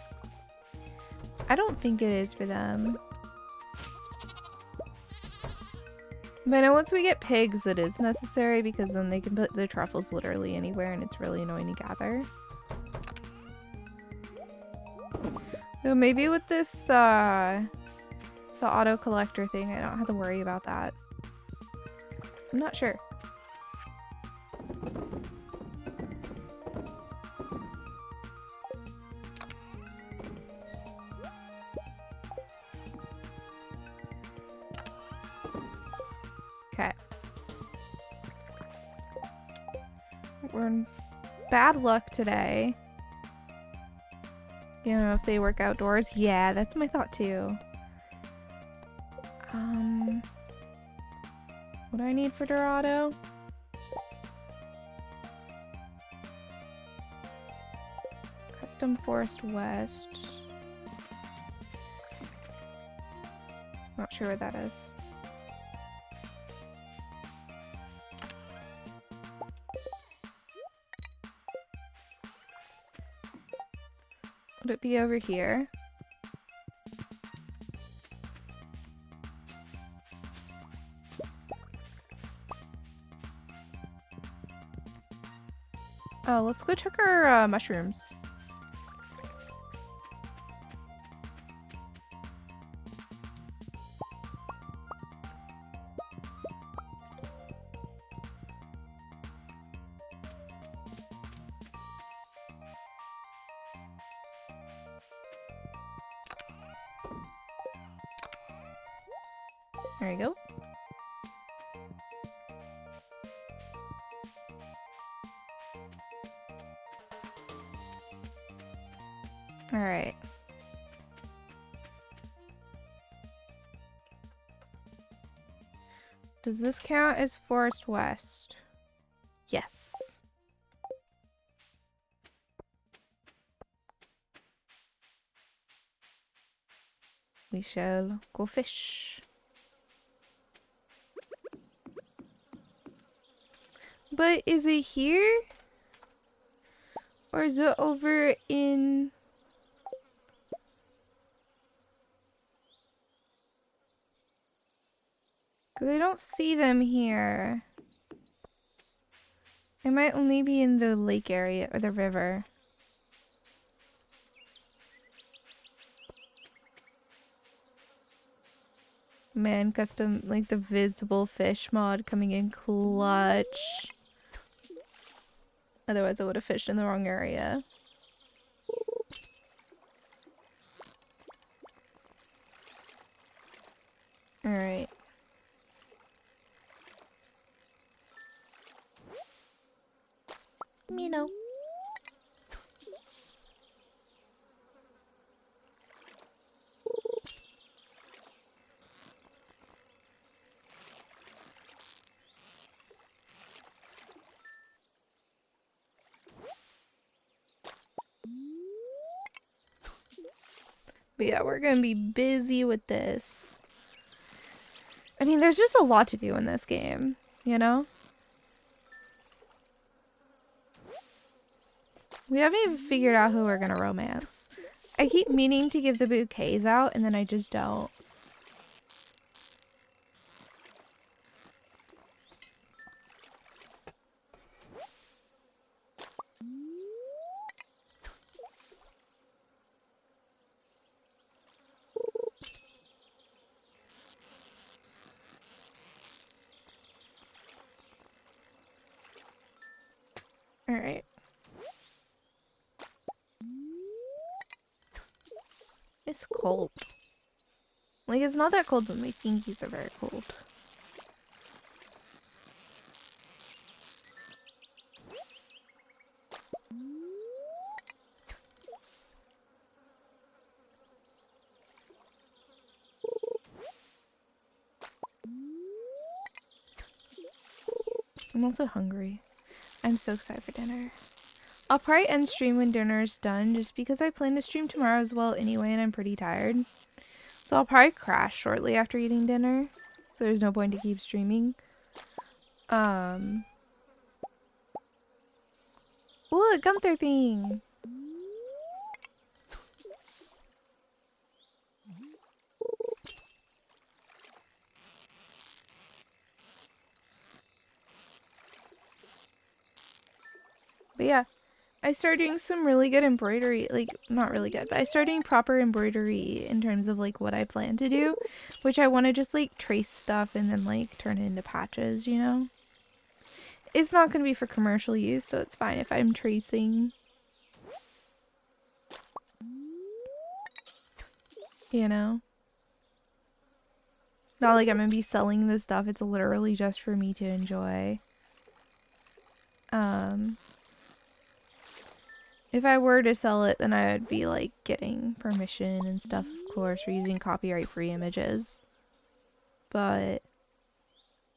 Speaker 1: I don't think it is for them. But I know once we get pigs, it is necessary because then they can put the truffles literally anywhere and it's really annoying to gather. So maybe with this, the auto collector thing, I don't have to worry about that. I'm not sure. Okay. We're in bad luck today. You know, if they work outdoors. Yeah, that's my thought too. What do I need for Dorado? Custom Forest West. Not sure where that is. Would it be over here? Oh, let's go check our mushrooms. There you go. All right. Does this count as Forest West? Yes. We shall go fish. But is it here? Or is it over in... Because I don't see them here. It might only be in the lake area or the river. Man, custom, like the visible fish mod coming in clutch. Otherwise I would have fished in the wrong area. Alright. Mino. But yeah, we're gonna be busy with this. I mean, there's just a lot to do in this game, you know? We haven't even figured out who we're gonna romance. I keep meaning to give the bouquets out, and then I just don't. Alright. It's cold. Like, it's not that cold, but my fingies are very cold. I'm also hungry. I'm so excited for dinner. I'll probably end stream when dinner is done, just because I plan to stream tomorrow as well anyway, and I'm pretty tired. So I'll probably crash shortly after eating dinner, so there's no point to keep streaming. Ooh, a Gunther thing! But yeah, I started doing some really good embroidery, like, not really good, but I started doing proper embroidery in terms of, like, what I plan to do, which I want to just, like, trace stuff and then, like, turn it into patches, you know? It's not going to be for commercial use, so it's fine if I'm tracing. You know? Not like I'm going to be selling this stuff, it's literally just for me to enjoy. If I were to sell it, then I would be, like, getting permission and stuff, of course, for using copyright-free images. But,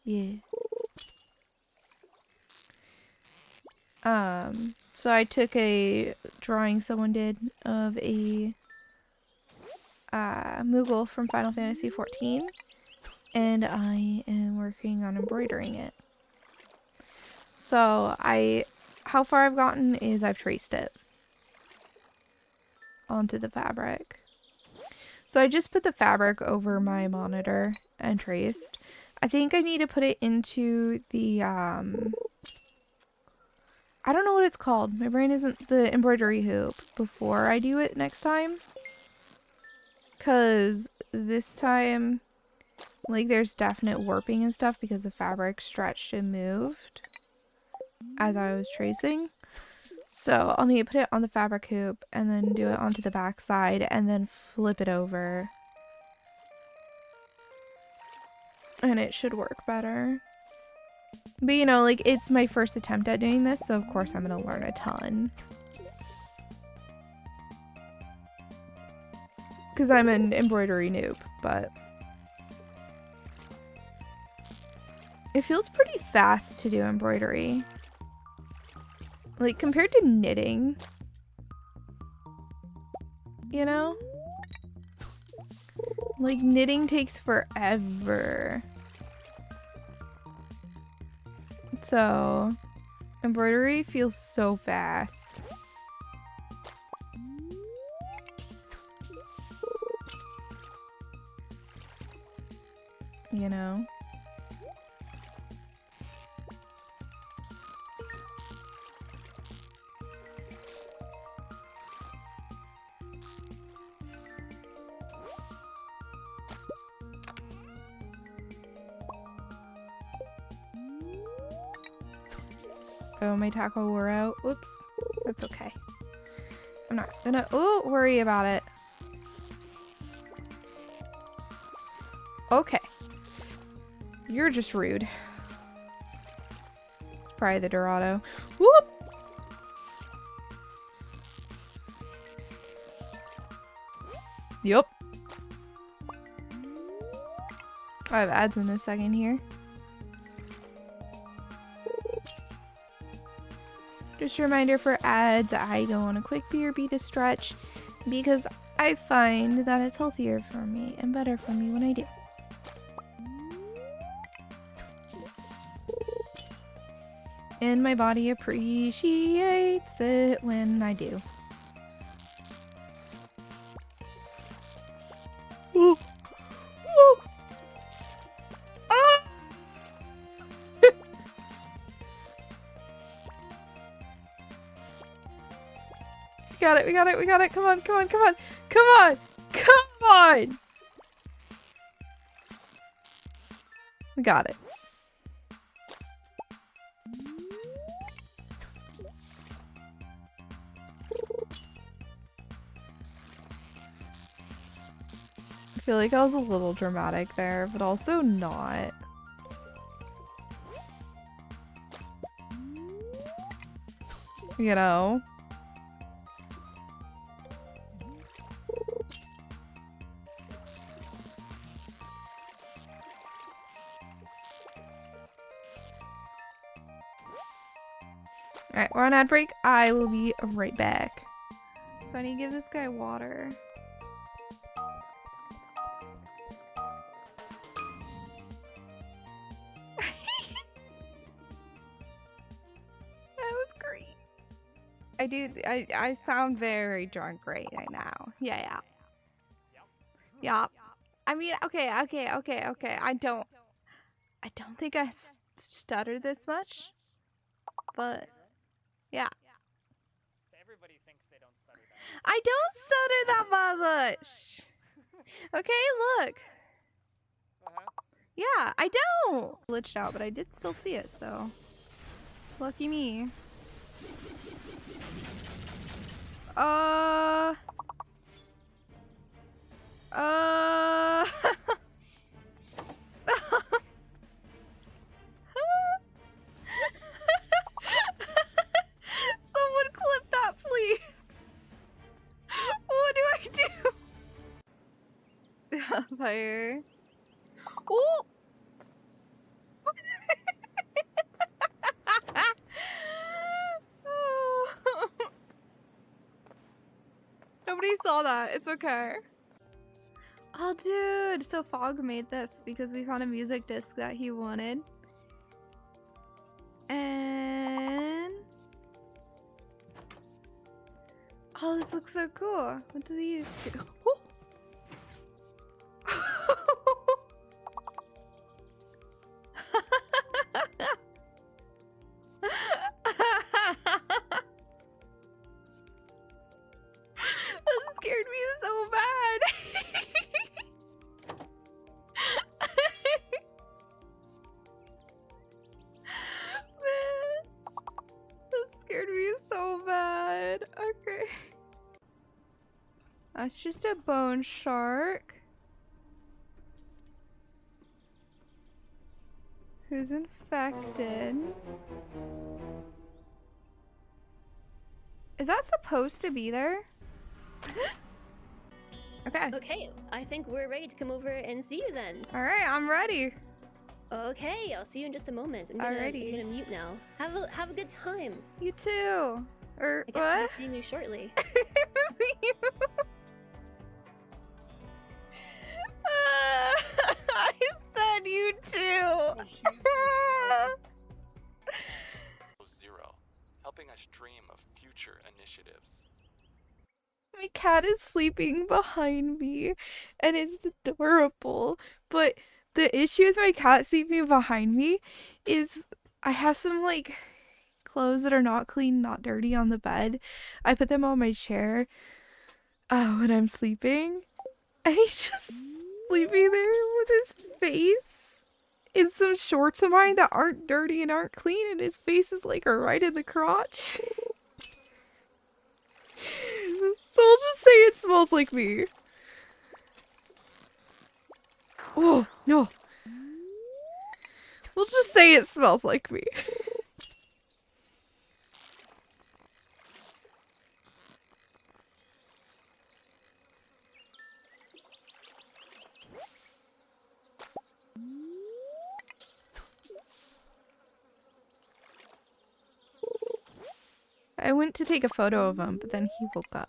Speaker 1: yeah. So I took a drawing someone did of a Moogle from Final Fantasy XIV, and I am working on embroidering it. So how far I've gotten is I've traced it onto the fabric. So I just put the fabric over my monitor and traced. I think I need to put it into the, I don't know what it's called. My brain isn't the embroidery hoop before I do it next time. Because this time, like, there's definite warping and stuff because the fabric stretched and moved as I was tracing. So I'll need to put it on the fabric hoop and then do it onto the back side and then flip it over. And it should work better. But you know, like, it's my first attempt at doing this, so of course I'm gonna learn a ton. Because I'm an embroidery noob, but it feels pretty fast to do embroidery. Like, compared to knitting, you know? Like, knitting takes forever. So, embroidery feels so fast. You know? Oh, my taco wore out. Whoops. That's okay. I'm not gonna worry about it. Okay. You're just rude. It's probably the Dorado. Whoop! Yup. I have ads in a second here. Just a reminder for ads, I go on a quick BRB to stretch because I find that it's healthier for me and better for me when I do. And my body appreciates it when I do. Ooh. Ooh. Ah! We got it. Come on. We got it. I feel like I was a little dramatic there, but also not. You know? Alright, we're on ad break. I will be right back.
Speaker 5: So I need to give this guy water. That was great. I sound very drunk right now. Yeah. I mean, okay. I don't think I stutter this much, but yeah.
Speaker 6: Everybody thinks they don't stutter that.
Speaker 5: I don't stutter that much. Okay, look. Yeah, I don't. Glitched out, but I did still see it, so lucky me. Someone clip that, please. What do I do? Fire. Oh! Nobody saw that. It's okay. Oh, dude. So Fog made this because we found a music disc that he wanted. And... oh, this looks so cool. What do these do? Oh! That scared me so bad. Man, that scared me so bad. Okay. That's just a bone shark. Who's infected? Is that supposed to be there? Okay.
Speaker 3: Okay, I think we're ready to come over and see you then.
Speaker 5: Alright, I'm ready.
Speaker 3: Okay, I'll see you in just a moment. I'm
Speaker 5: Alrighty.
Speaker 3: gonna mute now. Have a good time.
Speaker 5: You too. Or
Speaker 3: I guess I'll
Speaker 5: what?
Speaker 3: be seeing you shortly.
Speaker 5: I said you too.
Speaker 4: Zero, helping us dream of future initiatives.
Speaker 1: My cat is sleeping behind me and it's adorable. But the issue with my cat sleeping behind me is I have some like clothes that are not clean, not dirty on the bed. I put them on my chair when I'm sleeping. And he's just sleeping there with his face in some shorts of mine that aren't dirty and aren't clean, and his face is like right in the crotch. So we'll just say it smells like me. Oh, no. We'll just say it smells like me. I went to take a photo of him, but then he woke up.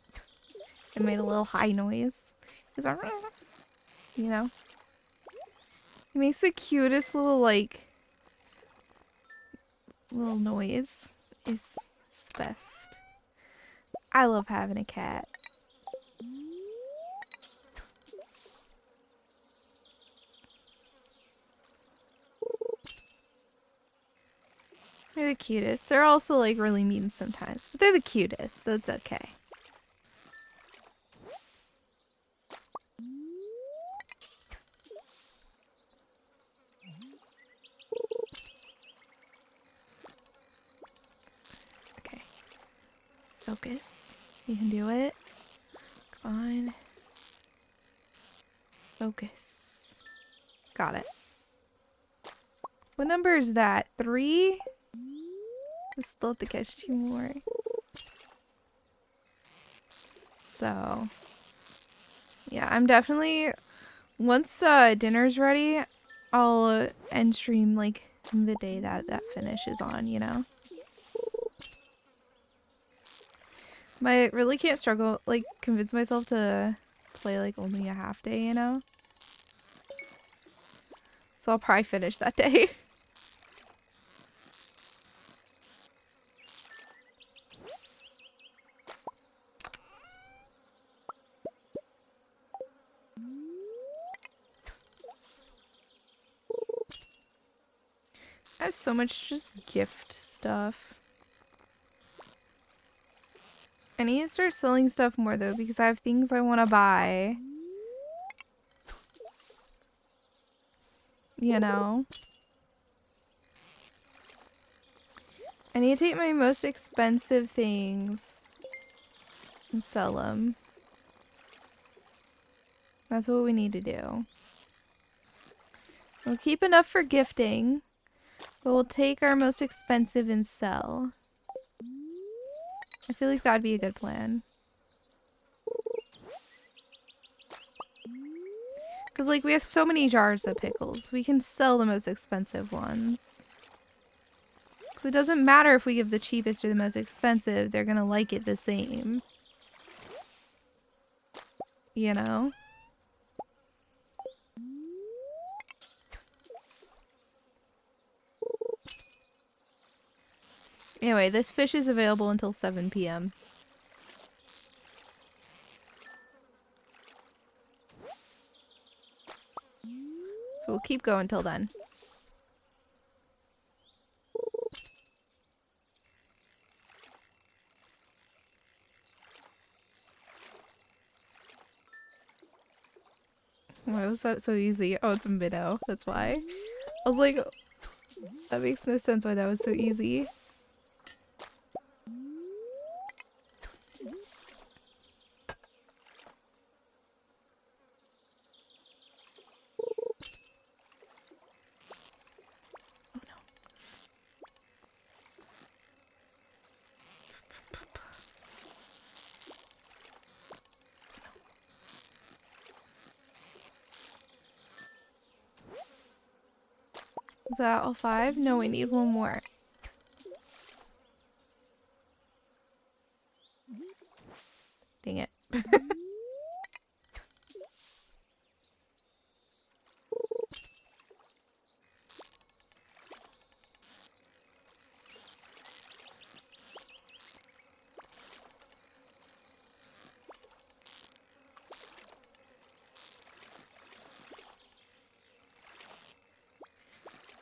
Speaker 1: It made a little high noise. It's a, you know? It makes the cutest little, like, little noise. It's the best. I love having a cat. They're the cutest. They're also like really mean sometimes, but they're the cutest, so it's okay. Okay. Focus. You can do it. Come on. Focus. Got it. What number is that? 3? I still have to catch 2 more. So, yeah, I'm definitely, once dinner's ready, I'll end stream like the day that finishes on, you know? I really can't struggle, like, convince myself to play like only a half day, you know? So I'll probably finish that day. I have so much just gift stuff. I need to start selling stuff more though because I have things I want to buy. You know? I need to take my most expensive things and sell them. That's what we need to do. We'll keep enough for gifting, but we'll take our most expensive and sell. I feel like that'd be a good plan. Because, like, we have so many jars of pickles. We can sell the most expensive ones. Because it doesn't matter if we give the cheapest or the most expensive. They're going to like it the same. You know? Anyway, this fish is available until 7 p.m. So we'll keep going till then. Why was that so easy? Oh, it's a minnow. That's why. I was like, that makes no sense why that was so easy. Is that all 5? No, we need one more. Dang it.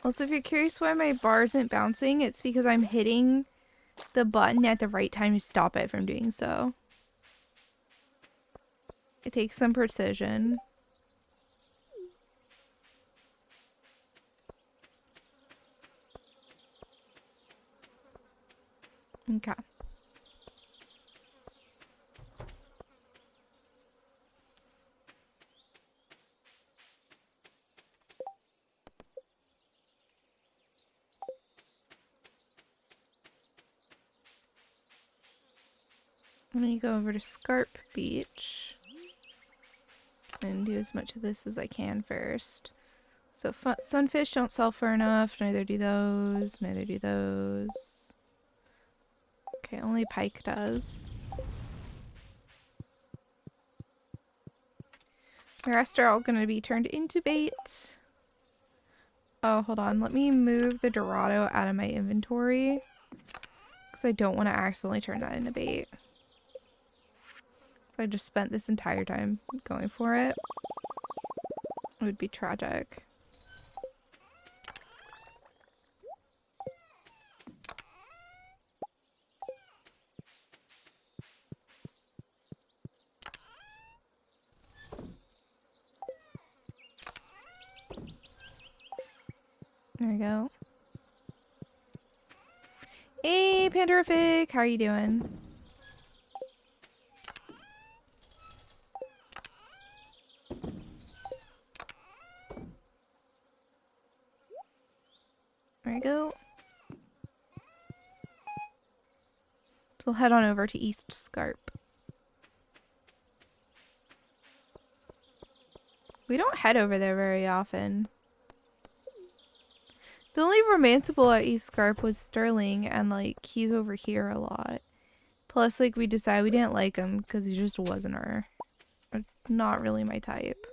Speaker 1: Also, if you're curious why my bar isn't bouncing, it's because I'm hitting the button at the right time to stop it from doing so. It takes some precision. Okay. I'm gonna go over to Scarp Beach and do as much of this as I can first. So sunfish don't sell for enough, neither do those, neither do those. Okay, only pike does. The rest are all gonna be turned into bait. Oh, hold on. Let me move the Dorado out of my inventory. Because I don't want to accidentally turn that into bait. If I just spent this entire time going for it, it would be tragic. There we go. Hey, Pandorific! How are you doing? There we go. So we'll head on over to East Scarp. We don't head over there very often. The only romanceable at East Scarp was Sterling, and like he's over here a lot. Plus, like we decided we didn't like him because he just wasn't not really my type.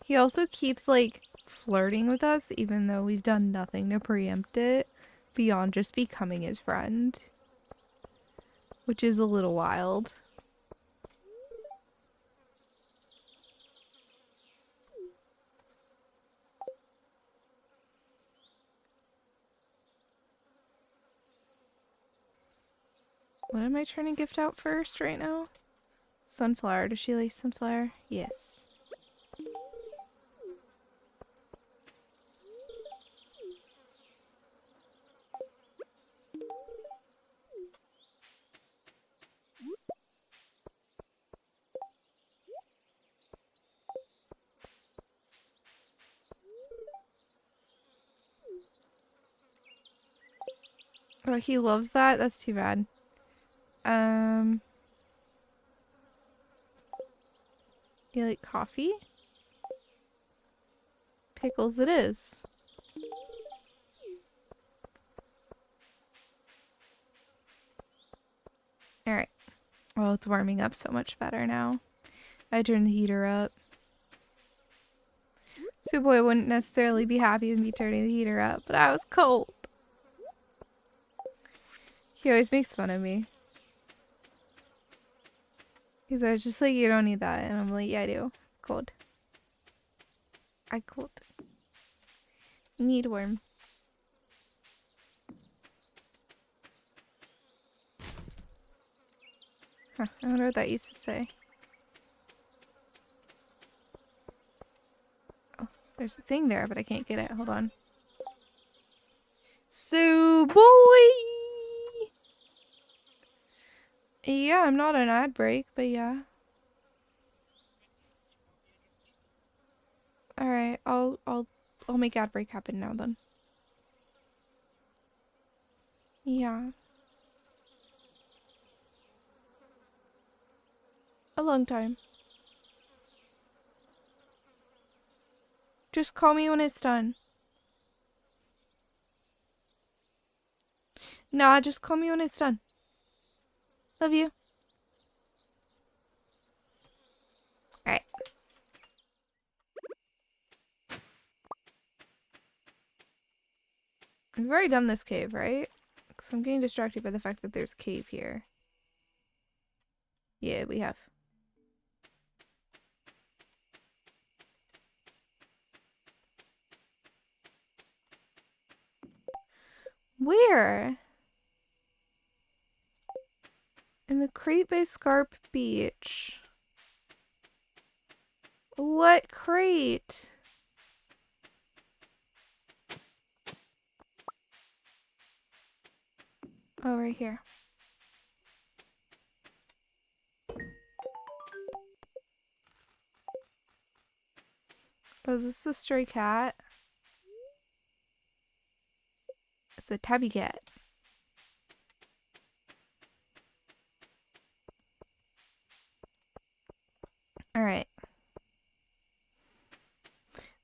Speaker 1: He also keeps like flirting with us, even though we've done nothing to preempt it beyond just becoming his friend, which is a little wild. What am I trying to gift out first right now? Sunflower. Does she like sunflower? Yes. Oh, he loves that? That's too bad. You like coffee? Pickles it is. Alright. Oh, it's warming up so much better now. I turned the heater up. Suwey wouldn't necessarily be happy with me turning the heater up, but I was cold. He always makes fun of me. He's always just like, you don't need that. And I'm like, yeah, I do. Cold. I cold. Need warm. Huh, I wonder what that used to say. Oh, there's a thing there, but I can't get it. Hold on. Suwey! Yeah, I'm not an ad break, but yeah. Alright, I'll make ad break happen now then. Yeah. A long time. Just call me when it's done. Nah, just call me when it's done. Love you. Alright. We've already done this cave, right? Because I'm getting distracted by the fact that there's a cave here. Yeah, we have. Where? In the crate by Scarp Beach. What crate? Oh, right here. Oh, is this the stray cat? It's a tabby cat. Alright.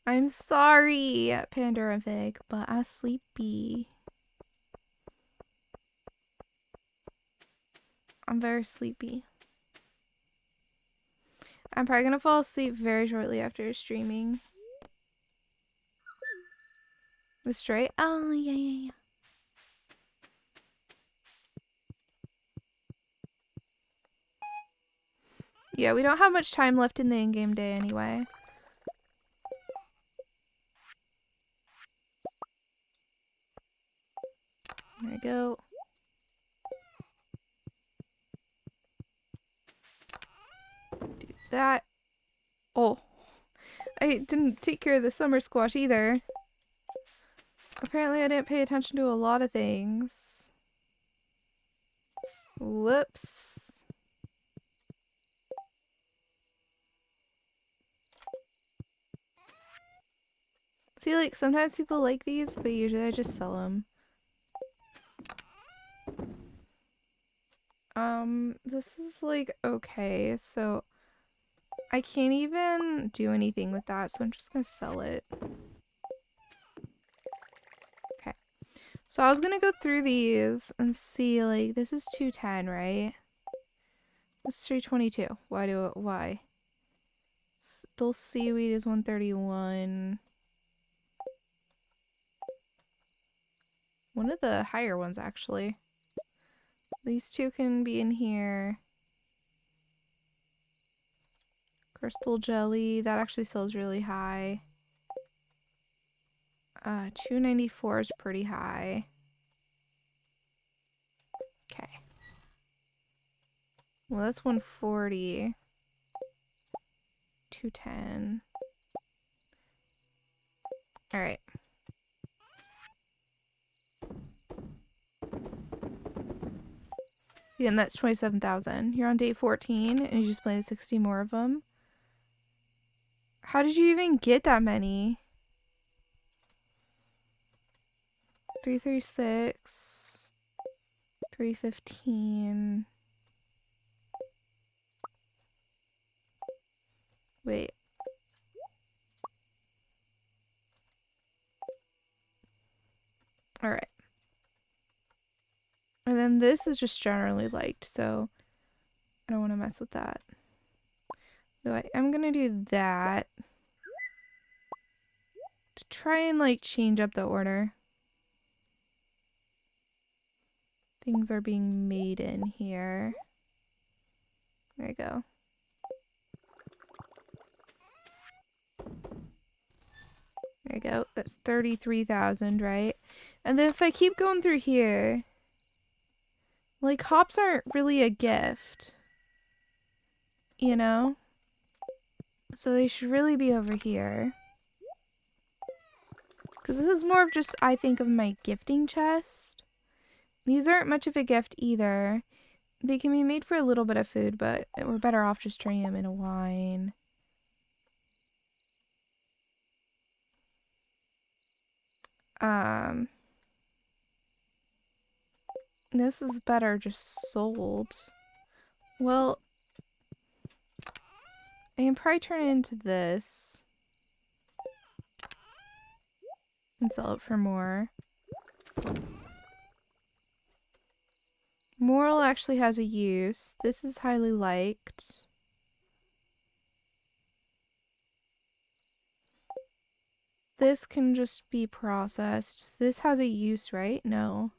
Speaker 1: I'm sorry, Pandorific, but I'm sleepy. I'm very sleepy. I'm probably gonna fall asleep very shortly after streaming. The straight? Oh, yeah, yeah, yeah. Yeah, we don't have much time left in the in-game day anyway. There we go. Do that. Oh. I didn't take care of the summer squash either. Apparently I didn't pay attention to a lot of things. Whoops. See, like, sometimes people like these, but usually I just sell them. This is, like, okay, so I can't even do anything with that, so I'm just gonna sell it. Okay. So I was gonna go through these and see, like, this is 210, right? This is 322. Why? Still seaweed is 131. One of the higher ones, actually. These two can be in here. Crystal jelly, that actually sells really high. 294 is pretty high. Okay. Well, that's 140. 210. Alright. Yeah, and that's 27,000. You're on day 14, and you just planted 60 more of them. How did you even get that many? 336. 315. Wait. Alright. And then this is just generally liked, so I don't want to mess with that. So I am going to do that. To try and, like, change up the order. Things are being made in here. There you go. There you go. That's 33,000, right? And then if I keep going through here, like, hops aren't really a gift. You know? So they should really be over here. Because this is more of just, I think, of my gifting chest. These aren't much of a gift either. They can be made for a little bit of food, but we're better off just turning them into wine. This is better just sold. Well, I can probably turn it into this. And sell it for more. Moral actually has a use. This is highly liked. This can just be processed. This has a use, right? No.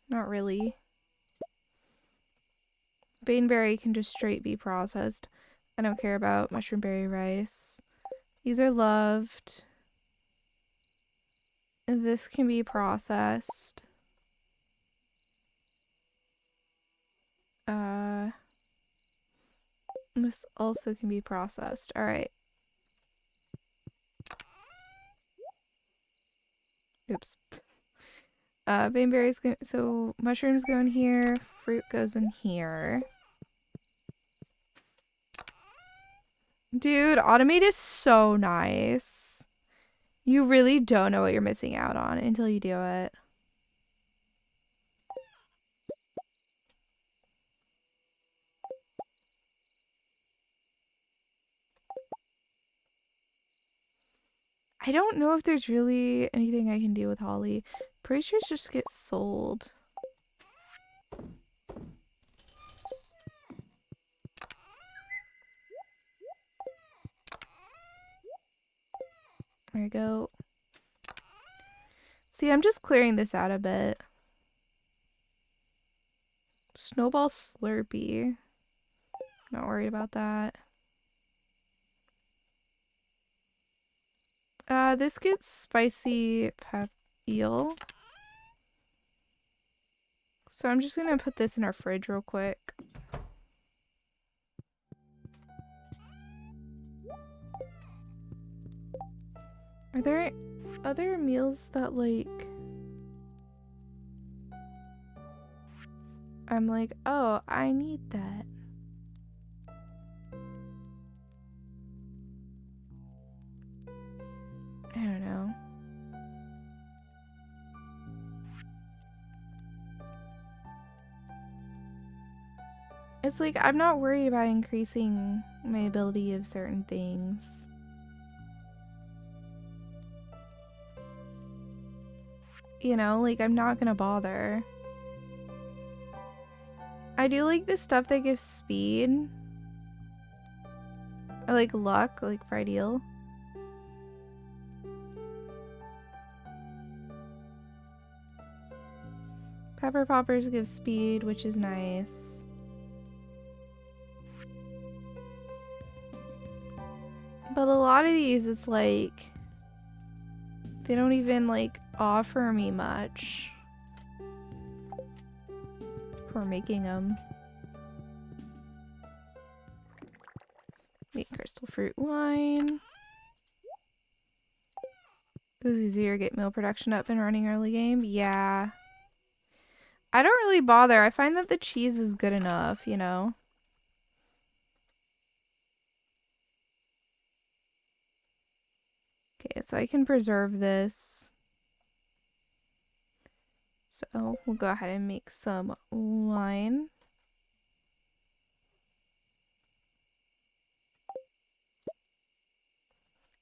Speaker 1: Not really. Baneberry can just straight be processed. I don't care about mushroomberry rice. These are loved. And this can be processed. This also can be processed. Alright. Oops. Baneberries go, so mushrooms go in here, fruit goes in here. Dude, Automate is so nice. You really don't know what you're missing out on until you do it. I don't know if there's really anything I can do with Holly. Pretty sure it just gets sold. There we go. See, I'm just clearing this out a bit. Snowball Slurpee. Not worried about that. This gets spicy eel. So I'm just gonna put this in our fridge real quick. Are there other meals that like I'm like, oh, I need that. I don't know. It's like I'm not worried about increasing my ability of certain things. You know, like I'm not gonna bother. I do like the stuff that gives speed. Or like luck, like fried eel. Pepper poppers give speed, which is nice. But a lot of these, it's like they don't even like offer me much for making them. Make crystal fruit wine. It was easier to get meal production up and running early game. Yeah. I don't really bother. I find that the cheese is good enough, you know? Okay, so I can preserve this. So we'll go ahead and make some wine.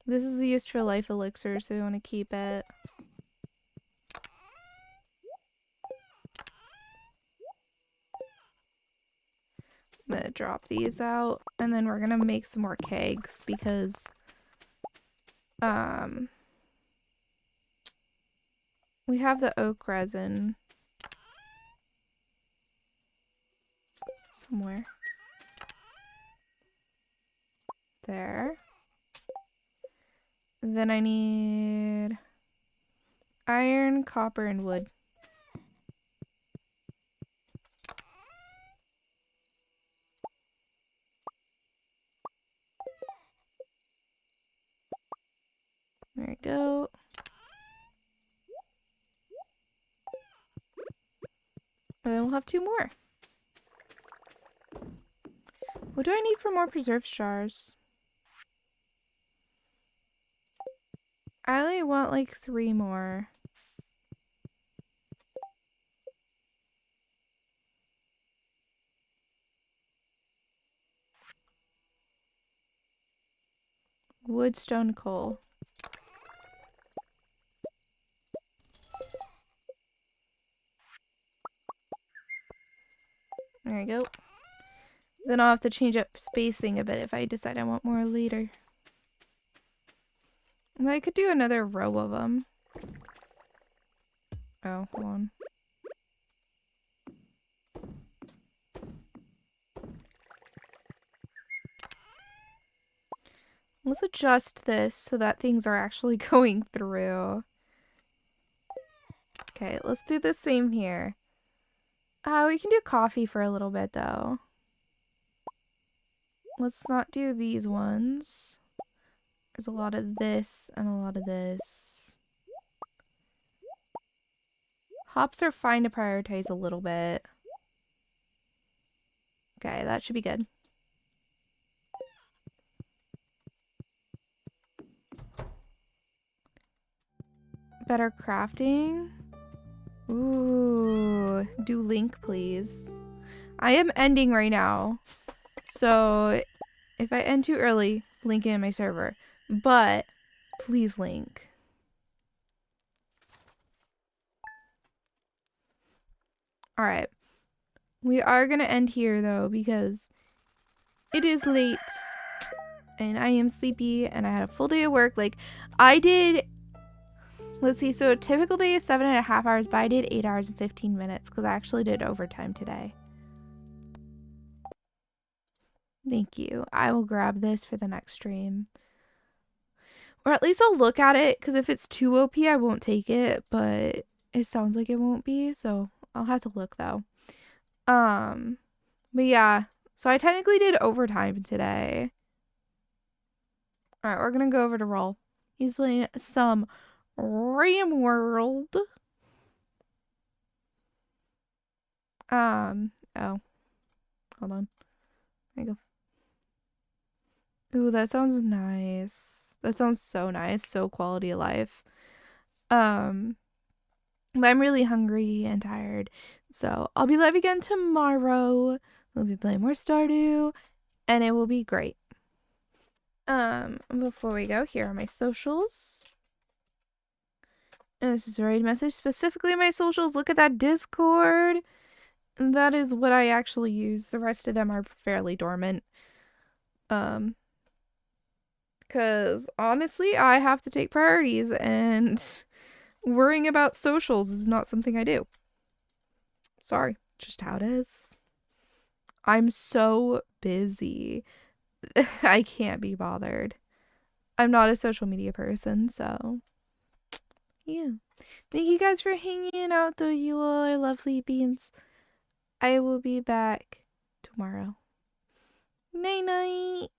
Speaker 1: This is the used for life elixir, so we want to keep it. I'm gonna drop these out, and then we're gonna make some more kegs because we have the oak resin somewhere. There. Then I need iron, copper, and wood. There we go. And then we'll have 2 more. What do I need for more preserved jars? I only want like 3 more. Wood, stone, coal. There we go. Then I'll have to change up spacing a bit if I decide I want more later. And I could do another row of them. Oh, hold on. Let's adjust this so that things are actually going through. Okay, let's do the same here. We can do coffee for a little bit though. Let's not do these ones. There's a lot of this and a lot of this. Hops are fine to prioritize a little bit. Okay, that should be good. Better crafting. Ooh, do link please. I am ending right now. So if I end too early, link in my server. But please link. Alright. We are going to end here though because it is late and I am sleepy and I had a full day of work. Like, I did, let's see, so a typical day is 7.5 hours, but I did 8 hours and 15 minutes because I actually did overtime today. Thank you. I will grab this for the next stream. Or at least I'll look at it, because if it's too OP, I won't take it, but it sounds like it won't be, so I'll have to look, though. But yeah, so I technically did overtime today. Alright, we're gonna go over to Roll. He's playing some Ram World. Oh. Hold on. There you go. Ooh, that sounds nice. That sounds so nice. So quality of life. But I'm really hungry and tired. So I'll be live again tomorrow. We'll be playing more Stardew. And it will be great. Before we go, here are my socials. And this is a raid message, specifically my socials. Look at that Discord. That is what I actually use. The rest of them are fairly dormant. Because honestly, I have to take priorities, and worrying about socials is not something I do. Sorry, just how it is. I'm so busy. I can't be bothered. I'm not a social media person, so yeah. Thank you guys for hanging out, though. You all are lovely beans. I will be back tomorrow. Night night.